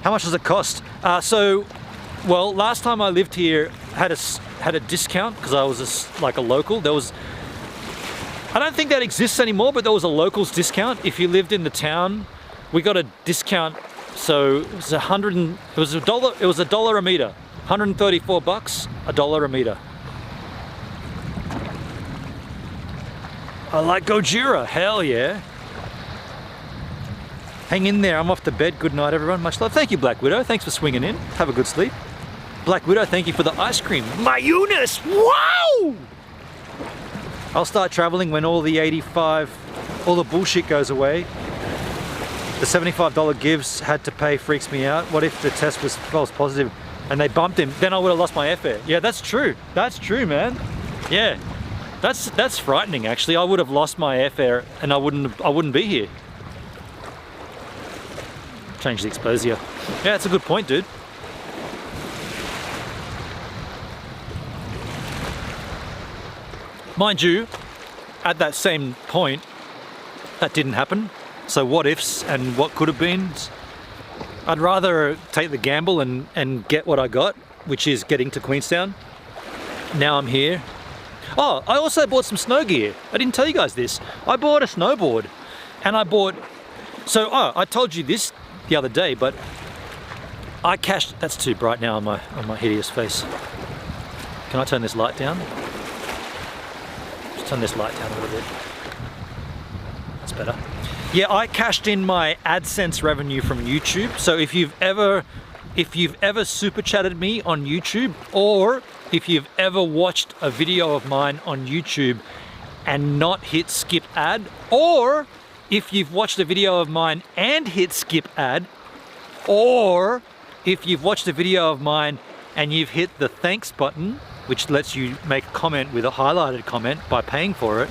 How much does it cost? Well, last time I lived here, had a discount because I was like a local. There was, I don't think that exists anymore, but there was a locals discount. If you lived in the town, we got a discount. So it was a dollar a meter. 134 bucks, $1 a meter. I like Gojira, hell yeah. Hang in there, I'm off to bed. Good night, everyone. Much love. Thank you, Black Widow. Thanks for swinging in. Have a good sleep. Black Widow, thank you for the ice cream. My Eunice, wow! I'll start traveling when all the bullshit goes away. The $75 gives had to pay freaks me out. What if the test was false positive and they bumped him? Then I would have lost my airfare. Yeah, that's true. That's true, man. Yeah, that's frightening. Actually, I would have lost my airfare and I wouldn't be here. Change the exposure. Yeah, that's a good point, dude. Mind you, at that same point, that didn't happen. So what ifs and what could have been. I'd rather take the gamble and get what I got, which is getting to Queenstown. Now I'm here. Oh, I also bought some snow gear. I didn't tell you guys this. I bought a snowboard and I told you this the other day, but I cashed, that's too bright now on my hideous face. Can I turn this light down? Just turn this light down a little bit. That's better. Yeah, I cashed in my AdSense revenue from YouTube. So if you've ever super chatted me on YouTube, or if you've ever watched a video of mine on YouTube and not hit skip ad, or if you've watched a video of mine and hit skip ad, or if you've watched a video of mine and you've hit the thanks button, which lets you make a comment with a highlighted comment by paying for it,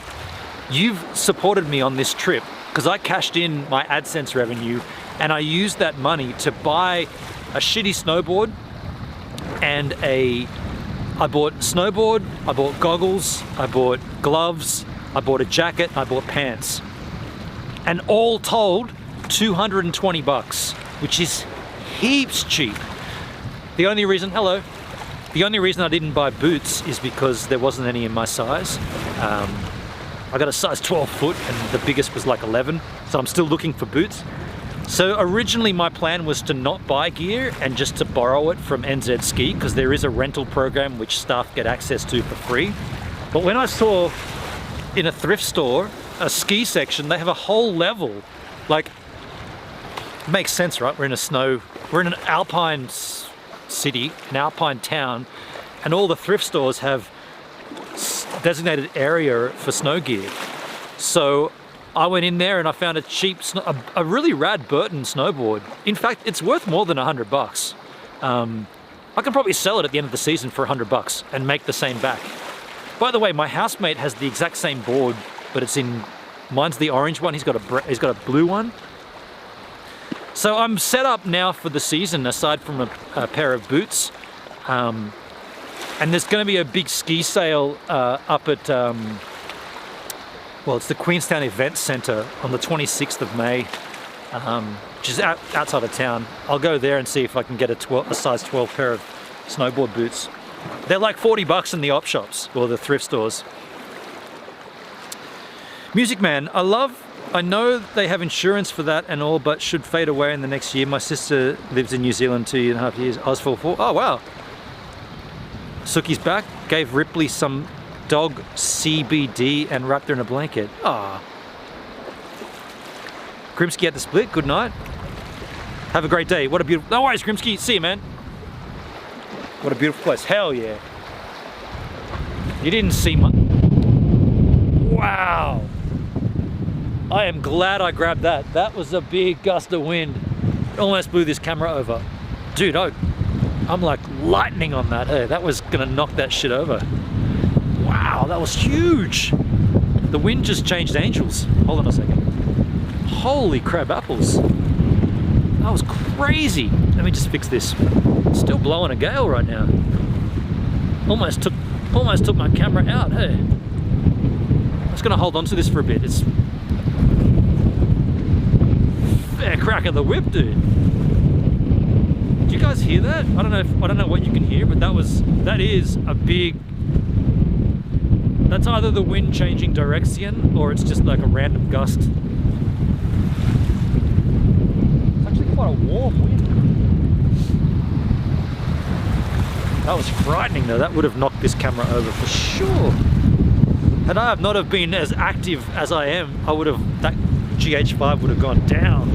you've supported me on this trip because I cashed in my AdSense revenue and I used that money to buy a shitty snowboard and I bought snowboard, I bought goggles, I bought gloves, I bought a jacket, I bought pants. And all told, 220 bucks, which is heaps cheap. The only reason I didn't buy boots is because there wasn't any in my size. I got a size 12 foot and the biggest was like 11, so I'm still looking for boots. So originally my plan was to not buy gear and just to borrow it from NZ Ski, because there is a rental program which staff get access to for free. But when I saw in a thrift store, a ski section, they have a whole level. Like, makes sense, right? We're in an alpine city, an alpine town, and all the thrift stores have designated area for snow gear. So I went in there and I found a cheap, a really rad Burton snowboard. In fact, it's worth more than 100 bucks. I can probably sell it at the end of the season for 100 bucks and make the same back. By the way, my housemate has the exact same board, but mine's the orange one, he's got a blue one. So I'm set up now for the season, aside from a pair of boots. And there's going to be a big ski sale up at, well, it's the Queenstown Event Centre on the 26th of May, which is outside of town. I'll go there and see if I can get a size 12 pair of snowboard boots. They're like 40 bucks in the op shops or the thrift stores. Music Man, I love I know they have insurance for that and all, but should fade away in the next year. My sister lives in New Zealand 2.5 years. I was 4. Oh, wow. Suki's back. Gave Ripley some dog CBD and wrapped her in a blanket. Ah. Grimsky at the split. Good night. Have a great day. What a beautiful... No worries, Grimsky. See you, man. What a beautiful place. Hell yeah. You didn't see my... Wow. I am glad I grabbed that. That was a big gust of wind. It almost blew this camera over. Dude, I'm like lightning on that. Hey, that was gonna knock that shit over. Wow, that was huge. The wind just changed angels. Hold on a second. Holy crab apples. That was crazy. Let me just fix this. Still blowing a gale right now. Almost took my camera out. Hey, I'm just gonna hold on to this for a bit. It's fair crack of the whip, dude. Do you guys hear that? I don't know what you can hear, but that is a big. That's either the wind changing direction or it's just like a random gust. It's actually quite a warm wind. That was frightening though. That would have knocked this camera over for sure. Had I not have been as active as I am, that GH5 would have gone down.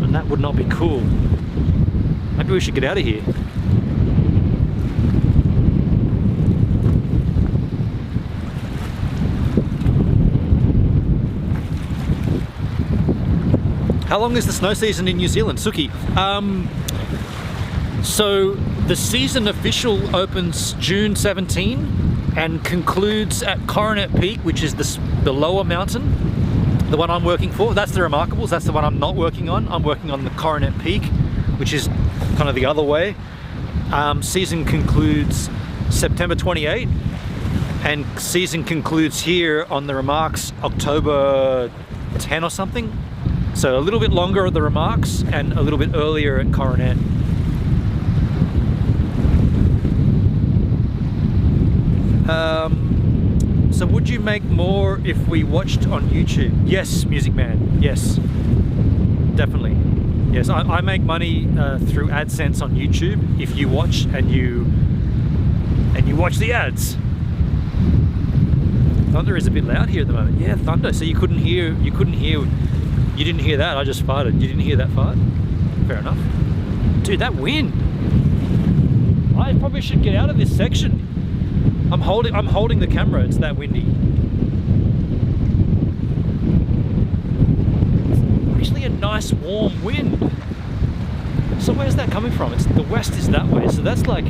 And that would not be cool. Maybe we should get out of here. How long is the snow season in New Zealand, Suki? So the season official opens June 17 and concludes at Coronet Peak, which is the lower mountain, the one I'm working for. That's the Remarkables. That's the one I'm not working on. I'm working on the Coronet Peak, which is kind of the other way. Season concludes September 28 and season concludes here on the Remarks October 10 or something. So a little bit longer at the Remarks and a little bit earlier at Coronet. So would you make more if we watched on YouTube? Yes, Music Man. Yes, definitely. Yes, I make money through AdSense on YouTube if you watch and you watch the ads. Thunder is a bit loud here at the moment. Yeah, thunder. So you didn't hear that. I just farted. You didn't hear that fart? Fair enough. Dude, that wind. I probably should get out of this section. I'm holding the camera. It's that windy. It's actually a nice warm wind. So where's that coming from? The west is that way. So that's like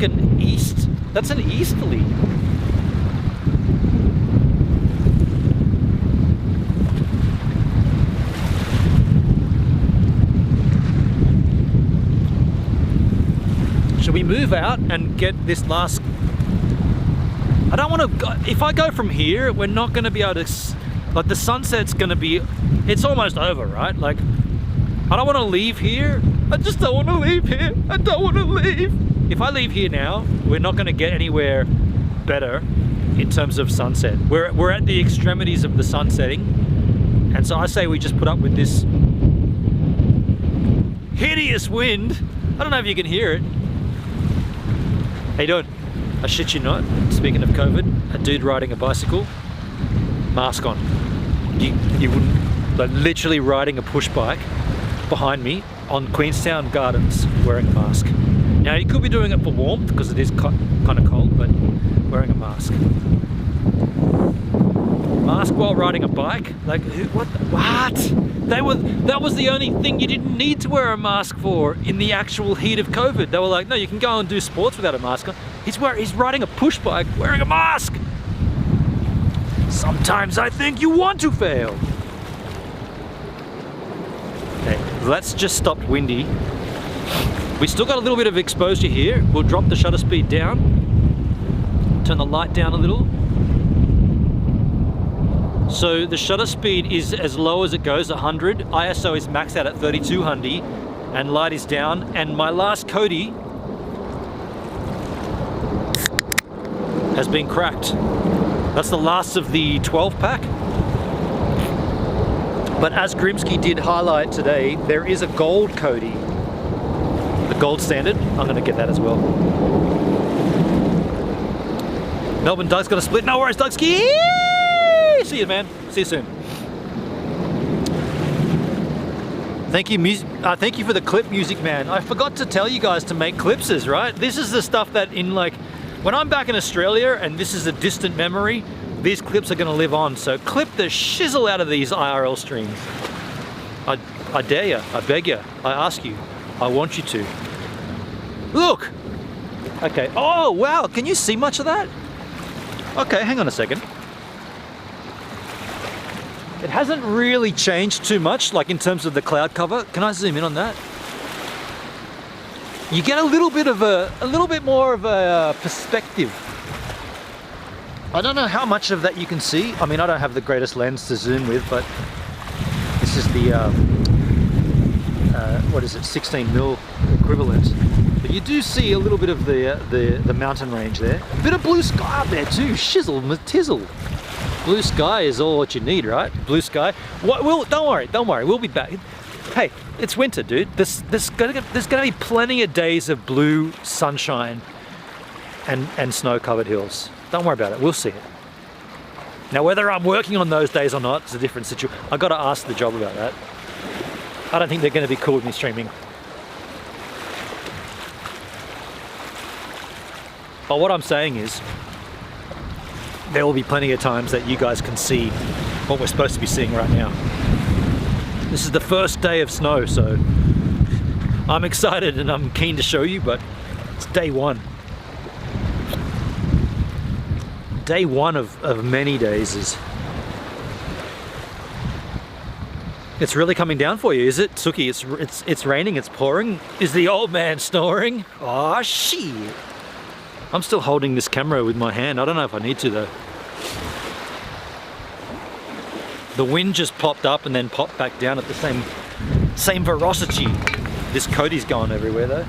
an east. That's an easterly. Should we move out and get this last... I don't want to go... If I go from here, we're not going to be able to... Like, the sunset's going to be... It's almost over, right? Like, I don't want to leave here. I just don't want to leave here. I don't want to leave. If I leave here now, we're not going to get anywhere better in terms of sunset. We're at the extremities of the sun setting. And so I say we just put up with this hideous wind. I don't know if you can hear it. How you doing? I shit you not. Speaking of COVID, a dude riding a bicycle, mask on. You wouldn't, like, literally riding a push bike behind me on Queenstown Gardens wearing a mask. Now he could be doing it for warmth because it is kind of cold, but wearing a mask. Mask while riding a bike? Like, what? That was the only thing you didn't need to wear a mask for in the actual heat of COVID. They were like, no, you can go and do sports without a mask on. He's riding a push bike wearing a mask. Sometimes I think you want to fail. Okay, that's just stopped windy. We still got a little bit of exposure here. We'll drop the shutter speed down. Turn the light down a little. So the shutter speed is as low as it goes, 100. ISO is maxed out at 3200, and light is down. And my last Cody has been cracked. That's the last of the 12 pack. But as Grimsky did highlight today, there is a gold Cody. The gold standard. I'm gonna get that as well. Melbourne Doug's got a split. No worries, Dougski. See you, man. See you soon. Thank you for the clip music, man. I forgot to tell you guys to make clipses, right? This is the stuff that when I'm back in Australia and this is a distant memory, these clips are gonna live on. So clip the shizzle out of these IRL streams. I dare you, I beg you, I ask you, I want you to. Look! Okay, oh wow, can you see much of that? Okay, hang on a second. It hasn't really changed too much, like in terms of the cloud cover. Can I zoom in on that? You get a little bit more of a perspective. I don't know how much of that you can see. I mean, I don't have the greatest lens to zoom with, but this is the, what is it, 16mm equivalent. But you do see a little bit of the mountain range there. A bit of blue sky up there too, shizzle, tizzle. Blue sky is all what you need, right? Blue sky. Don't worry, we'll be back. Hey, it's winter, dude. There's gonna be plenty of days of blue sunshine and snow-covered hills. Don't worry about it, we'll see it. Now, whether I'm working on those days or not, it's a different situation. I've got to ask the job about that. I don't think they're gonna be cool with me streaming. But what I'm saying is, there will be plenty of times that you guys can see what we're supposed to be seeing right now. This is the first day of snow, so I'm excited and I'm keen to show you, but it's day one. Day one of many days. It's really coming down for you, is it? Suki, it's raining, it's pouring. Is the old man snoring? Oh shit. I'm still holding this camera with my hand. I don't know if I need to though. The wind just popped up and then popped back down at the same velocity. This Cody's going everywhere though.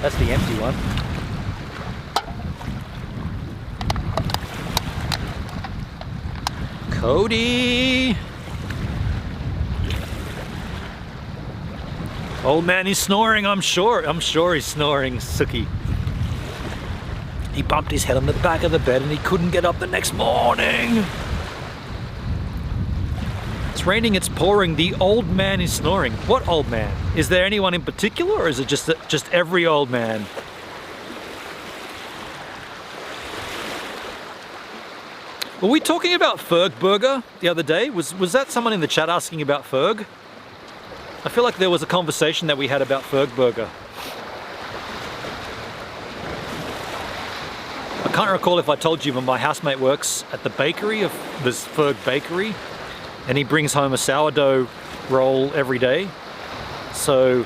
That's the empty one. Cody! Old man is snoring, I'm sure he's snoring, Suki. He bumped his head on the back of the bed and he couldn't get up the next morning. It's raining, it's pouring, the old man is snoring. What old man? Is there anyone in particular, or is it just every old man? Were we talking about Ferg Burger the other day? Was that someone in the chat asking about Ferg? I feel like there was a conversation that we had about Ferg Burger. I can't recall if I told you, but my housemate works at the bakery of this Ferg Bakery, and he brings home a sourdough roll every day. So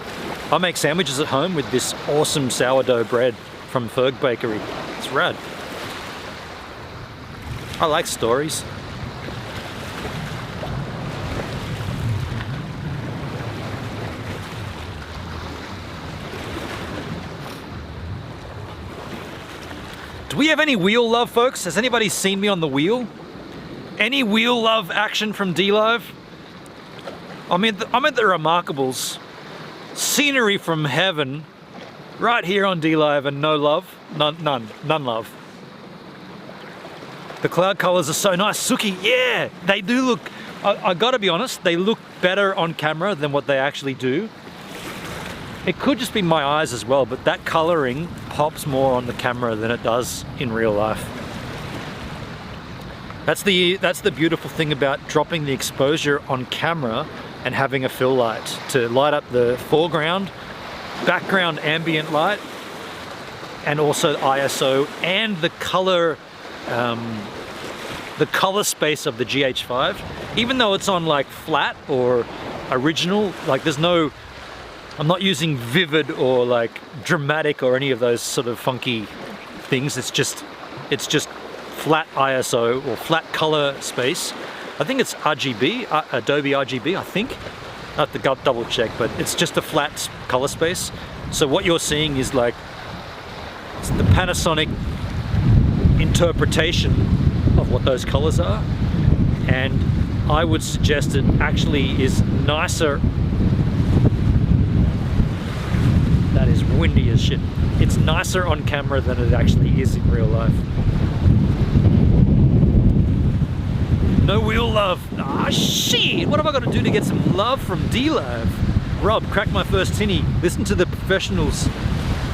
I make sandwiches at home with this awesome sourdough bread from Ferg Bakery. It's rad. I like stories. Do we have any wheel love, folks? Has anybody seen me on the wheel? Any wheel love action from D-Live? I'm at the Remarkables. Scenery from heaven. Right here on D-Live, and no love. None love. The cloud colors are so nice. Suki, yeah, they do look, I gotta be honest, they look better on camera than what they actually do. It could just be my eyes as well, but that coloring pops more on the camera than it does in real life. That's the beautiful thing about dropping the exposure on camera and having a fill light to light up the foreground, background ambient light, and also ISO and the color space of the GH5. Even though it's on like flat or original, like there's no, I'm not using vivid or like dramatic or any of those sort of funky things. It's just flat ISO or flat color space. I think it's RGB, Adobe RGB, I think. I have to double check, but it's just a flat color space. So what you're seeing is like the Panasonic interpretation of what those colors are, and I would suggest it actually is nicer. That is windy as shit. It's nicer on camera than it actually is in real life. No wheel love. Ah, shit! What have I got to do to get some love from D-Live? Rob, crack my first tinny. Listen to the professionals.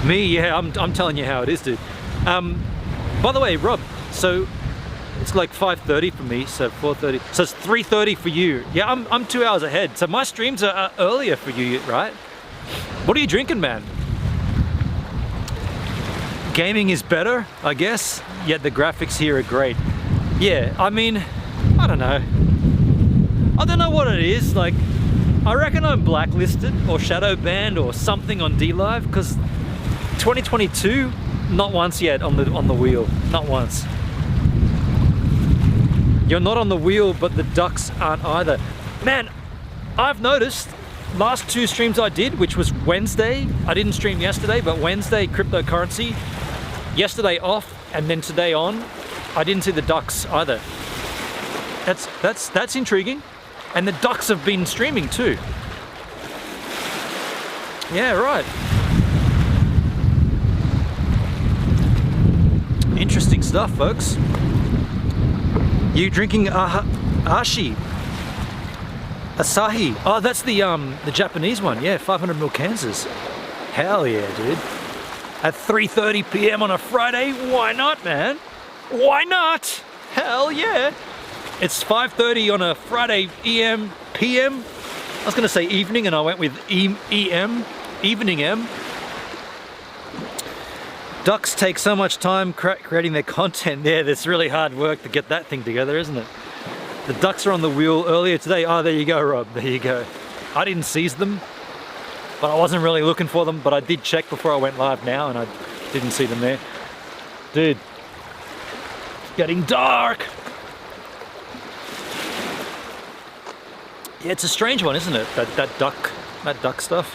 Me, yeah, I'm telling you how it is, dude. By the way, Rob, so it's like 5:30 for me, so 4:30. So it's 3:30 for you. Yeah, I'm 2 hours ahead. So my streams are earlier for you, right? What are you drinking, man? Gaming is better, I guess, yet the graphics here are great. Yeah, I mean, I don't know. I don't know what it is. Like, I reckon I'm blacklisted or shadow banned or something on D-Live, because 2022, not once yet on the wheel, not once. You're not on the wheel, but the ducks aren't either. Man, I've noticed last 2 streams I did, which was Wednesday. I didn't stream yesterday, but Wednesday cryptocurrency. Yesterday off, and then today on. I didn't see the ducks either. That's intriguing. And the ducks have been streaming too. Yeah, right. Interesting stuff, folks. You drinking Asahi? Oh, that's the Japanese one. Yeah, 500ml Kansas. Hell yeah, dude. At 3:30 p.m. on a Friday, why not, man? Why not? Hell yeah. It's 5:30 on a Friday PM. I was gonna say evening and I went with EM, evening M. Ducks take so much time creating their content there. That's really hard work to get that thing together, isn't it? The ducks are on the wheel earlier today. Oh, there you go, Rob, there you go. I didn't seize them, but I wasn't really looking for them, but I did check before I went live now and I didn't see them there. Dude, it's getting dark. Yeah, it's a strange one, isn't it? That duck stuff.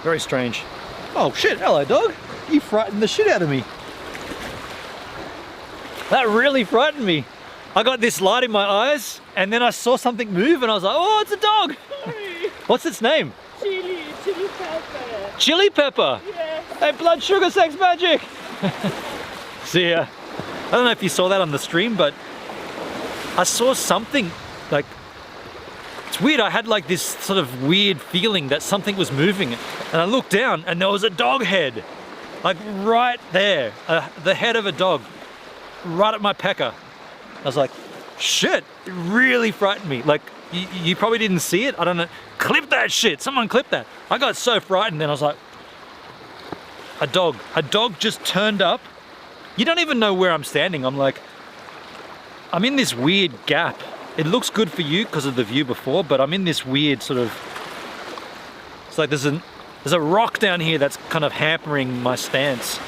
Very strange. Oh shit, hello dog. You frightened the shit out of me. That really frightened me. I got this light in my eyes and then I saw something move and I was like, oh, it's a dog. Sorry. What's its name? Chili pepper. Chili pepper? Yeah. Hey, blood sugar sex magic. See ya. I don't know if you saw that on the stream, but I saw something like, it's weird, I had like this sort of weird feeling that something was moving and I looked down and there was a dog head, like right there, the head of a dog, right at my pecker. I was like, shit, it really frightened me. Like, you probably didn't see it, I don't know. Clip that shit, someone clip that. I got so frightened then I was like, a dog just turned up. You don't even know where I'm standing. I'm like, I'm in this weird gap. It looks good for you because of the view before, but I'm in this weird sort of, it's like there's a rock down here that's kind of hampering my stance.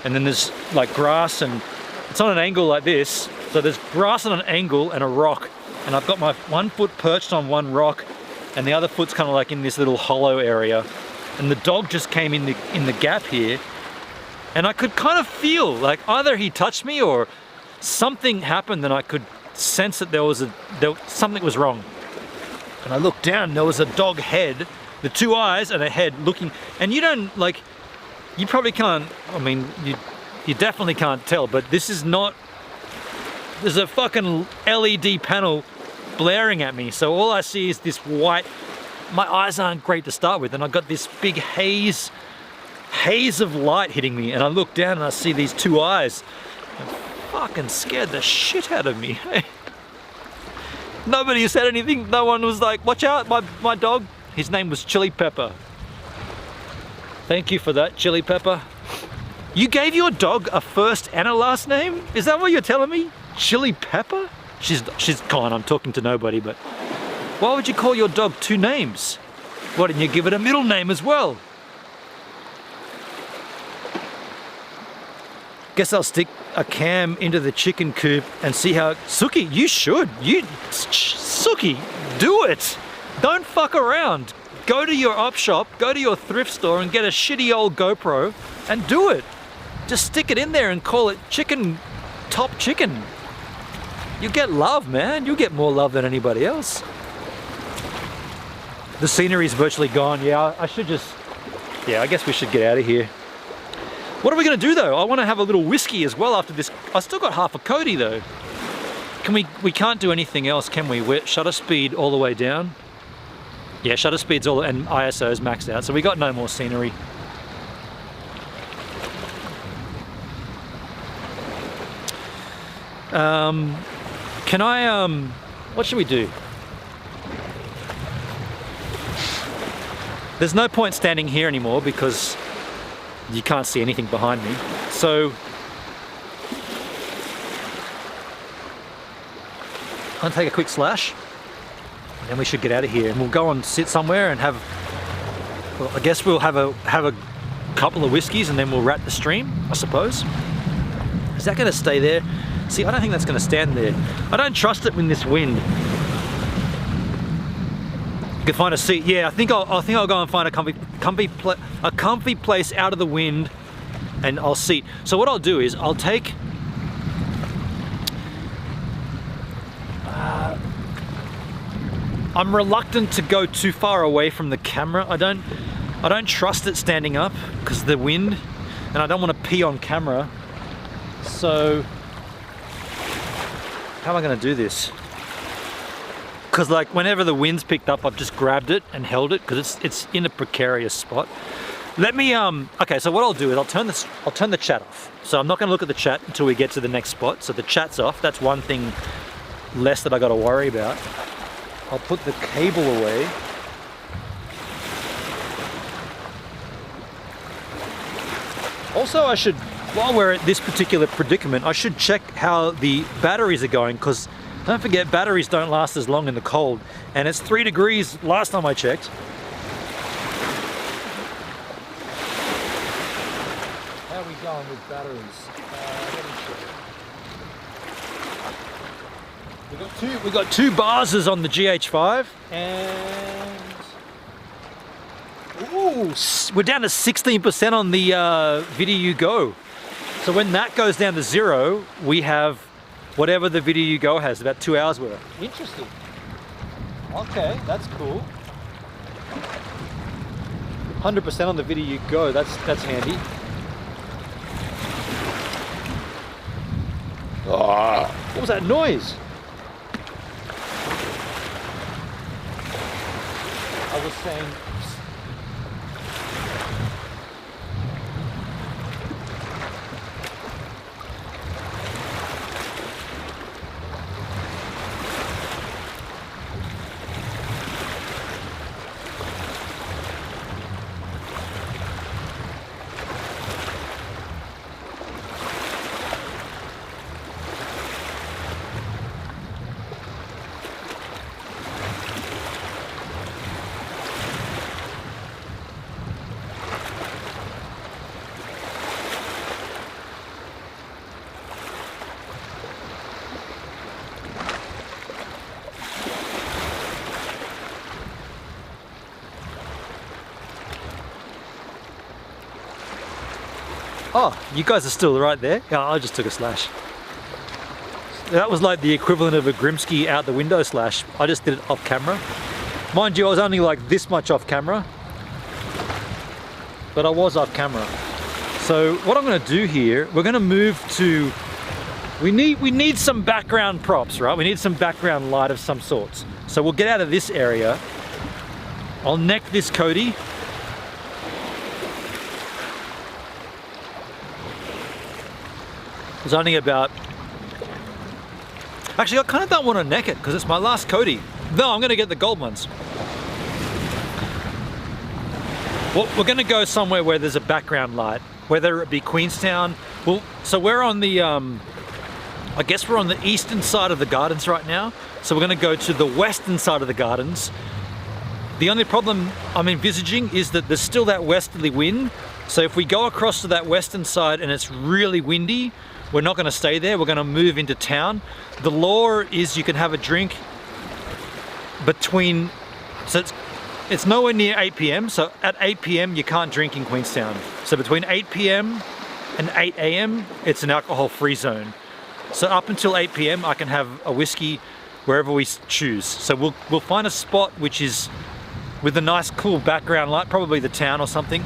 And then there's like grass and it's on an angle like this. So there's grass on an angle and a rock. And I've got my one foot perched on one rock and the other foot's kind of like in this little hollow area. And the dog just came in the gap here. And I could kind of feel like either he touched me or something happened and I could sense that something was wrong. And I looked down, there was a dog head, the 2 eyes and a head looking, and you don't like, you probably can't, I mean, you definitely can't tell, but this is not, there's a fucking LED panel blaring at me, so all I see is this white, my eyes aren't great to start with, and I've got this big haze of light hitting me, and I look down and I see these 2 eyes. Fucking scared the shit out of me. Nobody said anything. No one was like, watch out, my dog. His name was Chili Pepper. Thank you for that, Chili Pepper. You gave your dog a first and a last name? Is that what you're telling me? Chili Pepper? She's gone, I'm talking to nobody, but why would you call your dog 2 names? Why didn't you give it a middle name as well? Guess I'll stick a cam into the chicken coop and see how, Suki, you should. Suki, do it. Don't fuck around. Go to your op shop, go to your thrift store and get a shitty old GoPro and do it. Just stick it in there and call it chicken, top chicken. You get love, man. You'll get more love than anybody else. The scenery's virtually gone. Yeah, I should just, yeah, I guess we should get out of here. What are we gonna do though? I wanna have a little whiskey as well after this. I still got half a Cody though. Can we can't do anything else, can we? Shutter speed all the way down. Yeah, shutter speed's all, and ISO is maxed out, so we got no more scenery. Can I, what should we do? There's no point standing here anymore because you can't see anything behind me. So, I'm gonna take a quick slash, and then we should get out of here, and we'll go and sit somewhere and have, well, I guess we'll have a couple of whiskeys, and then we'll wrap the stream, I suppose. Is that gonna stay there? See, I don't think that's gonna stand there. I don't trust it in this wind. You can find a seat. Yeah, I think I'll go and find a comfy place out of the wind, and I'll seat. So what I'll do is I'll take. I'm reluctant to go too far away from the camera. I don't trust it standing up because of the wind, and I don't want to pee on camera. So how am I going to do this? Because like whenever the wind's picked up, I've just grabbed it and held it because it's in a precarious spot. Let me okay, so what I'll do is I'll turn the chat off. So I'm not going to look at the chat until we get to the next spot. So the chat's off. That's one thing less that I got to worry about. I'll put the cable away. Also, I should, while we're at this particular predicament, I should check how the batteries are going, because don't forget, batteries don't last as long in the cold, and it's 3 degrees last time I checked. How are we going with batteries? Let me check. We got two bases on the GH5, and ooh, we're down to 16% on the Video Go. So when that goes down to 0, we have whatever the Video Go has, about 2 hours worth. Interesting. Okay, that's cool. 100% on the Video Go. That's handy. Oh, what was that noise? I was saying. Oh, you guys are still right there? Yeah, I just took a slash. That was like the equivalent of a Grimsky out the window slash. I just did it off camera. Mind you, I was only like this much off camera, but I was off camera. So what I'm gonna do here, we're gonna move to, we need some background props, right? We need some background light of some sorts. So we'll get out of this area. I'll neck this Cody. It's only about, actually I kind of don't want to neck it because it's my last Cody. No, I'm going to get the gold ones. Well, we're going to go somewhere where there's a background light, whether it be Queenstown. Well, so we're on the, I guess we're on the eastern side of the gardens right now. So we're going to go to the western side of the gardens. The only problem I'm envisaging is that there's still that westerly wind. So if we go across to that western side and it's really windy, we're not going to stay there, we're going to move into town. The law is you can have a drink between, so it's nowhere near 8 PM, so at 8 PM you can't drink in Queenstown. So between 8 PM and 8 a.m. it's an alcohol-free zone. So up until 8 p.m. I can have a whiskey wherever we choose. So we'll find a spot which is with a nice cool background light, probably the town or something.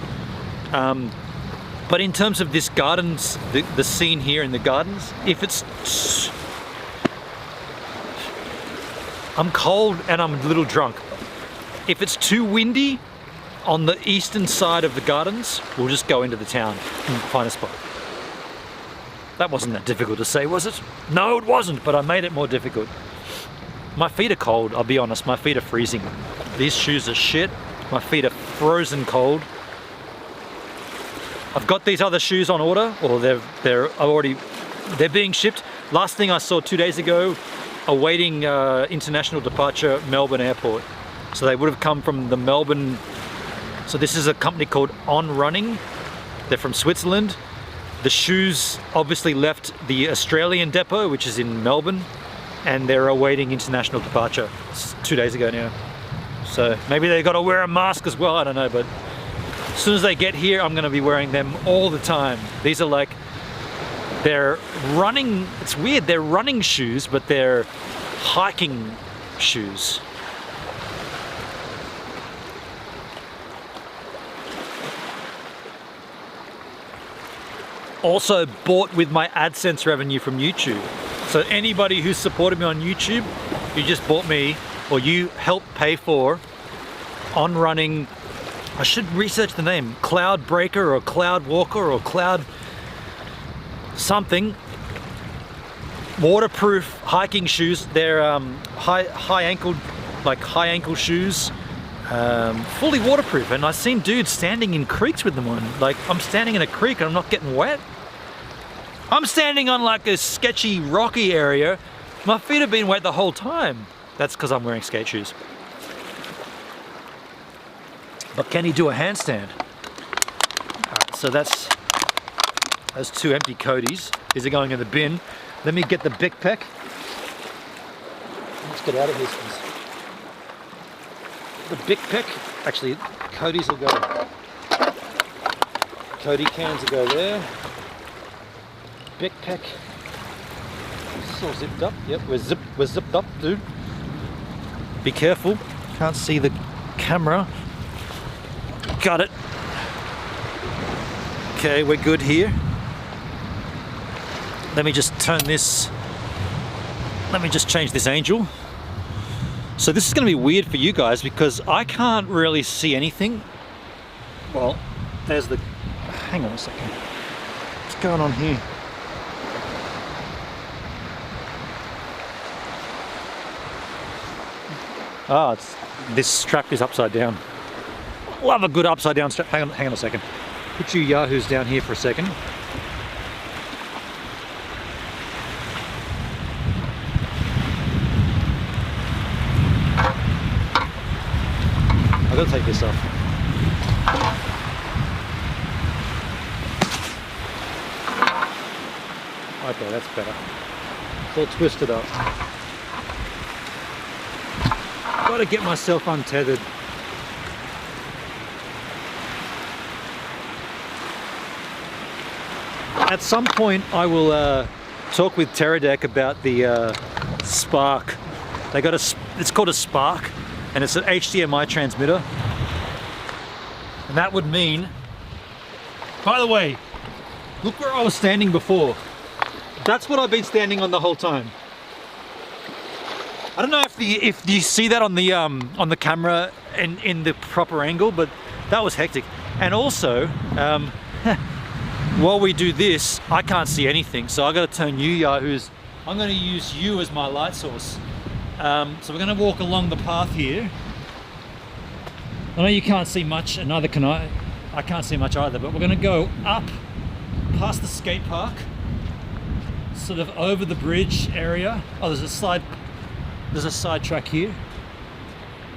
But in terms of this gardens, the scene here in the gardens, if it's... I'm cold and I'm a little drunk. If it's too windy on the eastern side of the gardens, we'll just go into the town and find a spot. That wasn't that difficult to say, was it? No, it wasn't, but I made it more difficult. My feet are cold, I'll be honest, my feet are freezing. These shoes are shit, my feet are frozen cold. I've got these other shoes on order, or they're being shipped. Last thing I saw 2 days ago, awaiting international departure, Melbourne Airport. So they would have come from the Melbourne. So this is a company called On Running. They're from Switzerland. The shoes obviously left the Australian depot, which is in Melbourne, and they're awaiting international departure. It's 2 days ago now. So maybe they got to wear a mask as well, I don't know, but as soon as they get here, I'm gonna be wearing them all the time. These are like, they're running, it's weird, they're running shoes, but they're hiking shoes. Also bought with my AdSense revenue from YouTube. So anybody who's supported me on YouTube, you just bought me, or you helped pay for On Running, I should research the name, Cloud Breaker or Cloud Walker or Cloud something. Waterproof hiking shoes. They're high ankle shoes, fully waterproof. And I've seen dudes standing in creeks with them on. Like, I'm standing in a creek and I'm not getting wet. I'm standing on like a sketchy rocky area. My feet have been wet the whole time. That's because I'm wearing skate shoes. But can he do a handstand? Alright, so that's those two empty Codys. These are going in the bin. Let me get the Bic Pack. Let's get out of here. The Bic Pack. Actually, Codys will go. Cody cans will go there. Bic Pack. It's all zipped up. Yep, we're zipped up, dude. Be careful. Can't see the camera. Got it. Okay, we're good here. Let me just turn this. Let me just change this angel. So this is going to be weird for you guys because I can't really see anything. Well, there's the. Hang on a second. What's going on here? Oh, it's this strap is upside down. Love a good upside down strap. Hang on a second. Put you yahoos down here for a second. I've got to take this off. Okay, that's better. It's all twisted up. Got to get myself untethered. At some point I will talk with Teradek about the Spark. They got it's called a Spark, and it's an HDMI transmitter. And that would mean, by the way, look where I was standing before. That's what I've been standing on the whole time. I don't know if you see that on the camera in the proper angle, but that was hectic. And also, while we do this, I can't see anything, so I got to turn you yahoos. I'm going to use you as my light source. So we're going to walk along the path here. I know you can't see much, and neither can I. I can't see much either, but we're going to go up past the skate park, sort of over the bridge area. Oh, there's a side track here.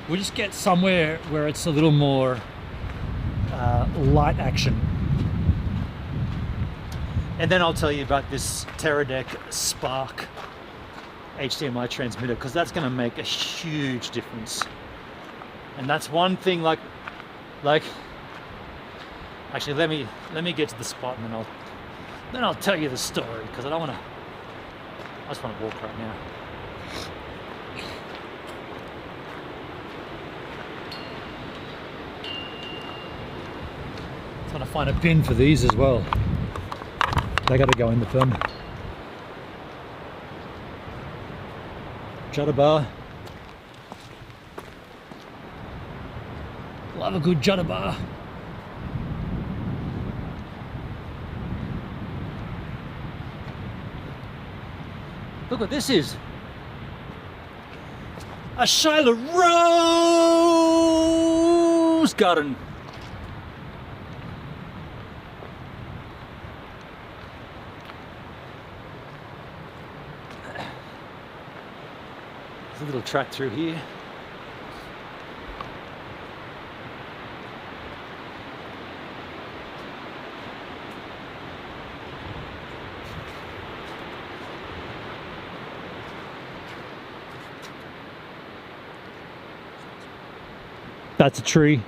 We'll just get somewhere where it's a little more light action. And then I'll tell you about this Teradek Spark HDMI transmitter, because that's going to make a huge difference. And that's one thing, like actually let me get to the spot and then Then I'll tell you the story, because I just want to walk right now. Trying to find a bin for these as well. They got to go in the bin. Judder bar. Love a good judder bar. Look what this is. A Shiloh Rose garden. There's a little track through here. That's a tree.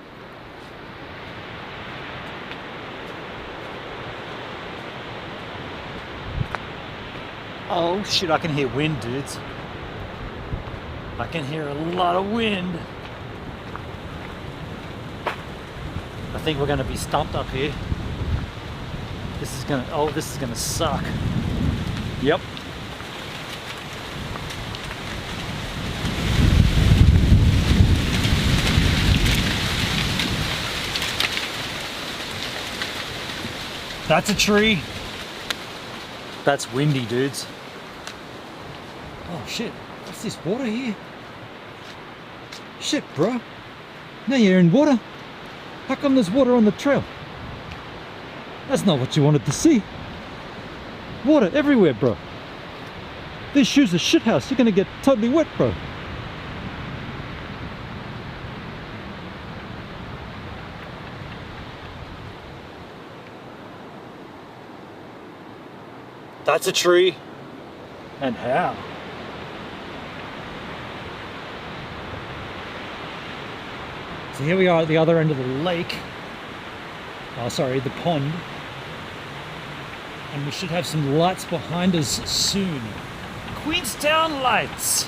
Oh shit, I can hear wind, dudes. I can hear a lot of wind. I think we're gonna be stumped up here. This is gonna suck. Yep. That's a tree. That's windy, dudes. Oh shit, what's this water here? Shit, bro. Now you're in water. How come there's water on the trail? That's not what you wanted to see. Water everywhere, bro. These shoes are shithouse. You're gonna get totally wet, bro. That's a tree. And how? So here we are at the other end of the lake. Oh, sorry, the pond. And we should have some lights behind us soon. Queenstown lights.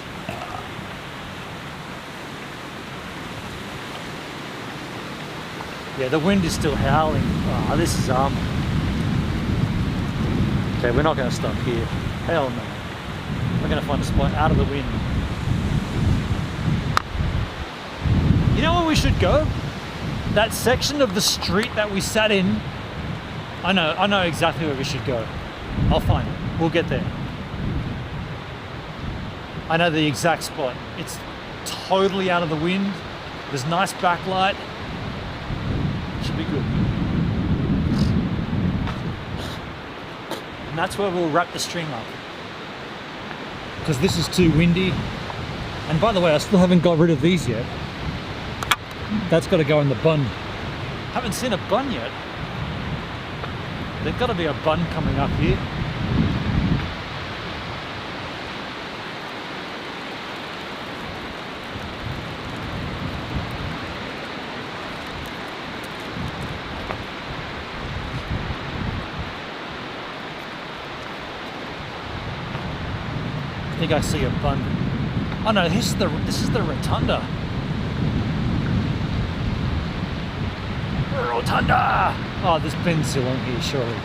Yeah, the wind is still howling. Oh, this is okay, we're not going to stop here. Hell no. We're going to find a spot out of the wind. You know where we should go? That section of the street that we sat in. I know exactly where we should go. I'll find it. We'll get there. I know the exact spot. It's totally out of the wind. There's nice backlight. Should be good. And that's where we'll wrap the stream up. Because this is too windy. And by the way, I still haven't got rid of these yet. That's got to go in the bun. Haven't seen a bun yet. There's got to be a bun coming up here. I think I see a bun. Oh no, this is the rotunda. Rotunda! Oh, there's bins along here, surely.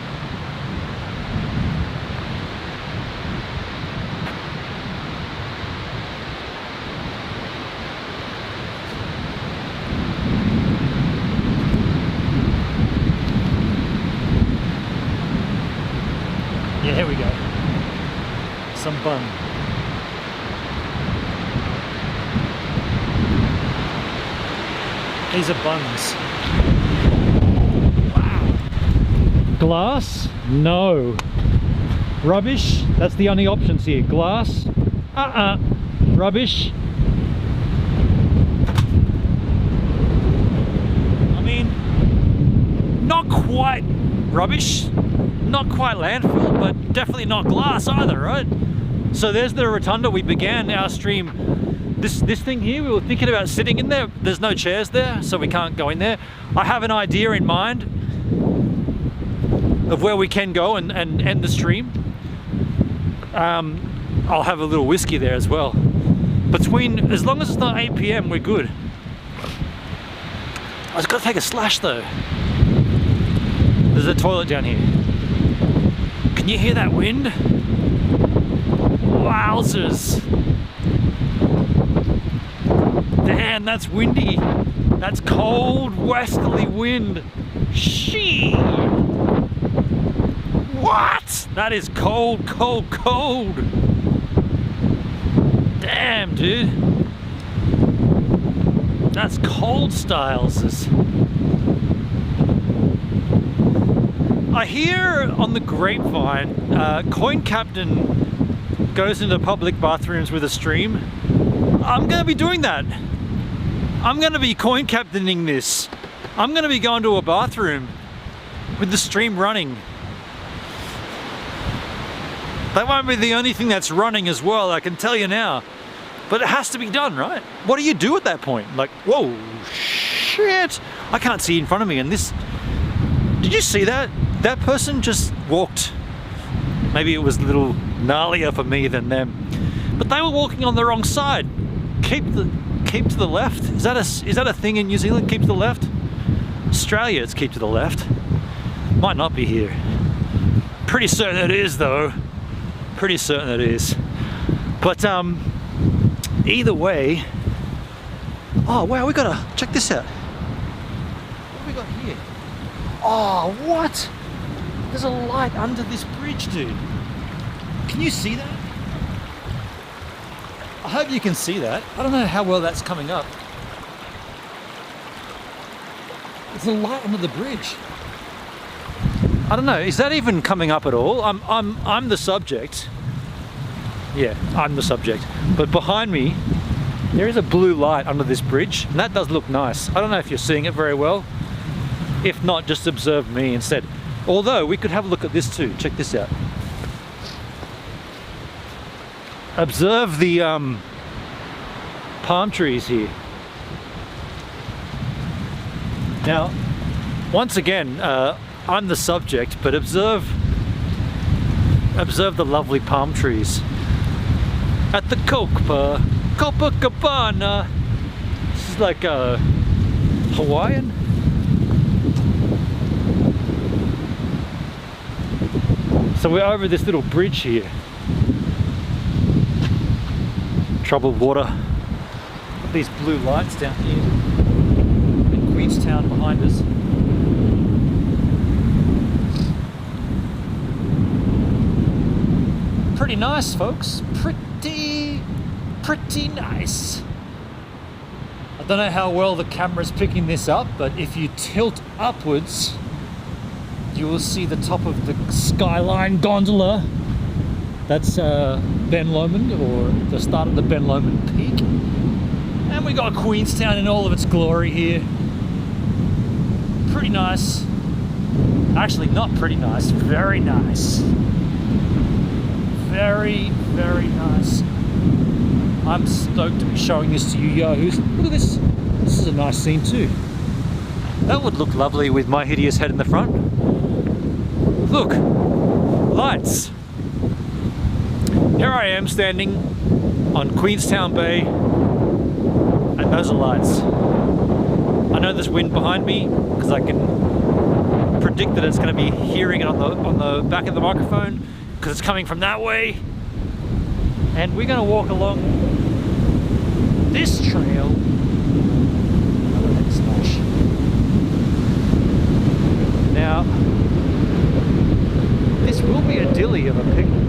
Yeah, here we go. Some bun. These are buns. Wow. Glass? No. Rubbish? That's the only options here. Glass? Rubbish? I mean, not quite rubbish, not quite landfill, but definitely not glass either, right? So there's the rotunda. We began our stream. This thing here, we were thinking about sitting in there. There's no chairs there, so we can't go in there. I have an idea in mind. of where we can go and end the stream. I'll have a little whiskey there as well. As long as it's not 8 PM, we're good. I was gonna take a slash though. There's a toilet down here. Can you hear that wind? Wowzers. Damn, that's windy. That's cold westerly wind. Shee. What? That is cold, cold, cold. Damn, dude. That's cold styles. I hear on the grapevine, Coin Captain goes into public bathrooms with a stream. I'm gonna be doing that. I'm gonna be coin captaining this. I'm gonna be going to a bathroom with the stream running. That won't be the only thing that's running as well, I can tell you now. But it has to be done, right? What do you do at that point? Like, whoa, shit. I can't see in front of me, and this, did you see that? That person just walked. Maybe it was a little gnarlier for me than them. But they were walking on the wrong side. Keep to the left. Is that a thing in New Zealand? Keep to the left. Australia, it's keep to the left. Might not be here. Pretty certain it is though. Pretty certain it is. But either way. Oh wow, we gotta check this out. What have we got here? Oh what? There's a light under this bridge, dude. Can you see that? I hope you can see that. I don't know how well that's coming up. It's a light under the bridge. I don't know, is that even coming up at all? I'm the subject. Yeah, I'm the subject. But behind me, there is a blue light under this bridge, and that does look nice. I don't know if you're seeing it very well. If not, just observe me instead. Although, we could have a look at this too. Check this out. Observe the palm trees here. Now, once again, I'm the subject, but observe the lovely palm trees at the Copacabana. This is like Hawaiian. So we're over this little bridge here. Troubled water. These blue lights down here. And Queenstown behind us. Pretty nice, folks. Pretty nice. I don't know how well the camera's picking this up, but if you tilt upwards, you will see the top of the Skyline gondola. That's Ben Lomond, or the start of the Ben Lomond Peak. And we got Queenstown in all of its glory here. Pretty nice. Actually, not pretty nice, very nice. Very, very nice. I'm stoked to be showing this to you yahoos. Look at this. This is a nice scene too. That would look lovely with my hideous head in the front. Look, lights. Here I am standing on Queenstown Bay, and those are lights. I know there's wind behind me because I can predict that it's going to be hearing it on the back of the microphone because it's coming from that way. And we're going to walk along this trail. Now, this will be a dilly of a picnic.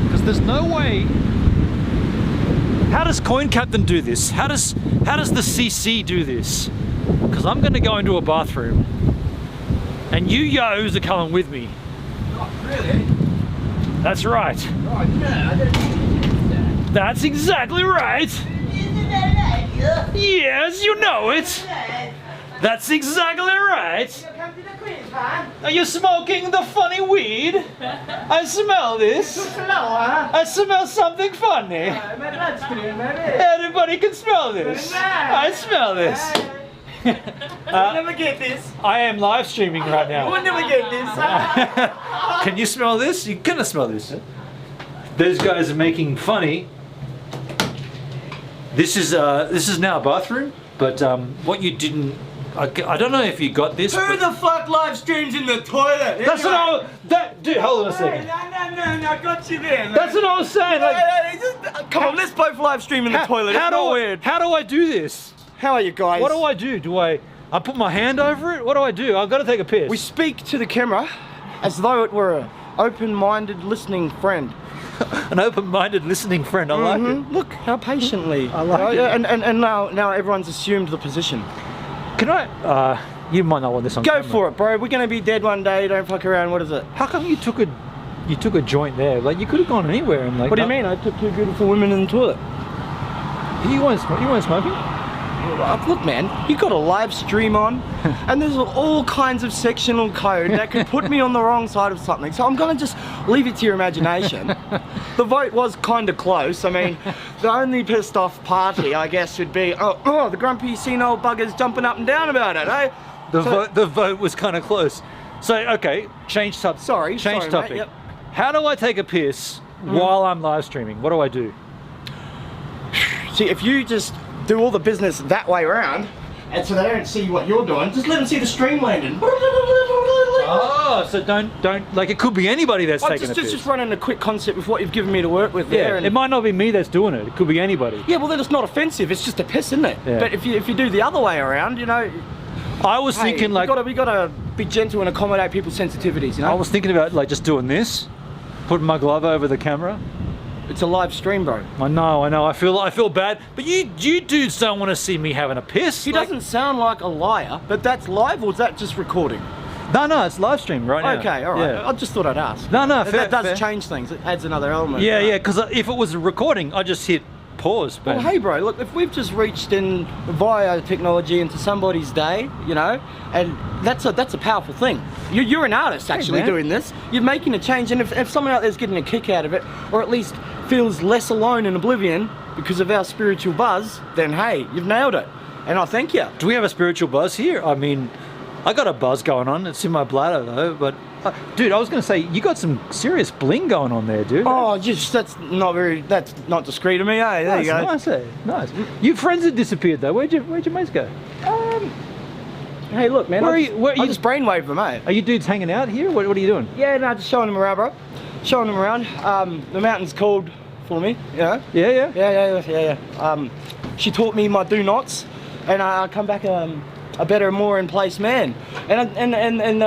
Because there's no way. How does Coin Captain do this? How does the CC do this? Because I'm going to go into a bathroom, and you yos are coming with me. Oh, really? That's right. Oh, no, I don't need that. That's exactly right. Isn't that right? Yes, you know it. Right. That's exactly right. You come to the Queenstown. Are you smoking the funny weed? I smell this. Flower. I smell something funny. Med lunchcream, maybe. Everybody can smell this. Very nice. I smell this. We'll never get this. I am live streaming right now. We'll never get this. Can you smell this? You cannot smell this. Those guys are making funny. This is now a bathroom, but what you didn't. I don't know if you got this. Who but the fuck live streams in the toilet? that's what I was. Dude, hold on a Hey, second. no, I got you there, man. That's what I was saying. Like, Come on, let's both live stream in the toilet. It's not weird. How do I do this? How are you guys? What do I do? Do I put my hand over it? What do I do? I've got to take a piss. We speak to the camera as though it were an open-minded listening friend. An open-minded listening friend. I like it. Look how patiently. I like it. And now everyone's assumed the position. Can I? You might not want this on Go camera. for it, bro. We're gonna be dead one day. Don't fuck around. What is it? How come you took a joint there? Like you could have gone anywhere and like. What do you mean? I took two beautiful women in the toilet. You weren't smoking? Look, man, you got a live stream on, and there's all kinds of sectional code that could put me on the wrong side of something. So I'm gonna just leave it to your imagination. The vote was kind of close. I mean, the only pissed off party, I guess, would be the grumpy senile buggers jumping up and down about it, eh? The vote was kind of close. So okay, change topic. Sorry, change mate, topic. yep. How do I take a piss while I'm live streaming? What do I do? See, if you just do all the business that way around, and so they don't see what you're doing, just let them see the stream landing. Oh, so don't like it could be anybody that's taking a piss. Just running a quick concept with what you've given me to work with Yeah, there. And it might not be me that's doing it. It could be anybody. yeah, well then it's not offensive. It's just a piss, isn't it? Yeah. But if you do the other way around, you know, I was hey, thinking like we gotta be gentle and accommodate people's sensitivities. You know, I was thinking about like just doing this, putting my glove over the camera. it's a live stream, bro. I know. I feel bad, but you dudes don't want to see me having a piss. He doesn't sound like a liar, but that's live, or is that just recording? No, it's live stream right now. Okay, all right. Yeah. I just thought I'd ask. No, that fair, does fair. change things. It adds another element. Yeah, because if it was a recording, I just hit pause. But Well, hey, bro, look, if we've just reached in via technology into somebody's day, you know, and that's a powerful thing. You're an artist actually man. doing this. You're making a change, and if someone out there's getting a kick out of it, or at least feels less alone in oblivion because of our spiritual buzz, then hey, you've nailed it. And I thank you. do we have a spiritual buzz here? I mean, I got a buzz going on. It's in my bladder though. But dude, I was gonna say you got some serious bling going on there, dude. Oh, just that's not discreet of me, eh? There you go. Nice, eh? Nice. Your friends have disappeared though. Where'd your mates go? Hey, look, man. Where I are you- just brainwave them, eh? Are you dudes hanging out here? What are you doing? Yeah, no, just showing them around, bro. Showing them around. The mountain's called for me, you know? Yeah. Yeah. She taught me my do nots, and I come back a better, more in place man. And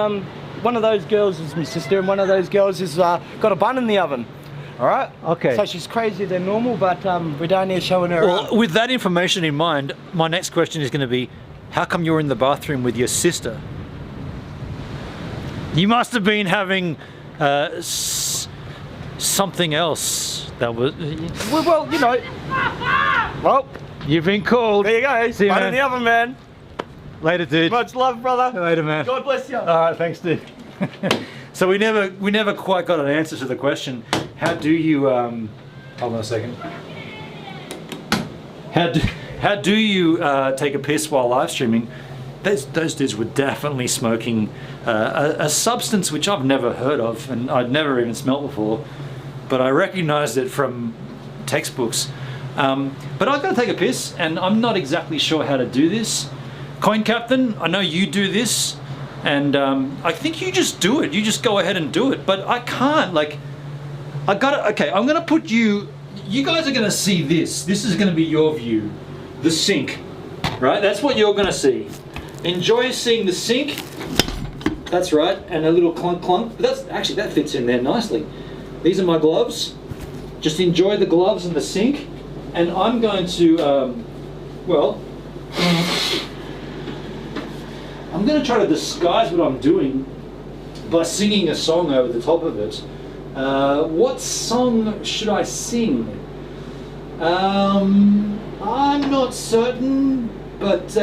one of those girls is my sister, and one of those girls has got a bun in the oven. All right. Okay. So she's crazier than normal, but we're down here showing her. Well, with that information in mind, my next question is going to be, how come you're in the bathroom with your sister? You must have been having something else that was. Well, you know. Well, You've been called. there you go. See you, Bun man. in the oven, man. Later, dude. Much love, brother. Later, man. God bless you. All right, thanks, dude. So we never quite got an answer to the question. How do you hold on a second? How do you take a piss while live streaming? Those dudes were definitely smoking a substance which I've never heard of and I'd never even smelt before, but I recognized it from textbooks. But I've got to take a piss, and I'm not exactly sure how to do this. Coin Captain, I know you do this, and I think you just do it. You just go ahead and do it, but I can't. Like, I gotta. Okay, I'm gonna put you. You guys are gonna see this. This is gonna be your view, the sink, right? That's what you're gonna see. Enjoy seeing the sink. That's right, and a little clunk clunk. But that's actually that fits in there nicely. These are my gloves. Just enjoy the gloves and the sink, and I'm going to, I'm going to try to disguise what I'm doing by singing a song over the top of it. What song should I sing? I'm not certain, but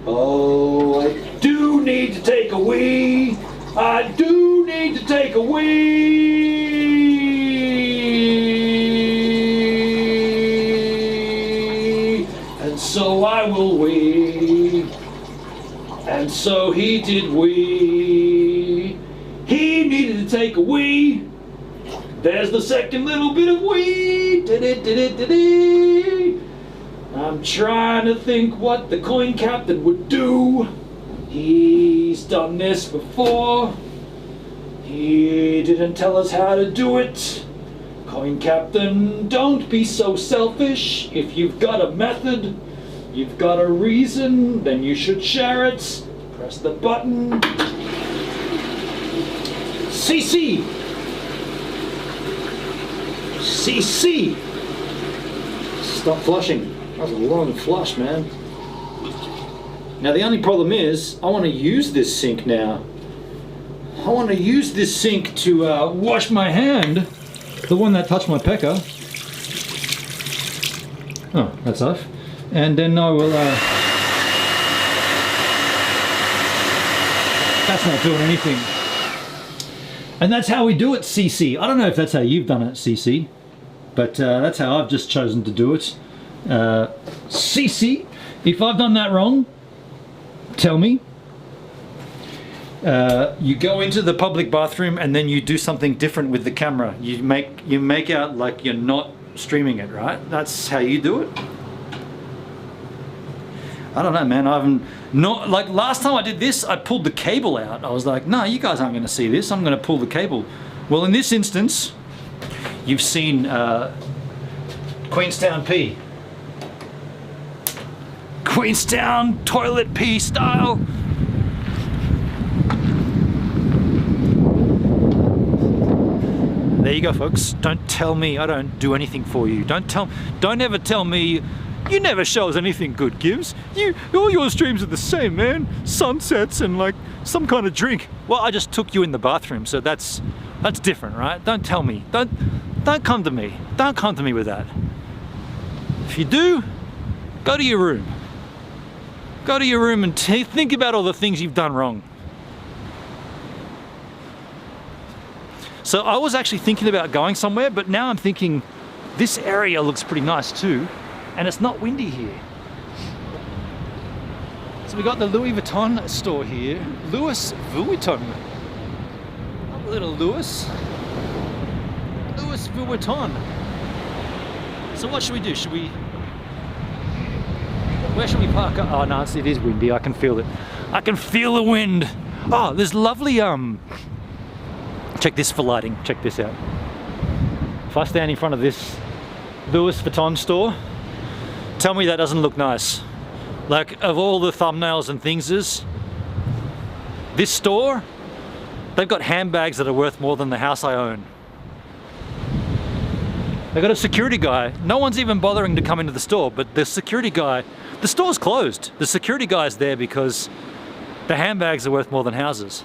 oh, I do need to take a wee. I do need to take a wee, and so I will wee. And so he did wee. He needed to take a wee. There's the second little bit of wee. Did-it. I'm trying to think what the coin captain would do. He's done this before. He didn't tell us how to do it. Coin captain, don't be so selfish. If you've got a method, you've got a reason, then you should share it. Press the button. CC. CC. Stop flushing. That was a long flush, man. Now the only problem is, I want to use this sink now. I want to use this sink to wash my hand. The one that touched my pecker. Oh, that's off. And then I will... that's not doing anything. And that's how we do it, CC. I don't know if that's how you've done it, CC. But that's how I've just chosen to do it. CC, if I've done that wrong, tell me. You go into the public bathroom and then you do something different with the camera. You make out like you're not streaming it, right? That's how you do it. I don't know, man. I haven't not like last time I did this. I pulled the cable out. I was like, no, you guys aren't going to see this. I'm going to pull the cable. Well, in this instance, you've seen Queenstown P. Queenstown toilet pee style. There you go, folks. Don't tell me I don't do anything for you. Don't ever tell me you never show us anything good, Gibbs. All your streams are the same, man. Sunsets and like some kind of drink. Well, I just took you in the bathroom, so that's different, right? Don't tell me. Don't come to me. Don't come to me with that. If you do, go to your room. Go to your room and think about all the things you've done wrong. So I was actually thinking about going somewhere, but now I'm thinking this area looks pretty nice too, and it's not windy here. So we got the Louis Vuitton store here. Louis Vuitton. Little Louis Vuitton. So what should we do? Where should we park? Oh no, it is windy. I can feel it. I can feel the wind. Oh, there's lovely check this for lighting. Check this out. If I stand in front of this Louis Vuitton store, tell me that doesn't look nice. Like, of all the thumbnails and things, this store, they've got handbags that are worth more than the house I own. They got a security guy. No one's even bothering to come into the store, but the security guy, the store's closed. The security guy's there because the handbags are worth more than houses.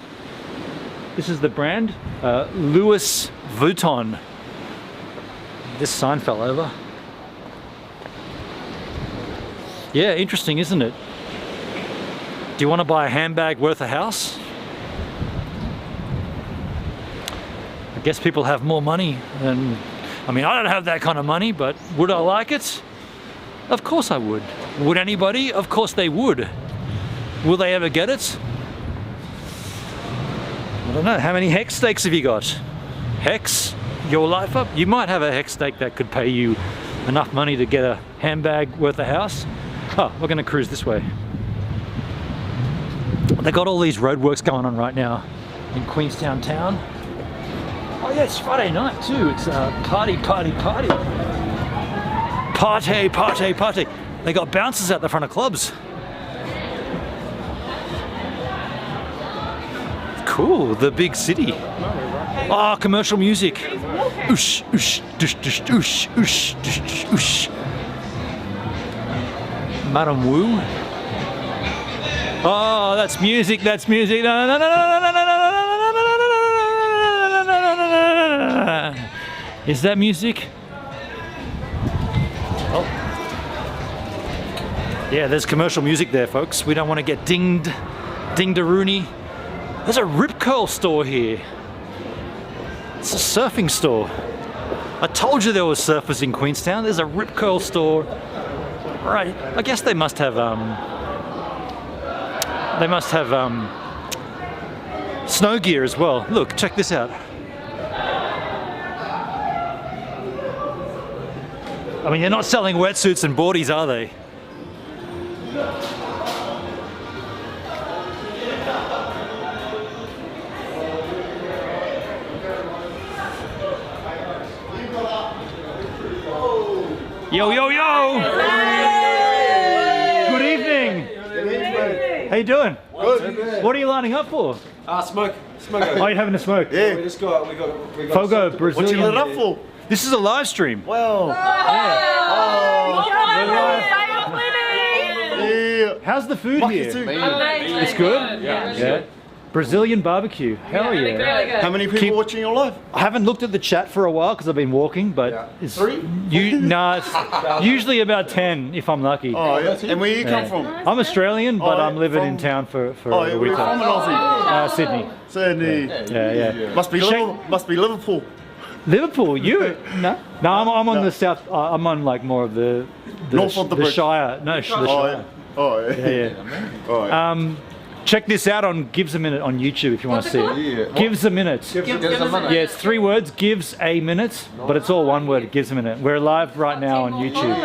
This is the brand, Louis Vuitton. This sign fell over. Yeah, interesting, isn't it? Do you want to buy a handbag worth a house? I guess people have more money than... I mean, I don't have that kind of money, but would I like it? Of course I would. Would anybody? Of course they would. Will they ever get it? I don't know. How many hex stakes have you got? Hex your life up? You might have a hex stake that could pay you enough money to get a handbag worth a house. Oh, we're going to cruise this way. They got all these roadworks going on right now in Queenstown town. Oh yeah, it's Friday night too. It's party. Party. They got bouncers out the front of clubs. Cool, the big city. Oh, commercial music. Oosh, oosh, dush, dush, oosh, oosh, dush, dush, oosh. Madame Wu. Oh, that's music. No, no, no, no, no, no, no, no, no, no, no. Is that music? Oh. Yeah, there's commercial music there, folks. We don't want to get dinged-a-rooney. There's a Rip Curl store here. It's a surfing store. I told you there were surfers in Queenstown. There's a Rip Curl store. Right, I guess they must have They must have snow gear as well. Look, check this out. I mean, they're not selling wetsuits and boardies, are they? Yo, yo, yo! Good evening! How you doing? Good. What are you lining up for? Smoke. Oh, you're having a smoke? Yeah. We got Fogo, What you lit Brazilian. up for? This is a live stream. Well. Yeah. How's the food Lucky here? too. It's good? Yeah. Brazilian barbecue. Hell yeah. How many people Keep- watching your live? I haven't looked at the chat for a while because I've been walking, but it's 3? it's usually about 10 if I'm lucky. Oh, yeah. And where you come from? I'm Australian, but Oh, I'm living in from- town for Oh, the yeah, we're from an winter. Aussie. Sydney. Sydney. Yeah. Must be Shake- Liverpool. Must be Liverpool. Liverpool, you? No, I'm on the south. I'm on like more of the North of the bridge. Shire. No, the Oh, Shire. yeah. Oh, yeah. Yeah. Oh, yeah. Check this out on Gives a Minute on YouTube if you want to see it. Yeah. Gives a Minute. Yeah, it's 3 words. Gives a minute, but it's all one word. Gives a minute. We're live right now on YouTube.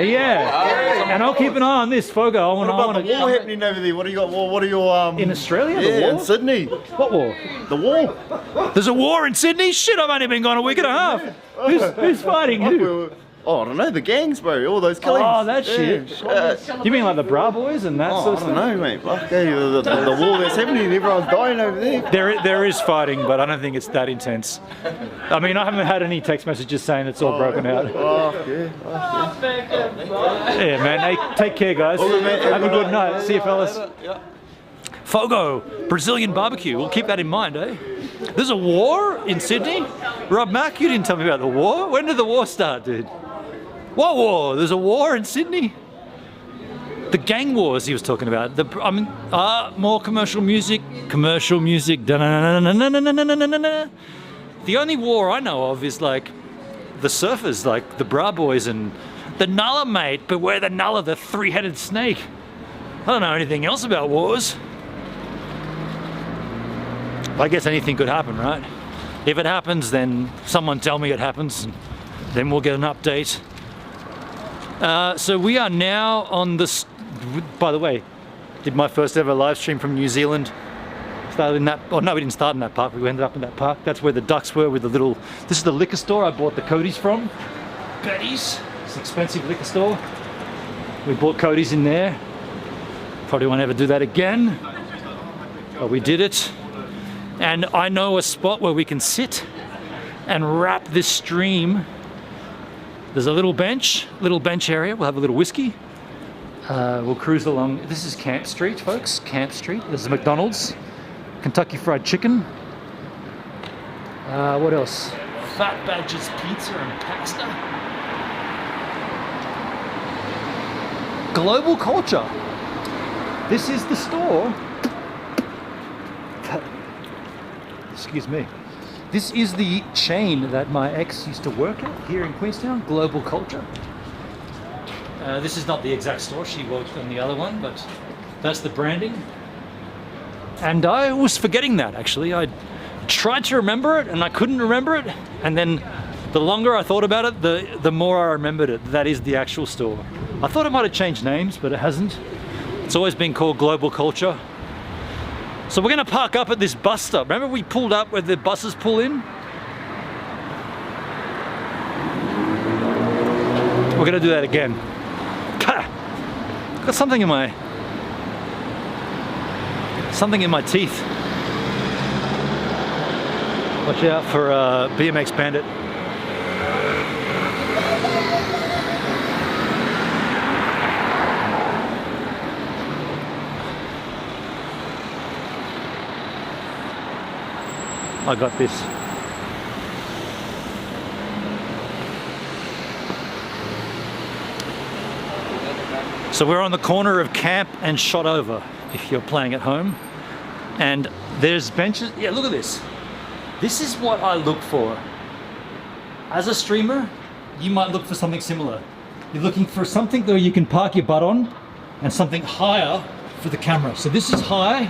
Yeah. And I'll keep an eye on this, Fogo. I What about want the war to. happening over there? What do you got? What are your In Australia, Yeah, the war. in Sydney. What war? The war. There's a war in Sydney. Shit, I've only been gone a week and a half. Who's fighting who? Oh, I don't know. The gangs, bro. All those killings. Oh, that shit. You mean like the Bra Boys and that Oh, sort I of don't stuff? know, mate. Fuck, hey, the war that's happening, everyone's dying over there. There is fighting, but I don't think it's that intense. I mean, I haven't had any text messages saying it's all broken out. Oh, yeah. Yeah, man. Hey, take care, guys. man. Have a good night. See you, fellas. Fogo, Brazilian barbecue. We'll keep that in mind, eh? There's a war in Sydney? Rob Mack, you didn't tell me about the war. When did the war start, dude? What war? There's a war in Sydney? The gang wars he was talking about. More commercial music. Da-na-na-na-na-na-na-na-na-na-na-na-na. The only war I know of is like the surfers, like the Bra Boys and the Nulla, mate. Beware the Nulla, the three-headed snake. I don't know anything else about wars. I guess anything could happen, right? If it happens, then someone tell me it happens, and then we'll get an update. So we are now on this. By the way, did my first ever live stream from New Zealand. Started in that. Oh no, we didn't start in that park. We ended up in that park. That's where the ducks were with the little. This is the liquor store I bought the Codys from. Betty's. It's an expensive liquor store. We bought Codys in there. Probably won't ever do that again. But we did it. And I know a spot where we can sit and wrap this stream. There's a little bench area. We'll have a little whiskey. We'll cruise along. This is Camp Street, folks. Camp Street. This is McDonald's. Kentucky Fried Chicken. What else? Fat Badger's Pizza and Pasta. Global Culture. This is the store. Excuse me. This is the chain that my ex used to work at here in Queenstown, Global Culture. This is not the exact store, she worked on the other one, but that's the branding. And I was forgetting that, actually. I tried to remember it and I couldn't remember it. And then the longer I thought about it, the more I remembered it. That is the actual store. I thought it might have changed names, but it hasn't. It's always been called Global Culture. So we're gonna park up at this bus stop. Remember we pulled up where the buses pull in? We're gonna do that again. Got something in my teeth. Watch out for BMX Bandit. I got this. So we're on the corner of Camp and Shot Over, if you're playing at home. And there's benches. Yeah, look at this. This is what I look for. As a streamer, you might look for something similar. You're looking for something that you can park your butt on and something higher for the camera. So this is high.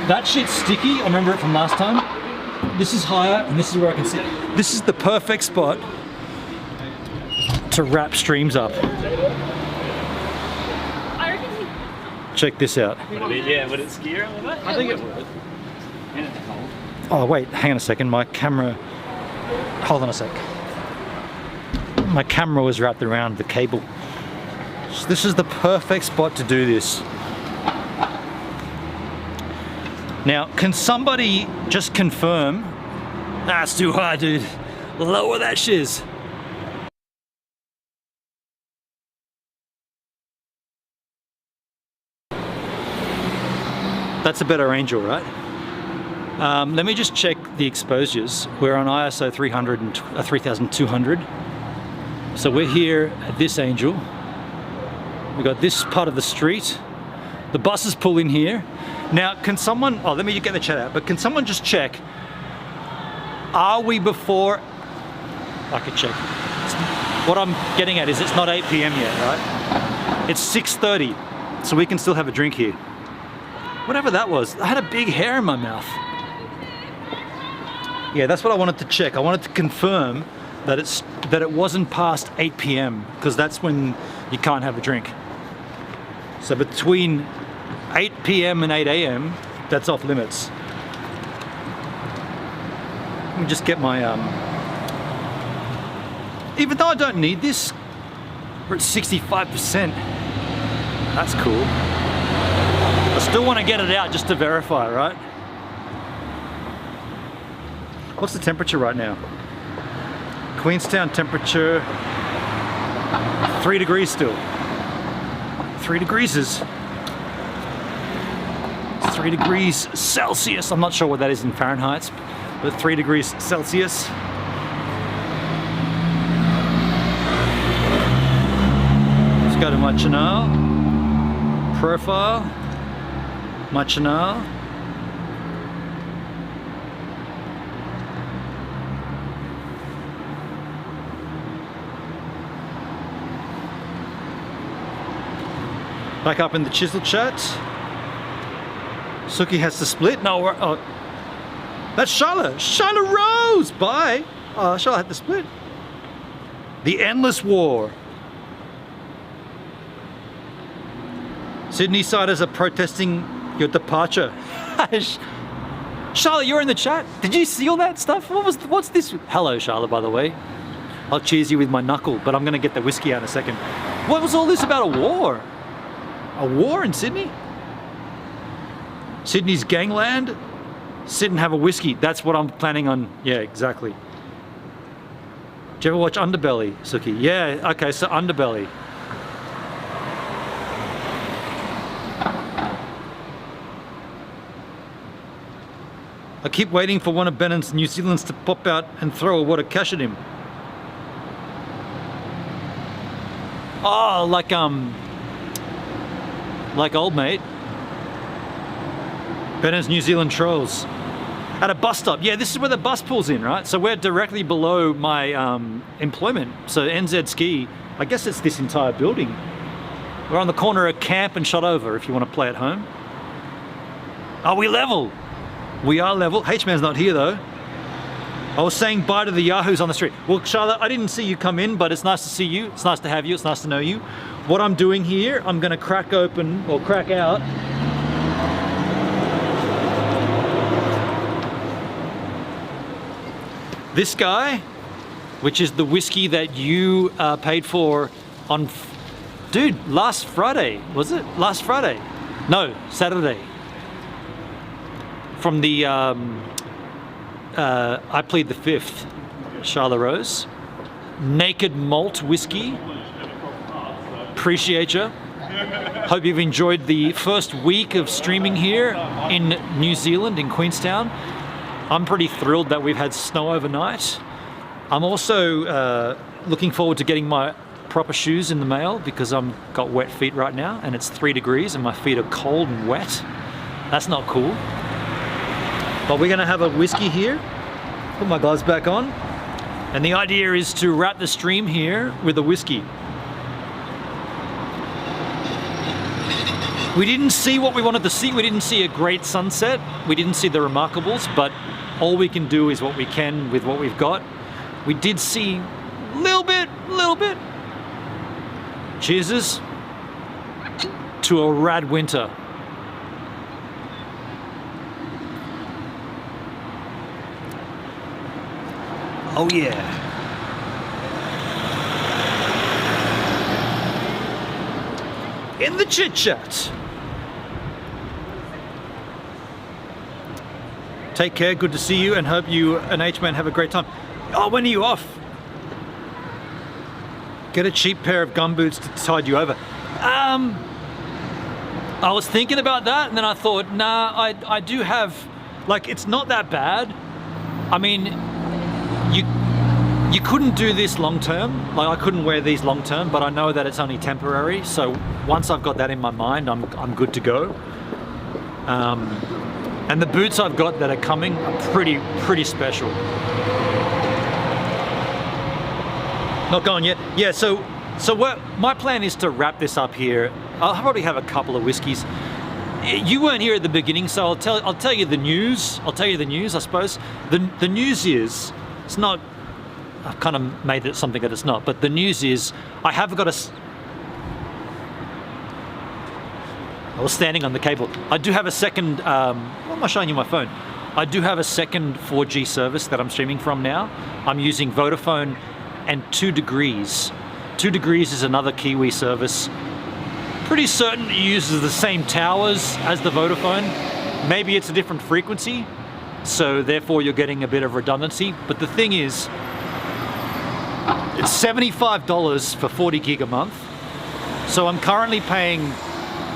That shit's sticky. I remember it from last time. This is higher, and this is where I can see it. This is the perfect spot to wrap streams up. Check this out. Yeah, would it scare a little bit? I think it would. And it's cold. Oh wait, hang on a second. My camera. Hold on a sec. My camera was wrapped around the cable. So this is the perfect spot to do this. Now, can somebody just confirm? That's too high, dude. Lower that shiz. That's a better angel, right? Let me just check the exposures. We're on ISO 300 and 3200. So we're here at this angel. We've got this part of the street. The buses pull in here. Now, can someone, oh, let me get the chat out, but can someone just check, are we before, I could check. What I'm getting at is it's not 8 p.m. yet, right? It's 6:30, so we can still have a drink here. Whatever that was, I had a big hair in my mouth. Yeah, that's what I wanted to check. I wanted to confirm that it wasn't past 8 p.m. because that's when you can't have a drink. So between 8 p.m. and 8 a.m., that's off limits. Let me just get my, even though I don't need this, we're at 65%. That's cool. I still want to get it out just to verify, right? What's the temperature right now? Queenstown temperature, 3 degrees still. 3 degrees is 3 degrees Celsius. I'm not sure what that is in Fahrenheit, but 3 degrees Celsius. Let's go to my channel, profile, my channel. Back up in the chisel chat. Suki has to split. No, oh, that's Charlotte. Charlotte Rose. Bye. Oh, Charlotte had to split. The Endless War. Sydney siders are protesting your departure. Charlotte, you're in the chat. Did you see all that stuff? What's this? Hello, Charlotte, by the way. I'll cheers you with my knuckle, but I'm going to get the whiskey out in a second. What was all this about a war? A war in Sydney? Sydney's gangland? Sit and have a whiskey. That's what I'm planning on. Yeah, exactly. Do you ever watch Underbelly, Suki? Yeah, okay, so Underbelly. I keep waiting for one of Bennon's New Zealanders to pop out and throw a wad of cash at him. Oh, like old mate. Bennon's New Zealand trolls. At a bus stop. Yeah, this is where the bus pulls in, right? So we're directly below my employment. So NZ Ski, I guess it's this entire building. We're on the corner of Camp and Shot Over if you want to play at home. Are we level? We are level. H-Man's not here though. I was saying bye to the Yahoos on the street. Well, Charlotte, I didn't see you come in, but it's nice to see you. It's nice to have you. It's nice to know you. What I'm doing here, I'm going to crack open, or crack out, this guy, which is the whiskey that you paid for on, dude, last Friday, was it? Last Friday? No, Saturday. From the, I plead the fifth, Charlotte Rose. Naked Malt whiskey. Appreciate you. Hope you've enjoyed the first week of streaming here in New Zealand, in Queenstown. I'm pretty thrilled that we've had snow overnight. I'm also looking forward to getting my proper shoes in the mail because I've got wet feet right now and it's 3 degrees and my feet are cold and wet. That's not cool. But we're gonna have a whiskey here. Put my gloves back on. And the idea is to wrap the stream here with a whiskey. We didn't see what we wanted to see. We didn't see a great sunset. We didn't see the remarkables, but all we can do is what we can with what we've got. We did see a little bit. Cheers to a rad winter. Oh yeah. In the chit chat. Take care, good to see you, and hope you and H-Man have a great time. Oh, when are you off? Get a cheap pair of gumboots to tide you over. I was thinking about that, and then I thought, nah, I do have, like, it's not that bad. I mean, you couldn't do this long term. Like, I couldn't wear these long term, but I know that it's only temporary. So once I've got that in my mind, I'm good to go. And the boots I've got that are coming are pretty special. Not going yet. Yeah. So my plan is to wrap this up here. I'll probably have a couple of whiskeys. You weren't here at the beginning, so I'll tell you the news. I'll tell you the news, I suppose. The news is, it's not. I've kind of made it something that it's not. But the news is, I have got a. I was standing on the cable. I do have a second. Why am I showing you my phone? I do have a second 4G service that I'm streaming from now. I'm using Vodafone and 2 Degrees. 2 Degrees is another Kiwi service. Pretty certain it uses the same towers as the Vodafone. Maybe it's a different frequency, so therefore you're getting a bit of redundancy. But the thing is, it's $75 for 40 gig a month. So I'm currently paying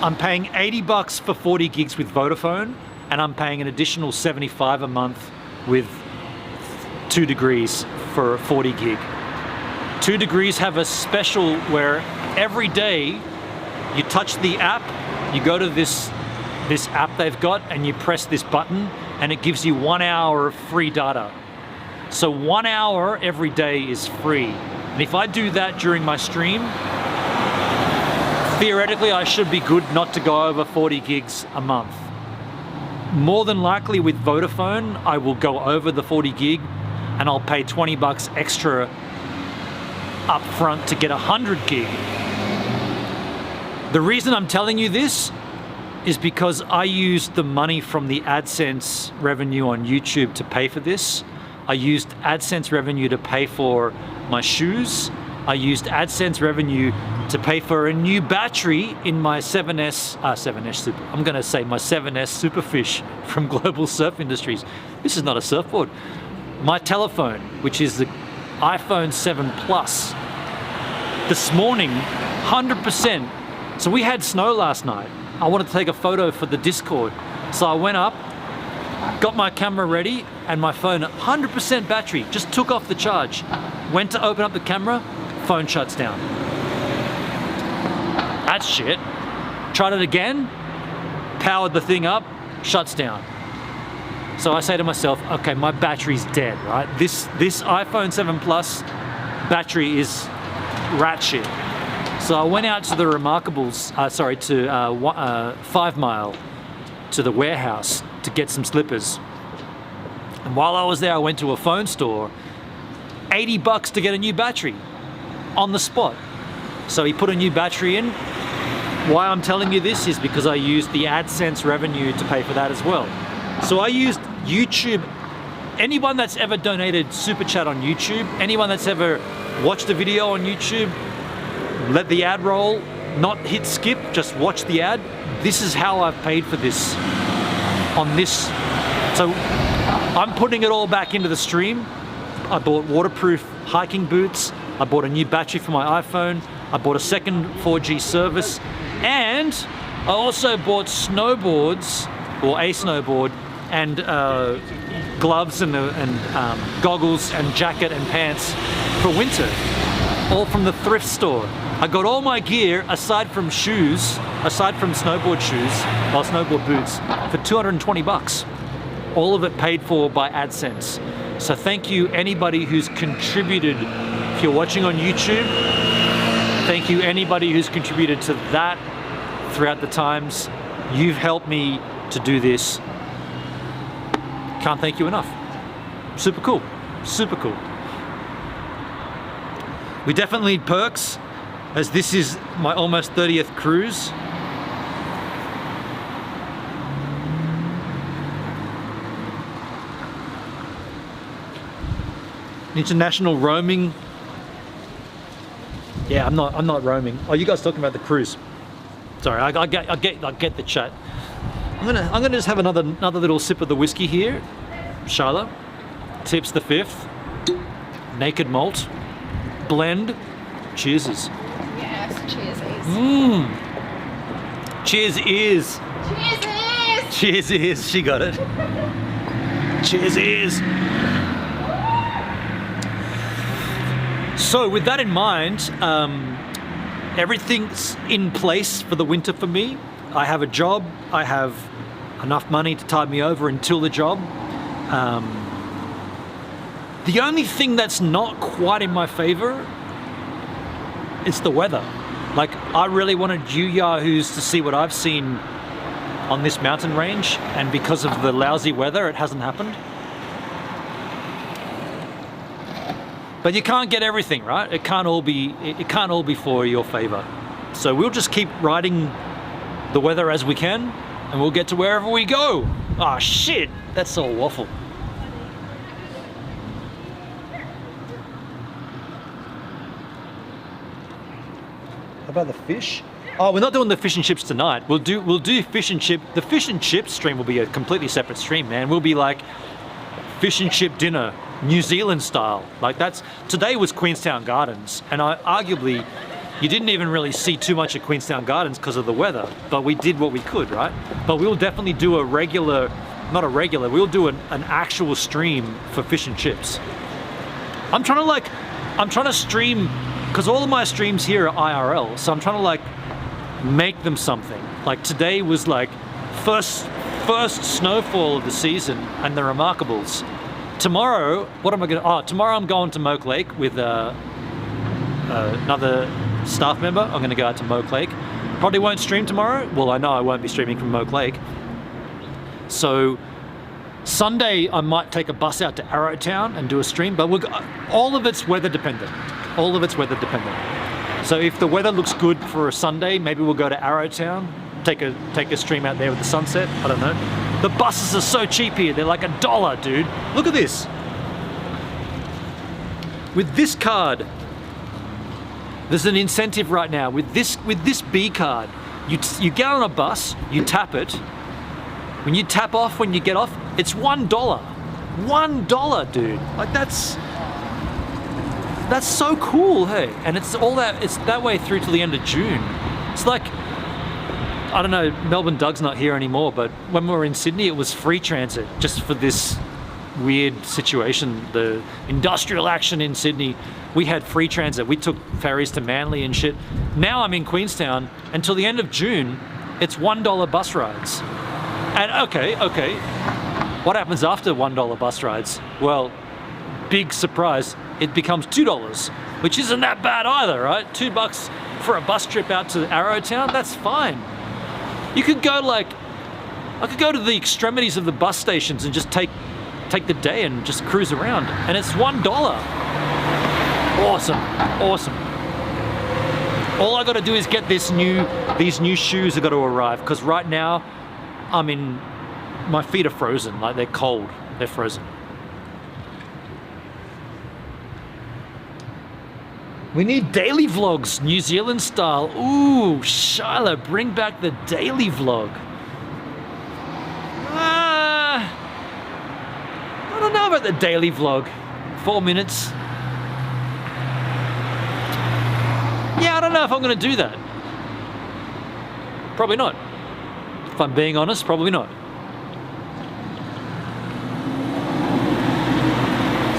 80 bucks for 40 gigs with Vodafone, and I'm paying an additional 75 a month with 2 Degrees for 40 gig. 2 Degrees have a special where every day you touch the app, you go to this app they've got, and you press this button, and it gives you 1 hour of free data. So 1 hour every day is free. And if I do that during my stream, theoretically I should be good not to go over 40 gigs a month. More than likely with Vodafone, I will go over the 40 gig and I'll pay 20 bucks extra up front to get 100 gig. The reason I'm telling you this is because I used the money from the AdSense revenue on YouTube to pay for this. I used AdSense revenue to pay for my shoes. I used AdSense revenue to pay for a new battery in my 7S Super. I'm going to say my 7S Superfish from Global Surf Industries. This is not a surfboard. My telephone, which is the iPhone 7 Plus. This morning, 100%. So we had snow last night. I wanted to take a photo for the Discord. So I went up, got my camera ready, and my phone, 100% battery, just took off the charge. Went to open up the camera, phone shuts down. That's shit. Tried it again, powered the thing up, shuts down. So I say to myself, okay, my battery's dead, right? This iPhone 7 Plus battery is rat shit. So I went out to the Remarkables, to 5 Mile, to the warehouse to get some slippers. And while I was there, I went to a phone store, 80 bucks to get a new battery on the spot. So he put a new battery in. Why I'm telling you this is because I used the AdSense revenue to pay for that as well. So I used YouTube. Anyone that's ever donated Super Chat on YouTube, anyone that's ever watched a video on YouTube, let the ad roll, not hit skip, just watch the ad. This is how I've paid for this on this. So I'm putting it all back into the stream. I bought waterproof hiking boots. I bought a new battery for my iPhone. I bought a second 4G service. And I also bought snowboards, or a snowboard, and gloves and goggles and jacket and pants for winter, all from the thrift store. I got all my gear, aside from shoes, aside from snowboard shoes, or snowboard boots, for 220 bucks. All of it paid for by AdSense. So thank you anybody who's contributed. If you're watching on YouTube, thank you anybody who's contributed to that throughout the times you've helped me to do this. Can't thank you enough. Super cool. Super cool. We definitely need perks, as this is my almost 30th cruise. International roaming. Yeah, I'm not roaming. Oh, you guys talking about the cruise? Sorry, I get the chat. I'm gonna just have another little sip of the whiskey here. Charlotte, tips the 5th. Naked malt, blend. Cheerses. Yes, cheers. Cheers is. Cheers is. She got it. Cheers is. So with that in mind, everything's in place for the winter for me. I have a job. I have enough money to tide me over until the job. The only thing that's not quite in my favor is the weather. Like, I really wanted you yahoos to see what I've seen on this mountain range, and because of the lousy weather, it hasn't happened. But you can't get everything, right? It can't all be for your favor. So we'll just keep riding the weather as we can, and we'll get to wherever we go. Ah, shit, that's all waffle. How about the fish? Oh, we're not doing the fish and chips tonight. We'll do fish and chip. The fish and chip stream will be a completely separate stream, man. We'll be like fish and chip dinner, New Zealand style. Like, today was Queenstown Gardens, and arguably you didn't even really see too much of Queenstown Gardens because of the weather, but we did what we could, right? But we'll definitely do we'll do an actual stream for fish and chips. I'm trying to stream, because all of my streams here are IRL, so I'm trying to like make them something. Like, today was like first snowfall of the season and the Remarkables. Tomorrow, tomorrow I'm going to Moke Lake with another staff member. I'm going to go out to Moke Lake. Probably won't stream tomorrow. Well, I know I won't be streaming from Moke Lake. So Sunday I might take a bus out to Arrowtown and do a stream, but all of it's weather dependent. All of it's weather dependent. So if the weather looks good for a Sunday, maybe we'll go to Arrowtown, take a stream out there with the sunset. I don't know. The buses are so cheap here. They're like $1, dude. Look at this. With this card, there's an incentive right now. With this B card, you get on a bus, you tap it. When you tap off, when you get off, it's $1. $1, dude. Like, that's so cool, hey. And it's that way through to the end of June. It's like, I don't know, Melbourne Doug's not here anymore, but when we were in Sydney, it was free transit just for this weird situation, the industrial action in Sydney. We had free transit. We took ferries to Manly and shit. Now I'm in Queenstown. Until the end of June, it's $1 bus rides. And okay, what happens after $1 bus rides? Well, big surprise, it becomes $2, which isn't that bad either, right? $2 for a bus trip out to Arrowtown, that's fine. You could go I could go to the extremities of the bus stations and just take the day and just cruise around, and it's $1. Awesome. All I got to do is get these new shoes have got to arrive, because right now my feet are frozen, like they're cold, they're frozen. We need daily vlogs, New Zealand style. Ooh, Shiloh, bring back the daily vlog. I don't know about the daily vlog. 4 minutes. Yeah, I don't know if I'm going to do that. Probably not. If I'm being honest, probably not.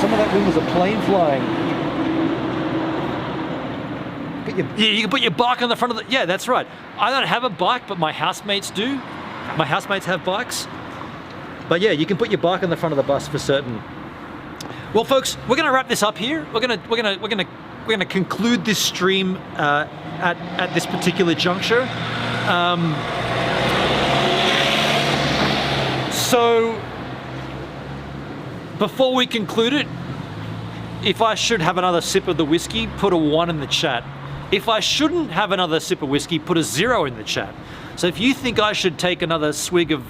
Some of that wind was a plane flying. You can put your bike on the front of the... Yeah, that's right. I don't have a bike, but my housemates do. My housemates have bikes. But yeah, you can put your bike on the front of the bus for certain. Well, folks, we're going to wrap this up here. We're going to conclude this stream at this particular juncture. So, before we conclude it, if I should have another sip of the whiskey, put a 1 in the chat. If I shouldn't have another sip of whiskey, put a 0 in the chat. So if you think I should take another swig of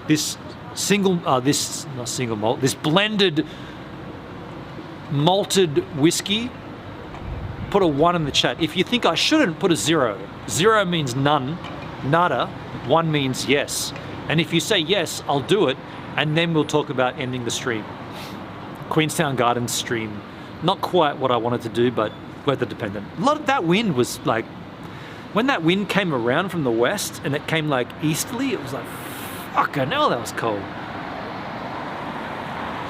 this this blended malted whiskey, put a 1 in the chat. If you think I shouldn't, put a 0. 0 means none, nada. 1 means yes. And if you say yes, I'll do it, and then we'll talk about ending the stream. Queenstown Gardens stream. Not quite what I wanted to do, but weather dependent. A lot of that wind was like, when that wind came around from the west and it came like easterly, it was like, fucking hell, that was cold.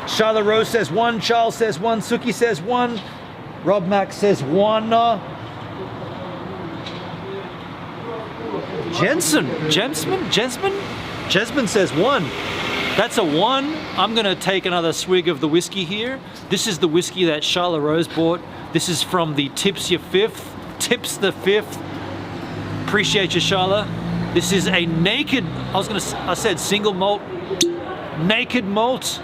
Charlotte Rose says 1, Charles says 1, Suki says 1, Rob Mack says 1. Jesman says 1. That's a 1. I'm gonna take another swig of the whiskey here. This is the whiskey that Charlotte Rose bought. This is from the Tips the 5th. Appreciate you, Charlotte. This is a naked, I said single malt, naked malt.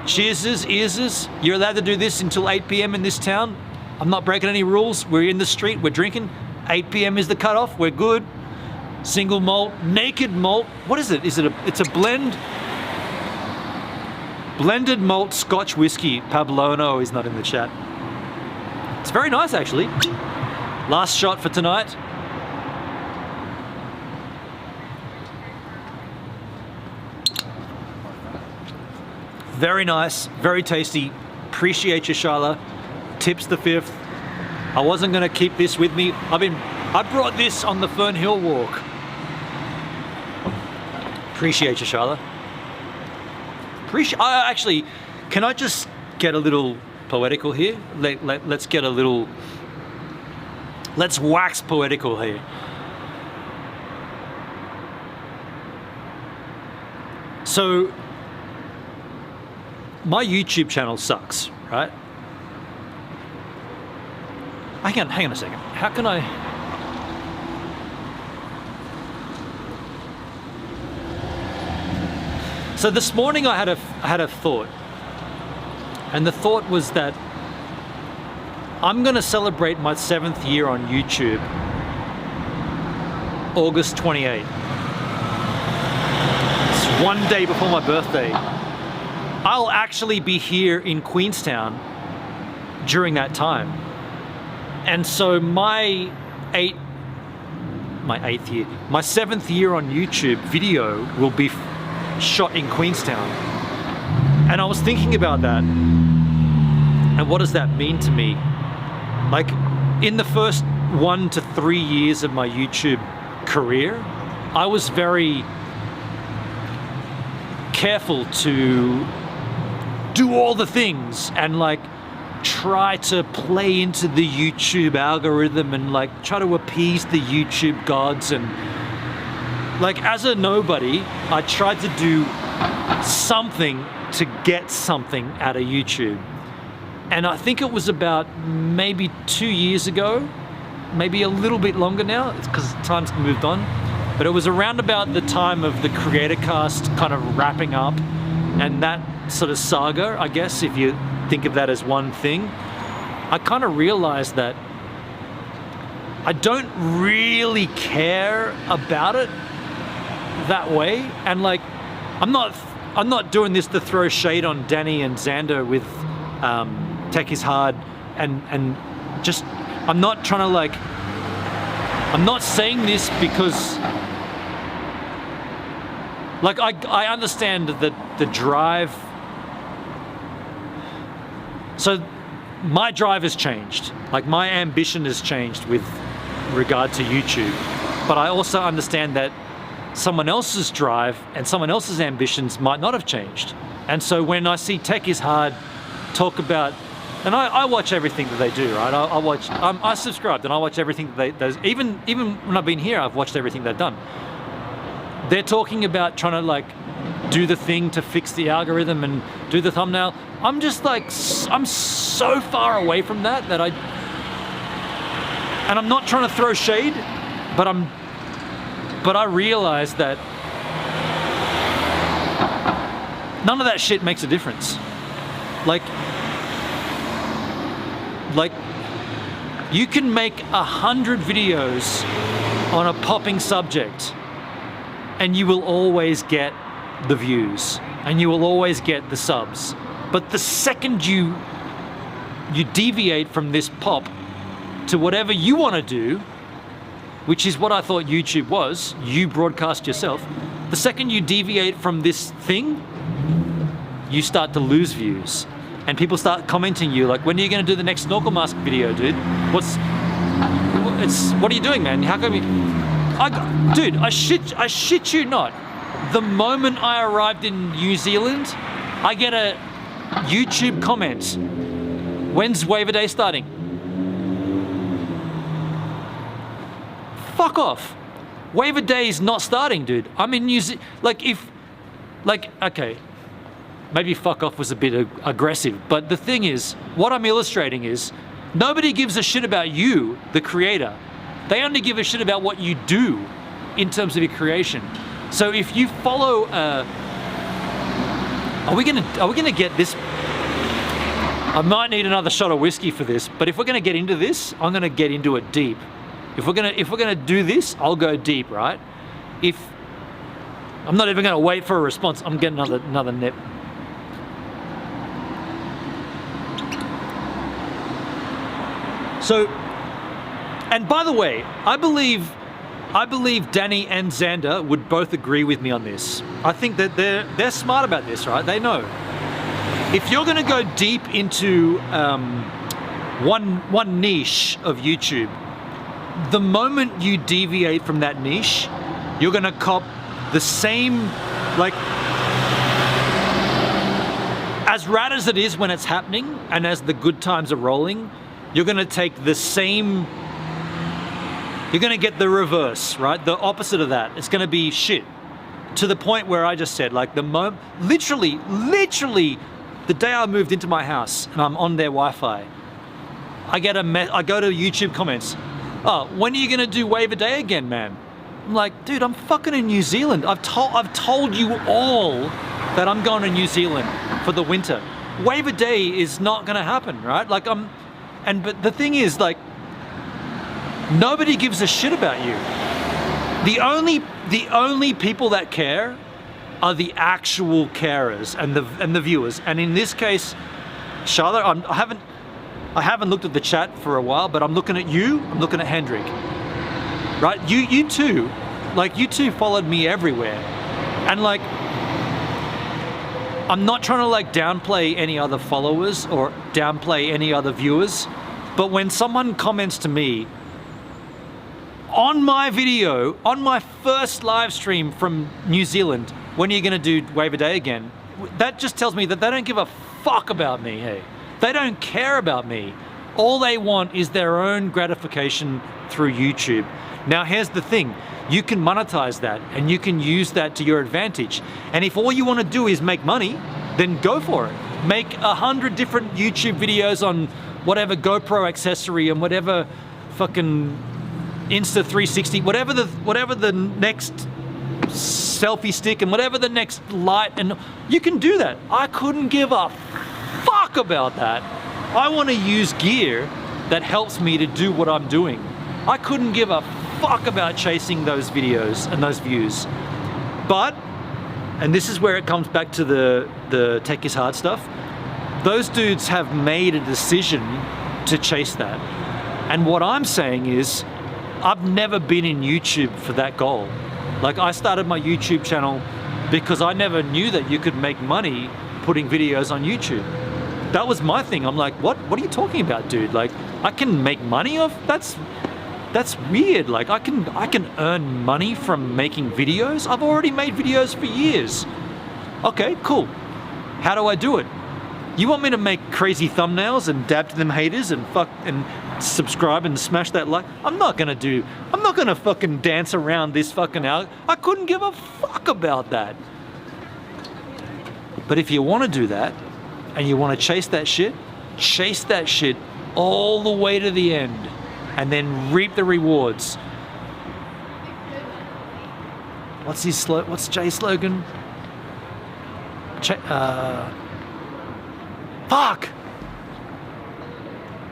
Cheerses, earses. You're allowed to do this until 8 p.m. in this town. I'm not breaking any rules. We're in the street, we're drinking. 8 p.m. is the cutoff, we're good. Single malt, naked malt. What is it? It's a blend. Blended malt Scotch whiskey. Pablono is not in the chat. It's very nice, actually. Last shot for tonight. Very nice, very tasty. Appreciate you, Charla. Tips the 5th. I wasn't gonna keep this with me. I brought this on the Fernhill walk. Appreciate you, Charla. Actually, can I just get a little poetical here? Let's get a little, let's wax poetical here. So, my YouTube channel sucks, right? Hang on a second. How can I? So this morning I had a thought, and the thought was that I'm gonna celebrate my 7th year on YouTube, August 28th. It's one day before my birthday. I'll actually be here in Queenstown during that time. And so my 7th year on YouTube video will be shot in Queenstown. And I was thinking about that, and what does that mean to me? Like, in the first 1 to 3 years of my YouTube career, I was very careful to do all the things and like try to play into the YouTube algorithm and like try to appease the YouTube gods. And like, as a nobody, I tried to do something to get something out of YouTube. And I think it was about maybe 2 years ago, maybe a little bit longer now, it's because time's moved on, but it was around about the time of the Creator Cast kind of wrapping up and that sort of saga, I guess, if you think of that as one thing. I kind of realized that I don't really care about it that way. And like, I'm not doing this to throw shade on Danny and Xander with Tech is Hard, and just, I'm not trying to like, I'm not saying this because like I understand that the drive, so my drive has changed, like my ambition has changed with regard to YouTube, but I also understand that someone else's drive and someone else's ambitions might not have changed. And so when I see Tech is Hard talk about, and I watch everything that they do, right? I subscribed and I watch everything that they, even when I've been here, I've watched everything they've done. They're talking about trying to like do the thing to fix the algorithm and do the thumbnail. I'm just like, I'm so far away from that and I'm not trying to throw shade, but But I realized that none of that shit makes a difference. Like you can make 100 videos on a popping subject and you will always get the views and you will always get the subs. But the second you deviate from this pop to whatever you want to do, which is what I thought YouTube was, you broadcast yourself, the second you deviate from this thing, you start to lose views. And people start commenting you like, when are you going to do the next snorkel mask video, dude? What are you doing, man? How come you... Dude, I shit you not. The moment I arrived in New Zealand, I get a YouTube comment. When's Waiver Day starting? Fuck off. Waiver Day is not starting, dude. I'm in New Zealand. Okay. Maybe fuck off was a bit aggressive, but the thing is, what I'm illustrating is, nobody gives a shit about you, the creator. They only give a shit about what you do in terms of your creation. So if you follow, are we gonna get this? I might need another shot of whiskey for this, but if we're gonna get into this, I'm gonna get into it deep. If we're gonna do this, I'll go deep, right? I'm not even gonna wait for a response. I'm getting another nip. So, and by the way, I believe Danny and Xander would both agree with me on this. I think that they're smart about this, right? They know. If you're gonna go deep into one niche of YouTube, the moment you deviate from that niche, you're gonna cop the same, like, as rad as it is when it's happening and as the good times are rolling, you're gonna take the same, you're gonna get the reverse, right? The opposite of that. It's gonna be shit. To the point where I just said, like, literally, the day I moved into my house and I'm on their Wi-Fi, I go to YouTube comments, oh, when are you gonna do Waiver Day again, man? I'm like, dude, I'm fucking in New Zealand. I've told you all that I'm going to New Zealand for the winter. Waiver Day is not gonna happen, right? Like, but the thing is, like, nobody gives a shit about you. The only people that care are the actual carers and the viewers. And in this case, Charlotte, I haven't looked at the chat for a while, but I'm looking at you, I'm looking at Hendrik. Right? You two followed me everywhere. And like, I'm not trying to like downplay any other followers or downplay any other viewers, but when someone comments to me on my video, on my first live stream from New Zealand, when are you gonna do Waiver Day again? That just tells me that they don't give a fuck about me, hey. They don't care about me. All they want is their own gratification through YouTube. Now here's the thing, you can monetize that and you can use that to your advantage. And if all you want to do is make money, then go for it. Make 100 different YouTube videos on whatever GoPro accessory and whatever fucking Insta 360, whatever the next selfie stick and whatever the next light, and you can do that. I couldn't give a fuck about that. I want to use gear that helps me to do what I'm doing. I couldn't give a fuck about chasing those videos and those views. But, and this is where it comes back to the tech is hard stuff, those dudes have made a decision to chase that. And what I'm saying is, I've never been in YouTube for that goal. Like, I started my YouTube channel because I never knew that you could make money putting videos on YouTube. That was my thing. I'm like, what are you talking about, dude? Like, I can make money off? That's weird. Like, I can earn money from making videos? I've already made videos for years. Okay, cool. How do I do it? You want me to make crazy thumbnails and dab to them haters and fuck and subscribe and smash that like? I'm not gonna fucking dance around this fucking out. I couldn't give a fuck about that. But if you want to do that and you want to chase that shit all the way to the end and then reap the rewards. what's Jay's slogan? Fuck!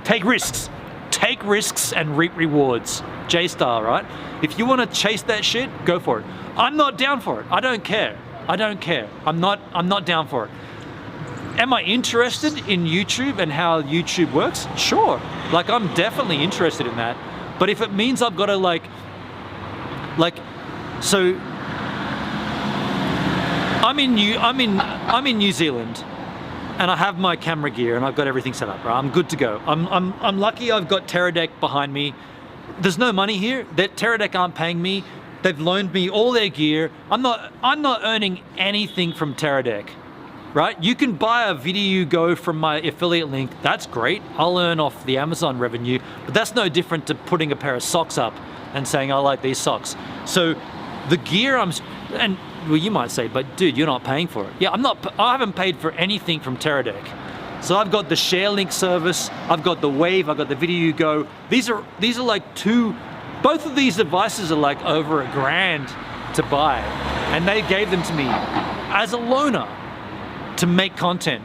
Take risks. Take risks and reap rewards. J-Star, right? If you want to chase that shit, go for it. I'm not down for it. I don't care. I don't care. I'm not down for it. Am I interested in YouTube and how YouTube works? Sure. Like, I'm definitely interested in that. But if it means I've got to so I'm in New Zealand, and I have my camera gear and I've got everything set up, right? I'm good to go. I'm lucky I've got Teradek behind me. There's no money here. That Teradek aren't paying me. They've loaned me all their gear. I'm not earning anything from Teradek, right? You can buy a Video Go from my affiliate link. That's great. I'll earn off the Amazon revenue, but that's no different to putting a pair of socks up and saying, I like these socks. So the gear well, you might say, but dude, you're not paying for it. Yeah, I haven't paid for anything from Teradek. So I've got the ShareLink service, I've got the Wave, I've got the Video Go. These are like both of these devices are like over $1,000 to buy. And they gave them to me as a loaner to make content.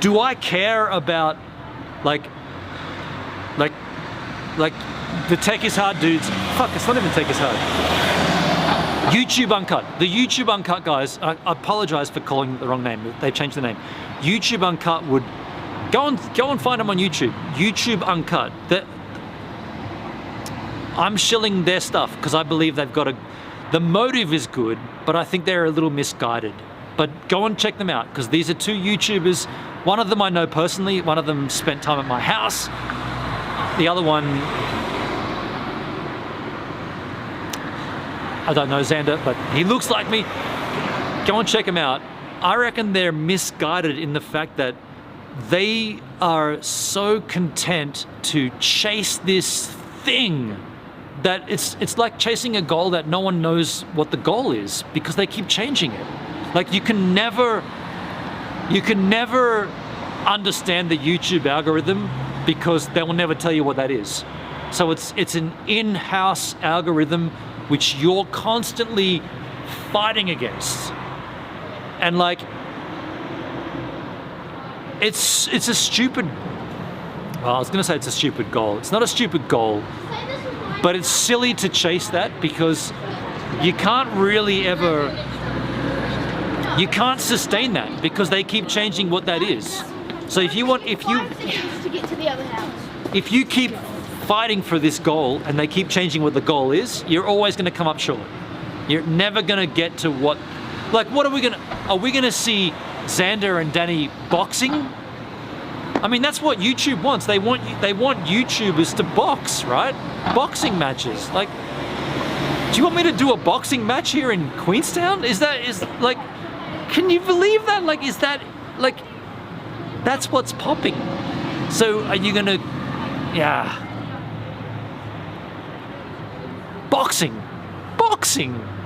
Do I care about like the Tech is Hard dudes? Fuck, it's not even Tech is Hard. YouTube Uncut. The YouTube Uncut guys, I apologize for calling the wrong name. They've changed the name. YouTube Uncut would go and find them on YouTube. YouTube Uncut. I'm shilling their stuff because I believe they've got the motive is good, but I think they're a little misguided. But go and check them out because these are two YouTubers. One of them I know personally. One of them spent time at my house. The other one, I don't know Xander, but he looks like me. Go and check him out. I reckon they're misguided in the fact that they are so content to chase this thing that it's like chasing a goal that no one knows what the goal is because they keep changing it. Like you can never understand the YouTube algorithm because they will never tell you what that is. So it's an in-house algorithm which you're constantly fighting against. And like, it's a stupid, well, I was gonna say it's a stupid goal. It's not a stupid goal, but it's silly to chase that because you can't really ever, you can't sustain that because they keep changing what that is. So if you to get to the other house. If you keep fighting for this goal and they keep changing what the goal is, you're always going to come up short. You're never going to get to what are we going to see Xander and Danny boxing? I mean, that's what YouTube wants. They want YouTubers to box, right? Boxing matches. Like, do you want me to do a boxing match here in Queenstown? Is like, can you believe that? Like, is that like, that's what's popping. So are you going to, yeah. Boxing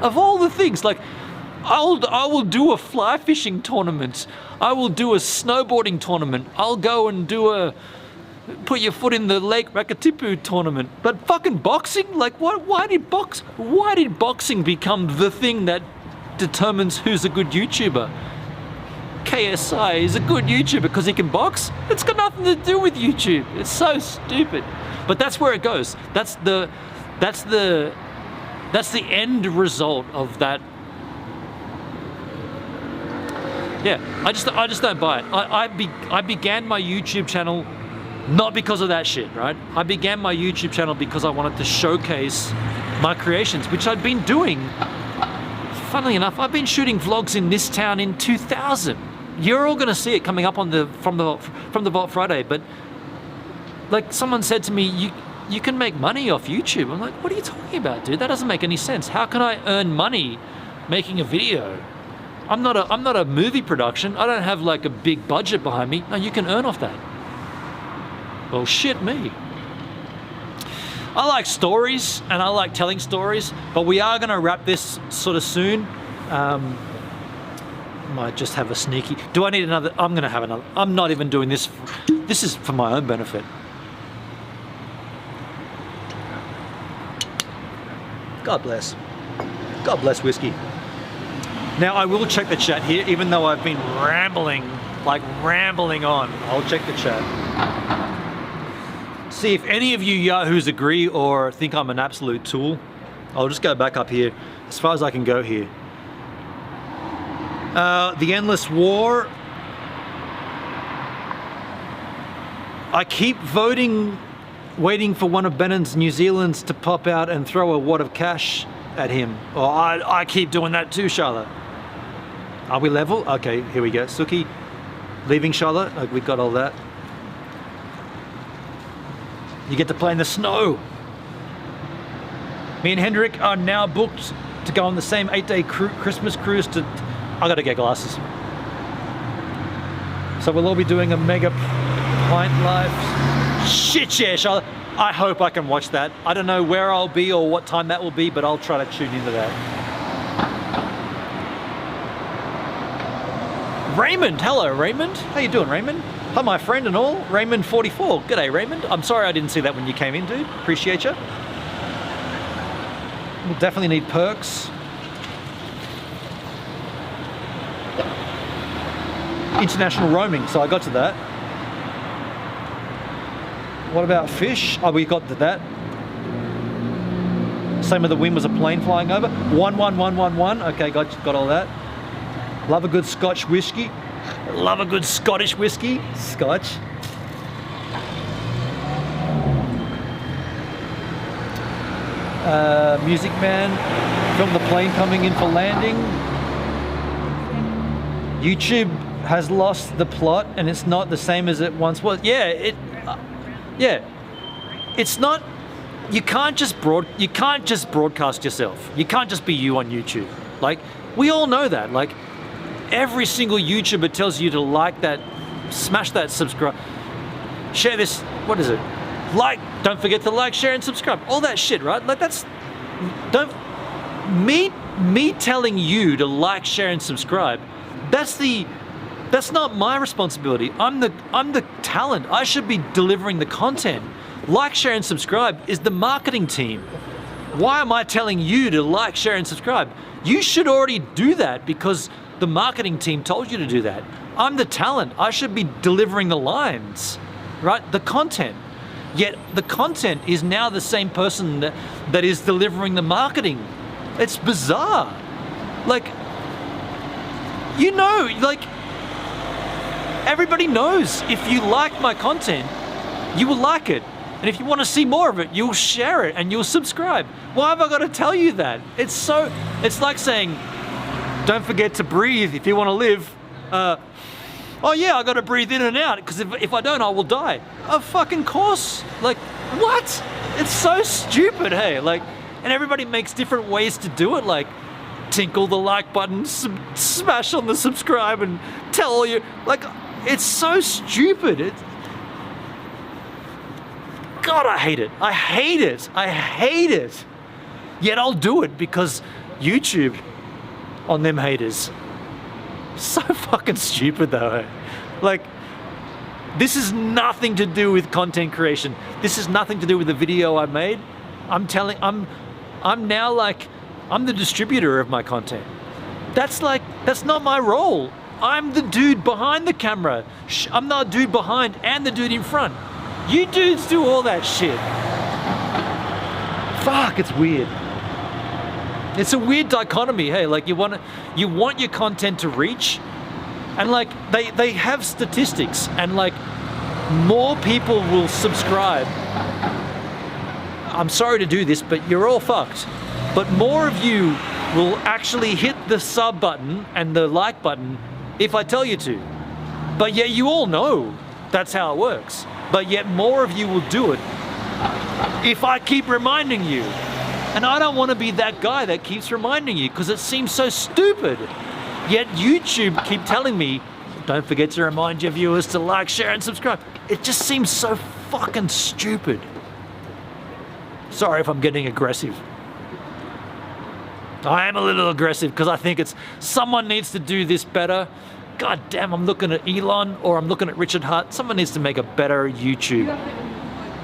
of all the things. Like I will do a fly fishing tournament. I will do a snowboarding tournament. I'll go and do a put your foot in the Lake Rakatipu tournament. But fucking boxing? Like what? Why did boxing become the thing that determines who's a good YouTuber? KSI is a good YouTuber because he can box? It's got nothing to do with YouTube. It's so stupid. But that's where it goes. That's the end result of that. Yeah, I just don't buy it. I began my YouTube channel not because of that shit, right? I began my YouTube channel because I wanted to showcase my creations, which I'd been doing. Funnily enough, I've been shooting vlogs in this town in 2000. You're all gonna see it coming up on from the Vault Friday, but like someone said to me, you can make money off YouTube. I'm like, what are you talking about, dude? That doesn't make any sense. How can I earn money making a video? I'm not a movie production. I don't have like a big budget behind me. No, you can earn off that. Well, shit me. I like stories and I like telling stories, but we are gonna wrap this sort of soon. Might just have a sneaky. Do I need another? I'm gonna have another. I'm not even doing this. This is for my own benefit. God bless. God bless whiskey. Now I will check the chat here, even though I've been rambling on. I'll check the chat. See if any of you yahoos agree or think I'm an absolute tool. I'll just go back up here, as far as I can go here. The Endless War. I keep voting, waiting for one of Bennon's New Zealand's to pop out and throw a wad of cash at him. Oh, I keep doing that too, Charlotte. Are we level? Okay, here we go. Suki, leaving Charlotte. We got all that. You get to play in the snow. Me and Hendrik are now booked to go on the same 8-day Christmas cruise to... I gotta get glasses. So we'll all be doing a mega pint live. Shit, yeah, Charlotte. I hope I can watch that. I don't know where I'll be or what time that will be, but I'll try to tune into that. Raymond, hello Raymond. How you doing, Raymond? Hi, my friend and all. Raymond 44. G'day, Raymond. I'm sorry I didn't see that when you came in, dude. Appreciate you. We'll definitely need perks. International roaming, so I got to that. What about fish? Oh, we got to that. Same with the wind was a plane flying over. 11111. Okay, got all that. Love a good Scotch whiskey. Love a good Scottish whiskey. Scotch. Music Man. Film the plane coming in for landing. YouTube has lost the plot and it's not the same as it once was. Yeah, it's not. You can't just broadcast yourself. You can't just be you on YouTube. Like, we all know that. Like, every single YouTuber tells you to like that, smash that subscribe, share this. What is it? Like, don't forget to like, share, and subscribe. All that shit, right? Like, that's me telling you to like, share, and subscribe. That's not my responsibility. I'm the talent. I should be delivering the content. Like, share, and subscribe is the marketing team. Why am I telling you to like, share, and subscribe? You should already do that because the marketing team told you to do that. I'm the talent. I should be delivering the lines, right? The content. Yet the content is now the same person that is delivering the marketing. It's bizarre. Like, you know, like, everybody knows if you like my content, you will like it. And if you want to see more of it, you'll share it and you'll subscribe. Why have I got to tell you that? It's like saying, don't forget to breathe if you want to live. Oh yeah, I got to breathe in and out because if I don't, I will die. Of fucking course. Like, what? It's so stupid, hey? Like, and everybody makes different ways to do it. Like, tinkle the like button, smash on the subscribe, and tell all you. Like, it's so stupid. God, I hate it. I hate it. I hate it. Yet I'll do it because YouTube on them haters. So fucking stupid though. Like, this is nothing to do with content creation. This is nothing to do with the video I made. I'm now like, I'm the distributor of my content. That's not my role. I'm the dude behind the camera. I'm the dude behind and the dude in front. You dudes do all that shit. Fuck, it's weird. It's a weird dichotomy, hey, like you want your content to reach, and like they have statistics, and like more people will subscribe. I'm sorry to do this, but you're all fucked. But more of you will actually hit the sub button and the like button if I tell you to. But yet you all know that's how it works. But yet more of you will do it if I keep reminding you. And I don't want to be that guy that keeps reminding you because it seems so stupid. Yet YouTube keep telling me, don't forget to remind your viewers to like, share, and subscribe. It just seems so fucking stupid. Sorry if I'm getting aggressive. I am a little aggressive because I think someone needs to do this better. God damn, I'm looking at Elon or I'm looking at Richard Hart. Someone needs to make a better YouTube.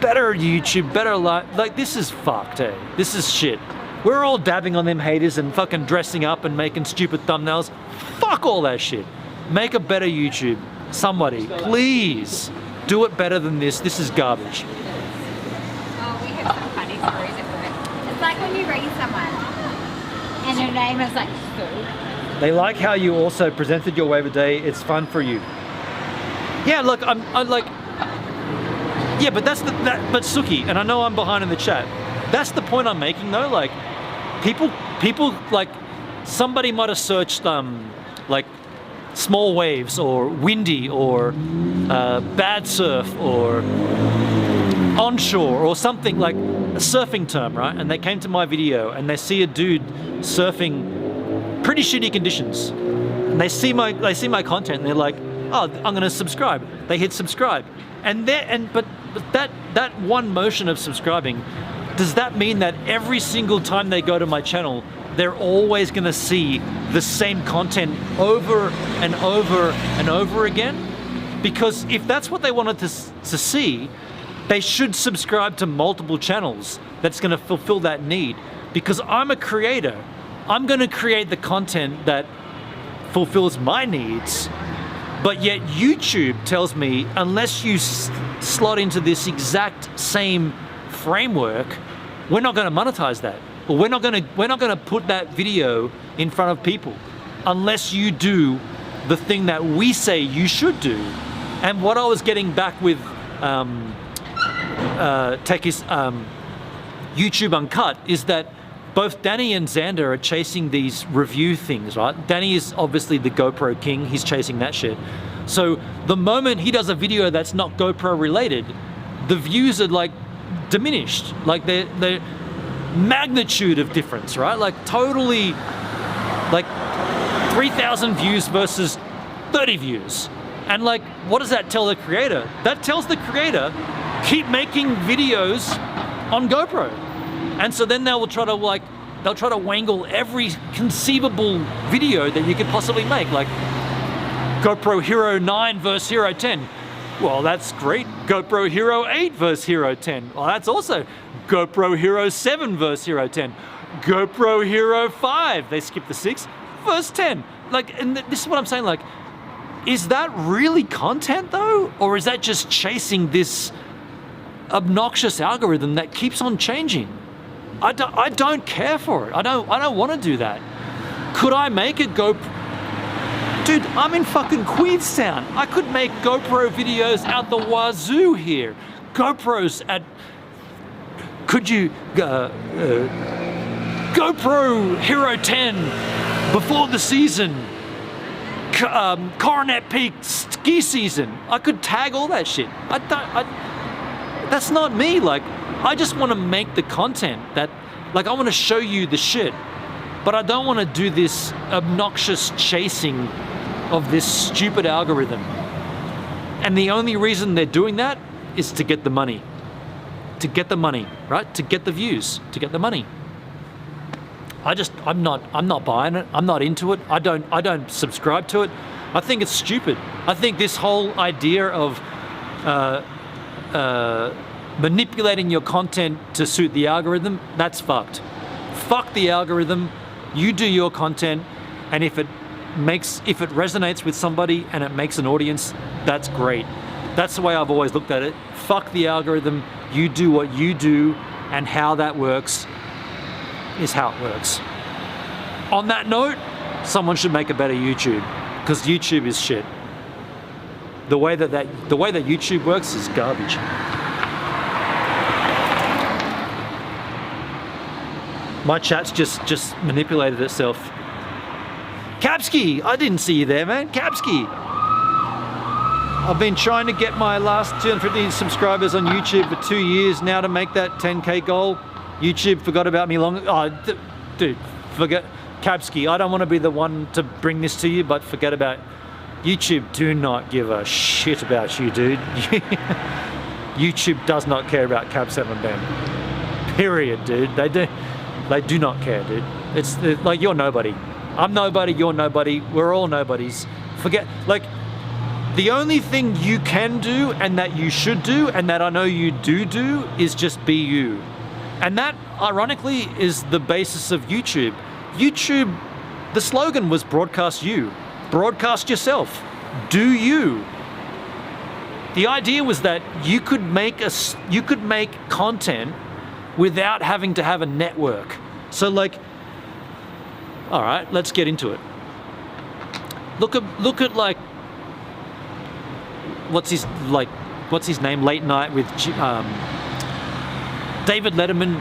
Better YouTube, better life. Like, this is fucked, hey. This is shit. We're all dabbing on them haters and fucking dressing up and making stupid thumbnails. Fuck all that shit. Make a better YouTube. Somebody, please do it better than this. This is garbage. Oh, we have some funny stories about it. It's like when you read someone and your name is like Sue. They like how you also presented your wave a day. It's fun for you. Yeah, look, I'm like, yeah, but that's but Suki, and I know I'm behind in the chat. That's the point I'm making though. Like, people like, somebody might have searched like small waves or windy or bad surf or onshore or something, like a surfing term, right? And they came to my video and they see a dude surfing pretty shitty conditions. And they see my content and they're like, oh, I'm gonna subscribe. They hit subscribe. But that one motion of subscribing, does that mean that every single time they go to my channel, they're always gonna see the same content over and over and over again? Because if that's what they wanted to see, they should subscribe to multiple channels that's gonna fulfill that need. Because I'm a creator. I'm gonna create the content that fulfills my needs, but yet YouTube tells me, unless you slot into this exact same framework, we're not gonna monetize that. Or we're not gonna put that video in front of people unless you do the thing that we say you should do. And what I was getting back with YouTube Uncut is that both Danny and Xander are chasing these review things, right? Danny is obviously the GoPro king. He's chasing that shit. So the moment he does a video that's not GoPro related, the views are like diminished. Like they're magnitude of difference, right? Like totally, like 3,000 views versus 30 views. And like, what does that tell the creator? That tells the creator, keep making videos on GoPro. And so then they'll try to wangle every conceivable video that you could possibly make, like GoPro Hero 9 versus Hero 10. Well, that's great. GoPro Hero 8 versus Hero 10. Well, that's also GoPro Hero 7 versus Hero 10. GoPro Hero 5, they skipped the 6, versus 10. Like, and this is what I'm saying, like, is that really content though? Or is that just chasing this obnoxious algorithm that keeps on changing? I don't care for it. I don't want to do that. Could I make a GoPro? Dude, I'm in fucking Queenstown. I could make GoPro videos out the wazoo here. GoPros at, could you, GoPro Hero 10 before the season, Coronet Peak ski season. I could tag all that shit. That's not me. Like, I just want to make the content that, like, I want to show you the shit, but I don't want to do this obnoxious chasing of this stupid algorithm. And the only reason they're doing that is to get the money. To get the money, right? To get the views, to get the money. I'm not buying it. I'm not into it. I don't subscribe to it. I think it's stupid. I think this whole idea of manipulating your content to suit the algorithm, that's fucked. Fuck the algorithm. You do your content, and if it resonates with somebody and it makes an audience, that's great. That's the way I've always looked at it. Fuck the algorithm. You do what you do, and how that works is how it works. On that note, someone should make a better YouTube, because YouTube is shit. The way that YouTube works is garbage. My chat's just manipulated itself. Kapski, I didn't see you there, man. Kapski. I've been trying to get my last 250 subscribers on YouTube for 2 years now to make that 10K goal. YouTube forgot about me long. Oh, dude, forget. Kapski, I don't want to be the one to bring this to you, but forget about YouTube. Do not give a shit about you, dude. YouTube does not care about Cap 7 Ben. Period, dude. They do not care, dude. It's like, you're nobody. I'm nobody, you're nobody, we're all nobodies. Forget, like, the only thing you can do and that you should do and that I know you do is just be you. And that, ironically, is the basis of YouTube. YouTube, the slogan was broadcast you. Broadcast yourself. Do you. The idea was that you could make content without having to have a network. So like, all right, let's get into it. Look at like, what's his name? Late Night with David Letterman.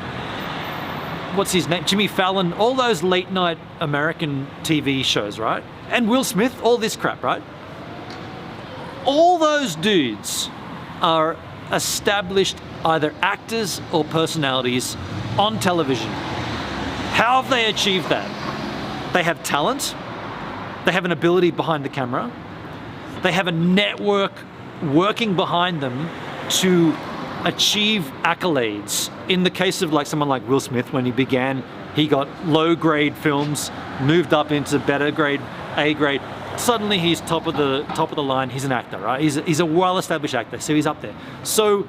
What's his name? Jimmy Fallon. All those late night American TV shows, right? And Will Smith. All this crap, right? All those dudes are established either actors or personalities on television. How have they achieved that? They have talent. They have an ability behind the camera. They have a network working behind them to achieve accolades. In the case of like someone like Will Smith, when he began, he got low grade films, moved up into better grade, A grade. Suddenly he's top of the line. He's an actor, right? He's a well-established actor, so he's up there. So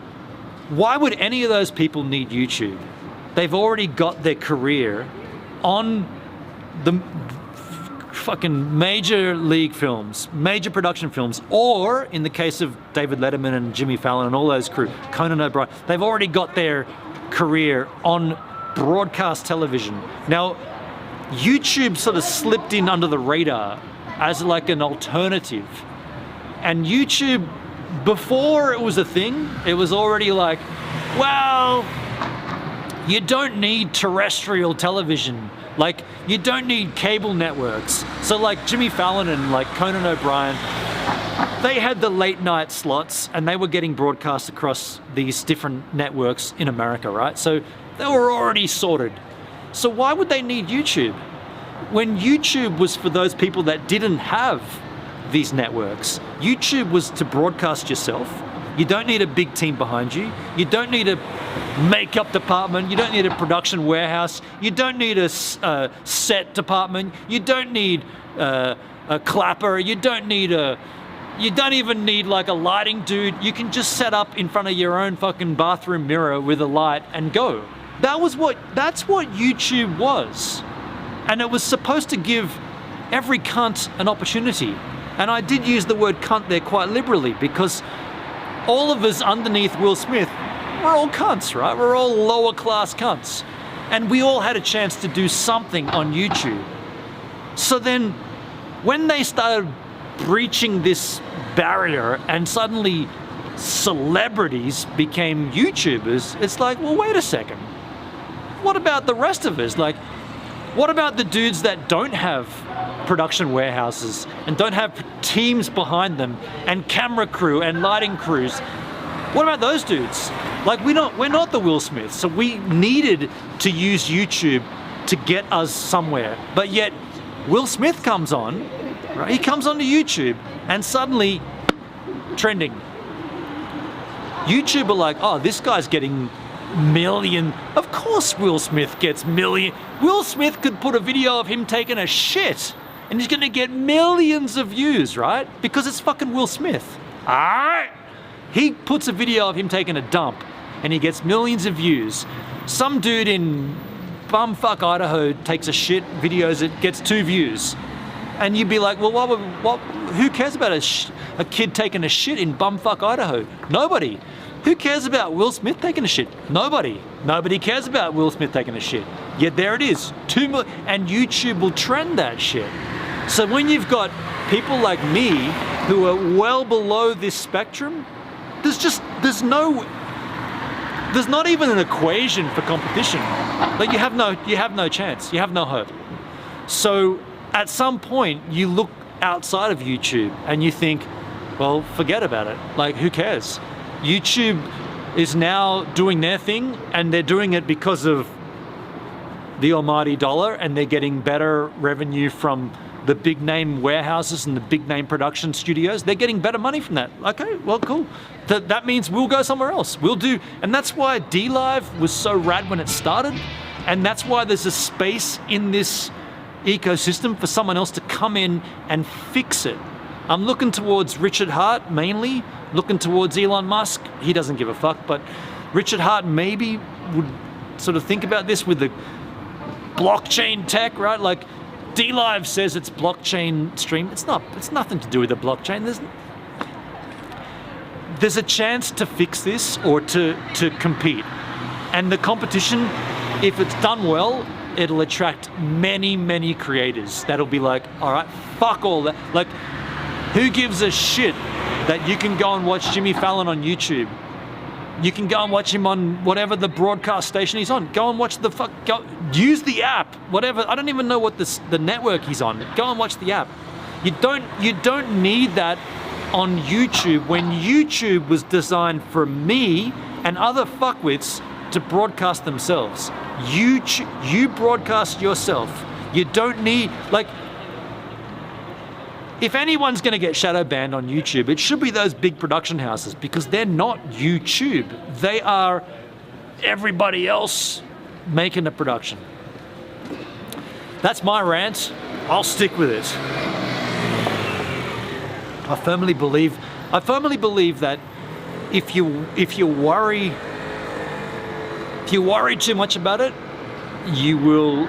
why would any of those people need YouTube? They've already got their career on the fucking major league films, major production films, or in the case of David Letterman and Jimmy Fallon and all those crew, Conan O'Brien, they've already got their career on broadcast television. Now, YouTube sort of slipped in under the radar as like an alternative. And YouTube, before it was a thing, it was already like, well, you don't need terrestrial television. Like, you don't need cable networks. So like Jimmy Fallon and like Conan O'Brien, they had the late night slots and they were getting broadcast across these different networks in America, right? So they were already sorted. So why would they need YouTube? When YouTube was for those people that didn't have these networks. YouTube was to broadcast yourself. You don't need a big team behind you. You don't need a makeup department. You don't need a production warehouse. You don't need a set department. You don't need a clapper. You don't even need like a lighting dude. You can just set up in front of your own fucking bathroom mirror with a light and go. That's what YouTube was. And it was supposed to give every cunt an opportunity. And I did use the word cunt there quite liberally because all of us underneath Will Smith, we're all cunts, right? We're all lower class cunts. And we all had a chance to do something on YouTube. So then when they started breaching this barrier and suddenly celebrities became YouTubers, it's like, well, wait a second. What about the rest of us? Like, what about the dudes that don't have production warehouses and don't have teams behind them and camera crew and lighting crews? What about those dudes? Like, we're not the Will Smiths, so we needed to use YouTube to get us somewhere. But yet, Will Smith comes on, right? He comes onto YouTube and suddenly trending. YouTube are like, oh, this guy's getting million. Of course Will Smith gets million. Will Smith could put a video of him taking a shit and he's gonna get millions of views, right? Because it's fucking Will Smith. Alright? He puts a video of him taking a dump and he gets millions of views. Some dude in bumfuck Idaho takes a shit, videos it, gets 2 views. And you'd be like, well, who cares about a kid taking a shit in bumfuck Idaho? Nobody. Who cares about Will Smith taking a shit? Nobody. Nobody cares about Will Smith taking a shit. Yet there it is, 2 million, and YouTube will trend that shit. So when you've got people like me who are well below this spectrum, there's not even an equation for competition. Like you have no chance. You have no hope. So at some point you look outside of YouTube and you think, well, forget about it. Like, who cares? YouTube is now doing their thing and they're doing it because of the almighty dollar and they're getting better revenue from the big name warehouses and the big name production studios. They're getting better money from that. Okay, well, cool. That means we'll go somewhere else. We'll do, and that's why DLive was so rad when it started, and that's why there's a space in this ecosystem for someone else to come in and fix it. I'm looking towards Richard Hart mainly, looking towards Elon Musk. He doesn't give a fuck, but Richard Hart maybe would sort of think about this with the blockchain tech, right? Like DLive says it's blockchain stream. It's not. It's nothing to do with the blockchain. There's a chance to fix this or to compete. And the competition, if it's done well, it'll attract many, many creators that'll be like, all right, fuck all that. Like, who gives a shit that you can go and watch Jimmy Fallon on YouTube? You can go and watch him on whatever the broadcast station he's on. Go and watch use the app, whatever. I don't even know what the network he's on. Go and watch the app. You don't need that on YouTube when YouTube was designed for me and other fuckwits to broadcast themselves. You broadcast yourself. You don't need, like, if anyone's going to get shadow banned on YouTube, it should be those big production houses, because they're not YouTube. They are everybody else making a production. That's my rant. I'll stick with it. I firmly believe that if you worry too much about it, you will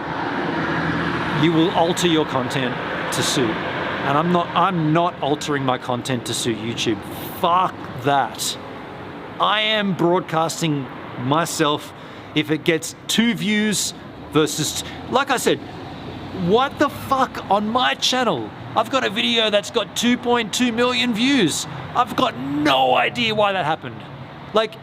alter your content to suit. And I'm not altering my content to suit YouTube. Fuck that. I am broadcasting myself. If it gets 2 views versus, like I said, what the fuck on my channel? I've got a video that's got 2.2 million views. I've got no idea why that happened. Like,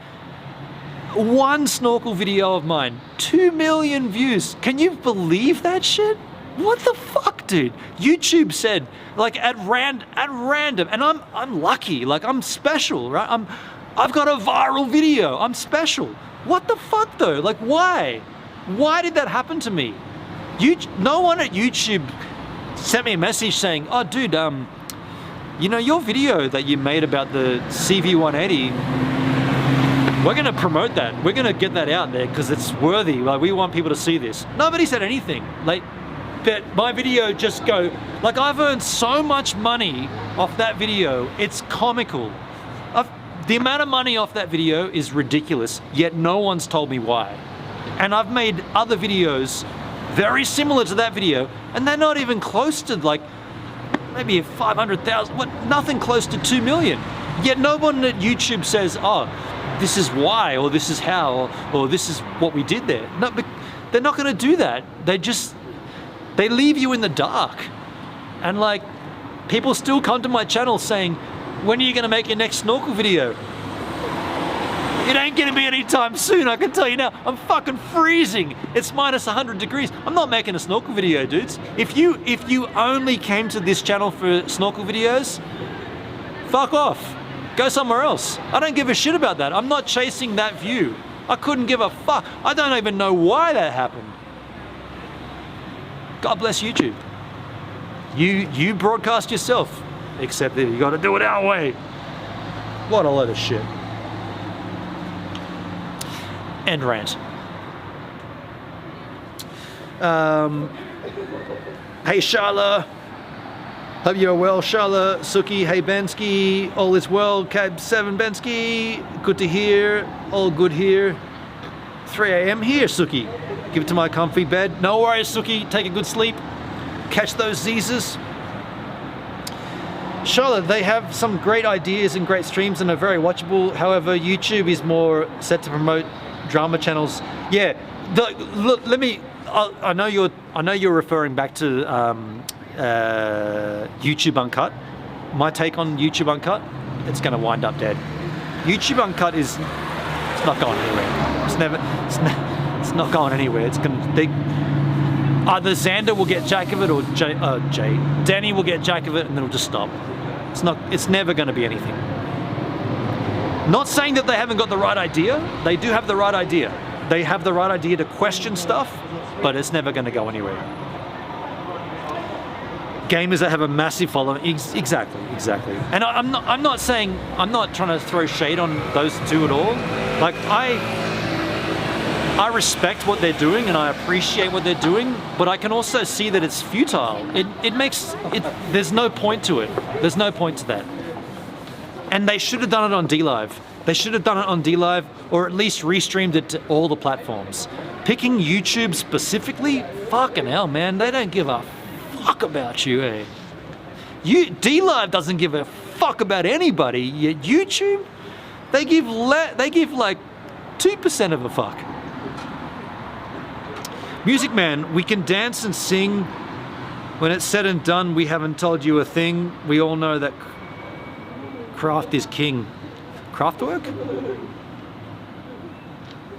one snorkel video of mine, 2 million views. Can you believe that shit? What the fuck, dude? YouTube said, like, at random, and I'm lucky, like, I'm special, right? I've got a viral video. I'm special. What the fuck though? Like, why? Why did that happen to me? No one at YouTube sent me a message saying, oh dude, you know, your video that you made about the CV180, we're gonna promote that. We're gonna get that out there because it's worthy. Like, we want people to see this. Nobody said anything. Like, but my video just go, like, I've earned so much money off that video, it's comical. The amount of money off that video is ridiculous, yet no one's told me why. And I've made other videos very similar to that video, and they're not even close to, like, maybe 500,000, nothing close to 2 million. Yet no one at YouTube says, oh, this is why, or this is how, or this is what we did there. No, but they're not gonna do that. They leave you in the dark. And, like, people still come to my channel saying, when are you gonna make your next snorkel video? It ain't gonna be anytime soon, I can tell you now. I'm fucking freezing. It's minus 100 degrees. I'm not making a snorkel video, dudes. If you only came to this channel for snorkel videos, fuck off. Go somewhere else. I don't give a shit about that. I'm not chasing that view. I couldn't give a fuck. I don't even know why that happened. God bless YouTube. You broadcast yourself, except that you gotta do it our way. What a load of shit. End rant. Hey Sharla, hope you're well. Sharla, Suki, hey Bensky, all is well. Cab 7 Bensky, good to hear, all good here. 3 a.m. here, Suki. Give it to my comfy bed. No worries, Suki, take a good sleep. Catch those Z's. Charlotte, they have some great ideas and great streams and are very watchable. However, YouTube is more set to promote drama channels. Yeah, look, let me. I know you're referring back to YouTube Uncut. My take on YouTube Uncut, it's going to wind up dead. YouTube Uncut it's not going anywhere. It's not going anywhere. It's going to. Either Xander will get jack of it, or Danny will get jack of it, and then it'll just stop. It's never going to be anything. Not saying that they haven't got the right idea. They do have the right idea. They have the right idea to question stuff, but it's never going to go anywhere. Gamers that have a massive following, exactly. And I'm not trying to throw shade on those two at all. Like, I respect what they're doing and I appreciate what they're doing, but I can also see that it's futile. There's no point to it. There's no point to that. And they should have done it on DLive. They should have done it on DLive, or at least restreamed it to all the platforms. Picking YouTube specifically, fucking hell, man, they don't give a fuck about you, eh? DLive doesn't give a fuck about anybody. Yet YouTube, they give like 2% of a fuck. Music Man, we can dance and sing. When it's said and done, we haven't told you a thing. We all know that craft is king. Craftwork?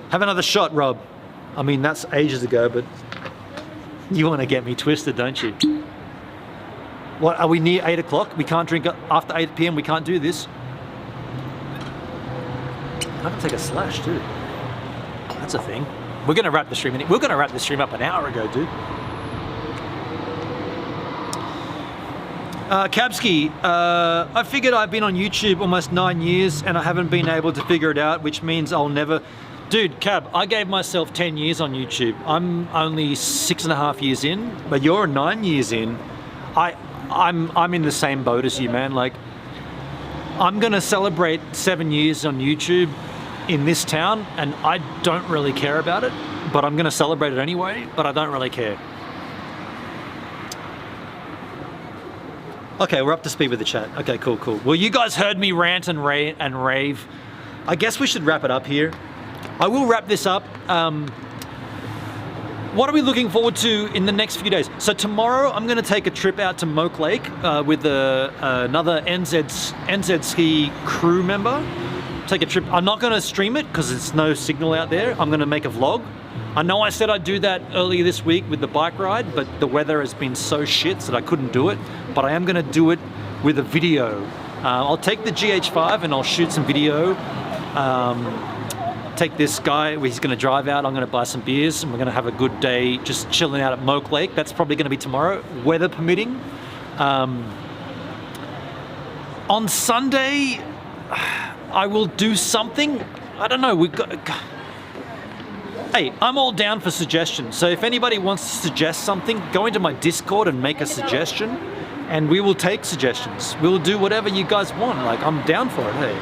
Have another shot, Rob. I mean, that's ages ago, but you want to get me twisted, don't you? What, are we near 8 o'clock? We can't drink after 8 p.m. We can't do this. I can take a slash too. That's a thing. We're gonna wrap the stream. We're gonna wrap the stream up an hour ago, dude. Kabski, I figured I've been on YouTube almost 9 years and I haven't been able to figure it out, which means I'll never... Dude, Cab, I gave myself 10 years on YouTube. I'm only 6.5 years in, but you're 9 years in. I'm in the same boat as you, man. Like, I'm gonna celebrate 7 years on YouTube in this town and I don't really care about it, but I'm gonna celebrate it anyway, but I don't really care. Okay, we're up to speed with the chat. Okay, cool. Well, you guys heard me rant and rave. I guess we should wrap it up here. I will wrap this up. What are we looking forward to in the next few days? So tomorrow, I'm gonna take a trip out to Moke Lake with another NZ Ski crew member. Take a trip. I'm not gonna stream it because there's no signal out there. I'm gonna make a vlog. I know I said I'd do that earlier this week with the bike ride, but the weather has been so shit that I couldn't do it. But I am gonna do it with a video. I'll take the GH5 and I'll shoot some video. Take this guy, he's gonna drive out, I'm gonna buy some beers and we're gonna have a good day just chilling out at Moke Lake. That's probably gonna be tomorrow, weather permitting. On Sunday, I will do something. I don't know, hey, I'm all down for suggestions. So if anybody wants to suggest something, go into my Discord and make a suggestion and we will take suggestions. We'll do whatever you guys want. Like, I'm down for it, hey.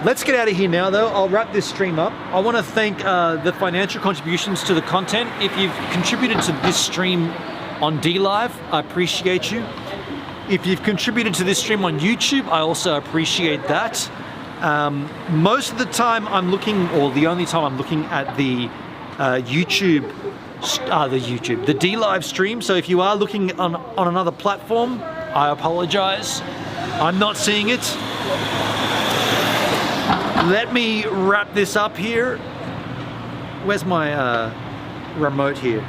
Let's get out of here now though. I'll wrap this stream up. I want to thank the financial contributions to the content. If you've contributed to this stream on DLive, I appreciate you. If you've contributed to this stream on YouTube, I also appreciate that. Most of the time I'm looking, or the only time I'm looking at the the DLive stream. So if you are looking on another platform, I apologize. I'm not seeing it. Let me wrap this up here. Where's my remote here?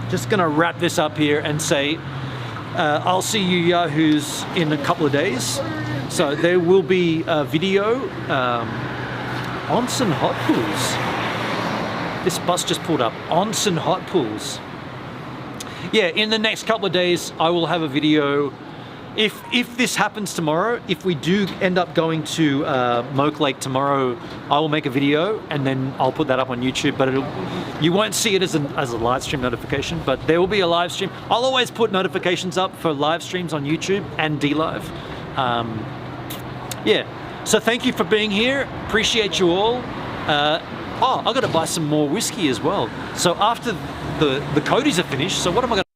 Just gonna wrap this up here and say, I'll see you yahoos in a couple of days. So there will be a video, Onsen Hot Pools. This bus just pulled up, Onsen Hot Pools. Yeah, in the next couple of days, I will have a video. If this happens tomorrow, if we do end up going to Moke Lake tomorrow, I will make a video and then I'll put that up on YouTube, but you won't see it as a live stream notification, but there will be a live stream. I'll always put notifications up for live streams on YouTube and DLive. Yeah, so thank you for being here. Appreciate you all. Oh, I got to buy some more whiskey as well. So after the Codys are finished, so what am I going to